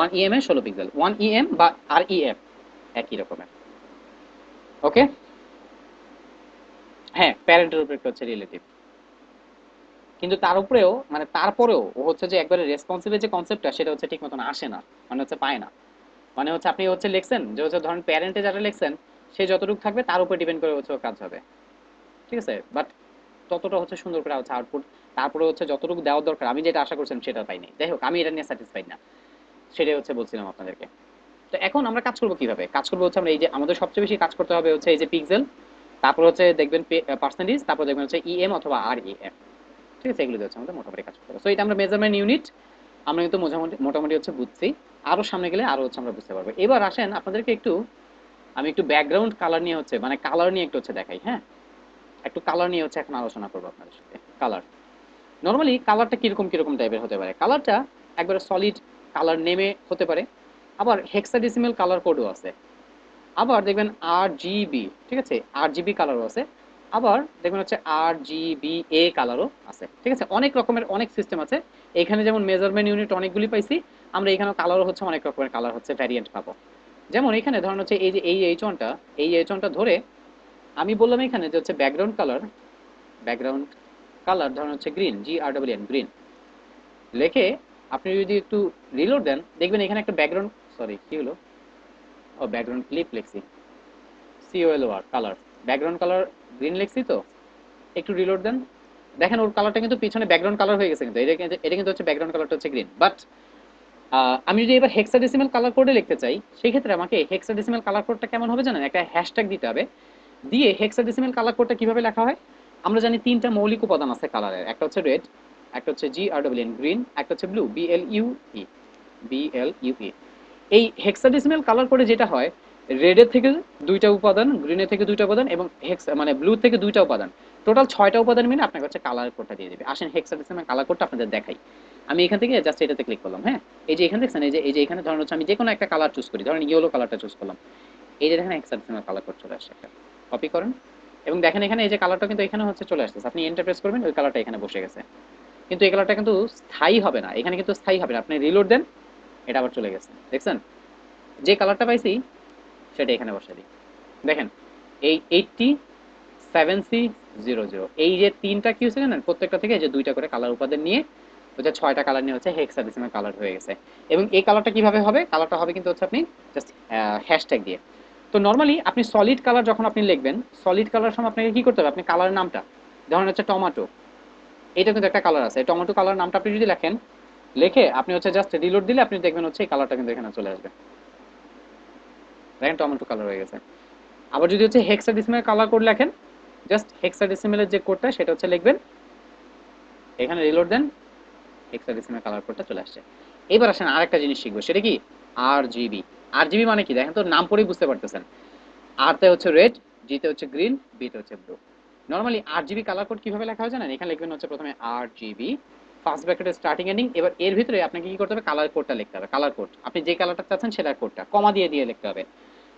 Speaker 1: 1 ইএম এ 16 পিক্সেল, 1 ইএম বা আর ইএম একই রকমের। ওকে, হ্যাঁ প্যারেন্টের উপর একটা হচ্ছে রিলেটিভ, কিন্তু তার উপরেও মানে তারপরেও ও হচ্ছে যে একবারে রেসপন্সিবল যে কনসেপ্টটা সেটা হচ্ছে ঠিক মতন আসে না, মানে হচ্ছে পায় না। মানে হচ্ছে আপনি হচ্ছে লিখছেন যে হচ্ছে ধরেন প্যারেন্টে যারা লিখছেন সে যতটুকু থাকবে তার উপর ডিপেন্ড করে হচ্ছে ওর কাজ হবে, ঠিক আছে। বাট ততটা হচ্ছে সুন্দর করে হচ্ছে আউটপুট, তারপরে হচ্ছে যতটুকু দেওয়ার দরকার আমি যেটা আশা করছিলাম সেটা পাইনি। যাই হোক আমি এটা নিয়ে স্যাটিসফাইড না, সেটাই হচ্ছে বলছিলাম আপনাদেরকে। তো এখন আমরা কাজ করবো কিভাবে, কাজ করবো হচ্ছে আমরা এই যে আমাদের সবচেয়ে বেশি কাজ করতে হবে হচ্ছে এই যে পিক্সেল, তারপর হচ্ছে দেখবেন পার্সেন্টেজ, তারপর দেখবেন হচ্ছে ইএম অথবা আর ইএম, ঠিক আছে। এগুলো হচ্ছে আমাদের মোটামুটি কাজ করতে হবে। সো এটা আমরা মেজারমেন্ট ইউনিট আমরা কিন্তু মোটামুটি মোটামুটি হচ্ছে বুঝছি, আরো সামনে গেলে আরো হচ্ছে আমরা বুঝতে পারবো। এবার আসেন আপনাদেরকে একটু আমি একটু ব্যাকগ্রাউন্ড কালার নিয়ে হচ্ছে মানে কালার নিয়ে একটু হচ্ছে দেখাই, হ্যাঁ একটু কালার নিয়ে হচ্ছে এখন আলোচনা করবো আপনাদের সাথে। কালার, নর্মালি কালারটা কিরকম কিরকম টাইপের হতে পারে, কালারটা একবারে সলিড কালার নেমে হতে পারে, আবার হেক্সাডেসিমাল কালার কোডও আছে, আবার দেখবেন আর জিবি, ঠিক আছে, আর জিবি কালারও আছে, আবার দেখবেন হচ্ছে আর জিবি এ কালারও আছে, ঠিক আছে। অনেক রকমের অনেক সিস্টেম আছে এখানে, যেমন মেজারমেন্ট ইউনিট অনেকগুলি পাইছি আমরা, এখানে কালারও হচ্ছে অনেক রকমের কালার হচ্ছে ভ্যারিয়েন্ট পাবো। যেমন এখানে ধরুন হচ্ছে এই যে এই এইচ1টা, এই এইচ1টা ধরে আমি বললাম এখানে যে হচ্ছে ব্যাকগ্রাউন্ড কালার, ব্যাকগ্রাউন্ড কালার ধরুন হচ্ছে গ্রিন, GREEN গ্রিন লেখে আপনি যদি একটু রিলোড দেন দেখবেন এখানে একটা ব্যাকগ্রাউন্ড, সরি কি হলো, ও ব্যাকগ্রাউন্ড ক্লিপ লিখছি, COLOR colour, background colour green লিখছি তো, একটু রিলোড দেন, দেখেন ওর কালারটা কিন্তু পিছনে ব্যাকগ্রাউন্ড কালার হয়ে গেছে, কিন্তু এটা কিন্তু হচ্ছে ব্যাকগ্রাউন্ড কালারটা হচ্ছে গ্রিন। বাট আমি যদি এবার হেক্সাডেসিমাল কালার কোডে লিখতে চাই সেই ক্ষেত্রে আমাকে হেক্সাডেসিমাল কালার কোডটা কেমন হবে জানেন, একটা হ্যাশট্যাগ দিতে হবে, দিয়ে হেক্সাডেসিমাল কালার কোডটা কিভাবে লেখা হয়, আমরা জানি তিনটা মৌলিক উপাদান আছে কালারের, একটা হচ্ছে রেড, একটা হচ্ছে GREEN গ্রিন, একটা হচ্ছে ব্লু BLUE। এই হেক্সাডেসিমাল কালার কোডে যেটা হয়, রেডের থেকে দুইটা উপাদান, গ্রিনের থেকে দুইটা উপাদান এবং হেক্স মানে ব্লু থেকে দুইটা উপাদান, টোটাল 6টা উপাদান মিলে আপনাকে হচ্ছে কালার কোডটা দিয়ে দেবে। আসেন হেক্সাডেসিমাল কালার কোডটা আপনাদের দেখাই। আমি এখান থেকে জাস্ট এটাতে ক্লিক করলাম, হ্যাঁ এই যে এখানে দেখছেন, এই যে এখানে ধরুন হচ্ছে আমি যে কোনো একটা কালার চুজ করি, ধরেন ইয়েলো কালারটা চুজ করলাম, এই যে দেখেন হেক্সাডেসিমাল কালার কোড চলে আসছে একটা, কপি করেন এবং দেখেন এখানে এই যে কালারটা কিন্তু এখানে হচ্ছে চলে আসছে, আপনি এন্টার প্রেস করবেন ওই কালারটা এখানে বসে গেছে। কিন্তু এই কালারটা কিন্তু স্থায়ী হবে না, এখানে কিন্তু স্থায়ী হবে না, আপনি রিলোড দেন এটা আবার চলে গেছে, দেখছেন যে কালারটা পাইছি সেটা এখানে বসে দিই। দেখেন এই 87C00 এই যে তিনটা কি হচ্ছে জানেন, প্রত্যেকটা থেকে যে দুইটা করে কালার উপাদান নিয়ে হচ্ছে 6টা কালার নিয়ে হচ্ছে হেক্সাডেসিমাল কালার হয়ে গেছে। এবং এই কালারটা কিভাবে হবে, কালারটা হবে কিন্তু হচ্ছে আপনি জাস্ট হ্যাশট্যাগ দিয়ে। তো নর্মালি আপনি সলিড কালার যখন আপনি লিখবেন, সলিড কালার সময় আপনাকে কি করতে হবে, আপনি কালারের নামটা, ধরেন হচ্ছে টমেটো, এটা কিন্তু একটা কালার আছে, টমেটো কালার নামটা আপনি যদি লেখেন, লিখে আপনি হচ্ছে জাস্ট রিলোড দিলে আপনি দেখবেন হচ্ছে এই কালারটা কিন্তু এখানে চলে আসবে, দেখেন টমেটো কালার হয়ে গেছে। আবার যদি হচ্ছে হেক্সাডেসিমাল কালার কোড লেখেন, জাস্ট হেক্সাডেসিমালের যে কোডটা সেটা হচ্ছে লিখবেন, এখানে রিলোড দেন, হেক্সাডেসিমাল কালার কোডটা চলে আসছে। এবার আসেন আরেকটা জিনিস শিখবো, সেটা কি RGB। RGB মানে কি দেখেন তো, নাম পড়েই বুঝতে পারতেছেন, আর তে হচ্ছে রেড, জি তে হচ্ছে গ্রিন, বি তে হচ্ছে blue. Normally RGB colour code কিভাবে লেখা হয় জানেন, এখানে লিখবেন হচ্ছে প্রথমে RGB ফার্স্ট ব্র্যাকেটের স্টার্টিং এন্ডিং, এবার এর ভিতরে আপনাকে কি করতে হবে, কালার কোডটা লিখতে হবে, কালার কোড আপনি যে কালারটা চাচ্ছেন সেটার কোডটা কমা দিয়ে দিয়ে লিখতে হবে।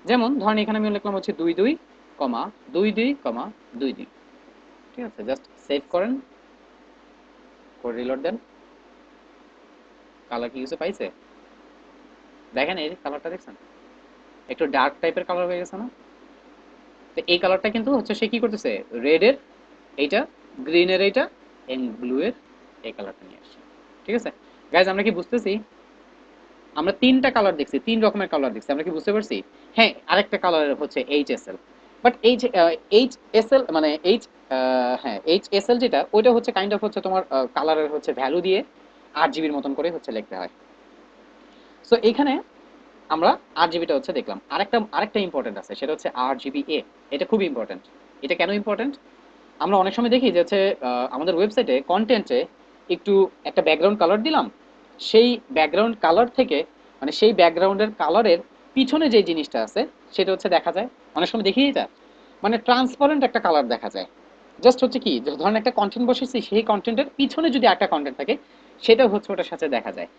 Speaker 1: যেমন ধরেন এখানে আমি লিখলাম হচ্ছে 22, কমা 22, কমা 22, ঠিক আছে। জাস্ট সেভ করেন, কোড রিলোড দেন, কালার কি কিছু পাইছে, দেখেন এই কালারটা দেখছেন একটু ডার্ক টাইপের কালার হয়ে গেছে না। তো এই কালারটা কিন্তু হচ্ছে সে কি করতেছে, রেড এর এইটা, গ্রিন এর এইটা এবং ব্লু এর এই কালারটা নিয়ে আসছে, ঠিক আছে। গাইজ আমরা কি বুঝতেছি, আমরা তিনটা কালার দেখছি, তিন রকমের কালার দেখছি, আমরা কি বুঝতে পারছি। হ্যাঁ আরেকটা কালার হচ্ছে HSL, but H S L মানে হ্যাঁ এইচ এস এল যেটা ওইটা হচ্ছে কাইন্ড অফ হচ্ছে তোমার কালারের হচ্ছে ভ্যালু দিয়ে 8 জিবির মতন করে হচ্ছে লিখতে হয়। সো এইখানে আমরা 8 জিবিটা হচ্ছে দেখলাম। আরেকটা ইম্পর্টেন্ট আছে, সেটা হচ্ছে 8 জিবি। এটা খুব ইম্পর্টেন্ট। এটা কেন ইম্পর্টেন্ট? আমরা অনেক সময় দেখি যে হচ্ছে আমাদের ওয়েবসাইটে কন্টেন্টে একটু একটা ব্যাকগ্রাউন্ড কালার দিলাম, সেই ব্যাকগ্রাউন্ড কালার থেকে মানে সেই ব্যাকগ্রাউন্ডের কালারের পিছনে যে জিনিসটা আছে সেটা হচ্ছে দেখা যায়। অনেক সময় দেখি এটা মানে ট্রান্সপারেন্ট একটা কালার দেখা যায়। জাস্ট হচ্ছে কি যে ধরেন একটা কন্টেন্ট বসেছি, সেই কন্টেন্টের পিছনে যদি একটা কন্টেন্ট থাকে সেটা হচ্ছে ওটার সাথে দেখা যায়।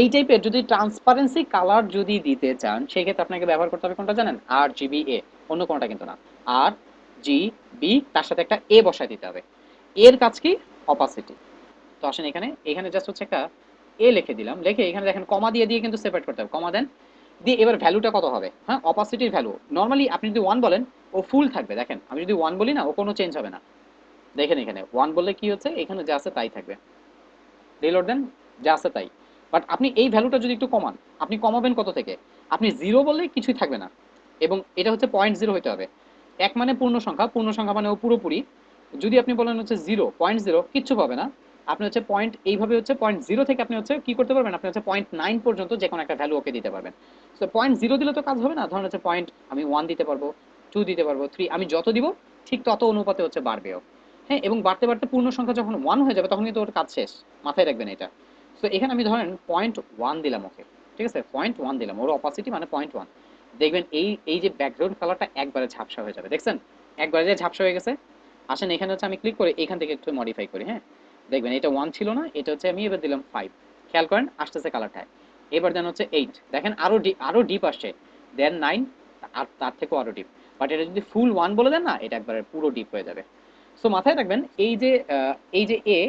Speaker 1: এই টাইপের যদি ট্রান্সপারেন্সি কালার যদি দিতে চান সেক্ষেত্রে আপনাকে ব্যবহার করতে হবে কোনটা জানেন? RGBA, অন্য কোনটা কিন্তু না। RGB, তার সাথে একটা এ বসায় দিতে হবে। এর কাজ কি? অপাসিটি। তো আসেন এখানে এখানে জাস্ট হচ্ছে একটা এ লিখে দিলাম, লিখে এখানে দেখেন কমা দিয়ে দিয়ে কিন্তু সেপারেট করতে হবে। কমা দেন, দিয়ে এবার ভ্যালুটা কত হবে? হ্যাঁ, অপাসিটির ভ্যালু নর্মালি আপনি যদি 1 বলেন ও ফুল থাকবে। দেখেন আমি যদি 1 বলি না, ও কোনো চেঞ্জ হবে না। দেখেন এখানে 1 বললে কি হচ্ছে, এখানে যা আছে তাই থাকবে। রিলোড দেন, যা আছে তাই। বাট আপনি এই ভ্যালুটা যদি একটু কমান, আপনি কমাবেন কত থেকে? আপনি 0 বললে কিছুই থাকবে না, এবং এটা হচ্ছে 0.0 হতে হবে। এক মানে পূর্ণ সংখ্যা, পূর্ণ সংখ্যা মানে ও পুরোপুরি। যদি আপনি বলেন হচ্ছে 0.0, কিচ্ছু পাবে না। আপনি হচ্ছে পয়েন্ট এইভাবে হচ্ছে 0.0 থেকে আপনি হচ্ছে কি করতে পারবেন, আপনি হচ্ছে 0.9 পর্যন্ত যে কোনো একটা ভ্যালু ওকে দিতে পারবেন। সো 0.0 দিলে তো কাজ হবে না, ধরেন হচ্ছে পয়েন্ট আমি 1 দিতে পারবো, 2 দিতে পারবো, 3, আমি যত দিব ঠিক তত অনুপাতে হচ্ছে বাড়বেও। হ্যাঁ, এবং বাড়তে বাড়তে পূর্ণ সংখ্যা যখন 1 হয়ে যাবে তখন কিন্তু ওর কাজ শেষ। মাথায় রাখবেন এটা। সো এখানে আমি ধরেন 0.1 দিলাম ওকে। ঠিক আছে, 0.1 দিলাম, ওর অপাসিটি মানে 0.1। দেখবেন এই এই যে ব্যাকগ্রাউন্ড কালারটা একবারে ঝাপসা হয়ে যাবে, দেখছেন? একবারে যে ঝাপসা হয়ে গেছে। আসেন এখানে হচ্ছে আমি ক্লিক করে এখান থেকে একটু মডিফাই করি। হ্যাঁ, দেখবেন এটা 1 ছিল না, এটা হচ্ছে আমি এবার দিলাম 5। খেয়াল করেন আসতেছে কালারটা। এবার দেন হচ্ছে 8, দেখেন আরো ডিপ আসছে। দেন 9, আর তার থেকেও আরো ডিপ। বাট এটা যদি ফুল 1 বলে দেন না, এটা একবারে পুরো ডিপ হয়ে যাবে। সো মাথায় রাখবেন এই যে এ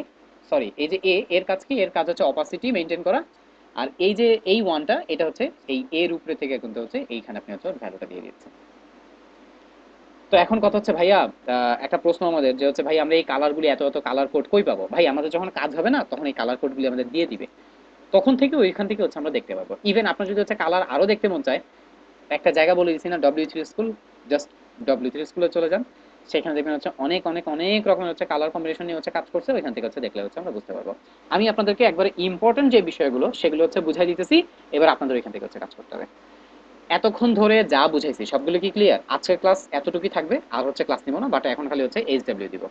Speaker 1: সরি এই যে এর কাজ কি? এর কাজ হচ্ছে অপাসিটি মেনটেন করা। আর এই যে এই ওয়ানটা, এটা হচ্ছে এই এর উপরে থেকে কিন্তু হচ্ছে এইখানে আপনি হচ্ছে ভ্যালুটা দিয়ে দিচ্ছেন। তো এখন কথা হচ্ছে ভাইয়া, একটা প্রশ্ন আমাদের যে হচ্ছে ভাই আমরা এই কালারগুলি এত এত কালার কোড কই পাবো? ভাই আমাদের যখন কাজ হবে না তখন এই কালার কোডগুলি আমাদের দিয়ে দিবে, তখন থেকে ওইখান থেকে হচ্ছে আমরা দেখতে পাবো। ইভেন আপনার যদি হচ্ছে কালার আরো দেখতে মন চায়, একটা জায়গা বলে দিচ্ছি না, W3 স্কুল, জাস্ট W3 স্কুলে চলে যান। সেখানে দেখবেন হচ্ছে অনেক অনেক অনেক রকমের হচ্ছে কালার কম্বিনেশন নিয়ে হচ্ছে কাজ করছে, ওইখান থেকে হচ্ছে দেখলে হচ্ছে আমরা বুঝতে পারবো। আমি আপনাদেরকে একবারে ইম্পর্টেন্ট যে বিষয়গুলো সেগুলো হচ্ছে বুঝাই দিতেছি, এবার আপনাদের ওইখান থেকে হচ্ছে কাজ করতে হবে। এতক্ষণ ধরে যা বুঝাইছি সবগুলো কি ক্লিয়ার? আজকের ক্লাস এতটুকুই থাকবে, আর হচ্ছে ক্লাস নিব না, বাট এখন খালি হচ্ছে HW দিব।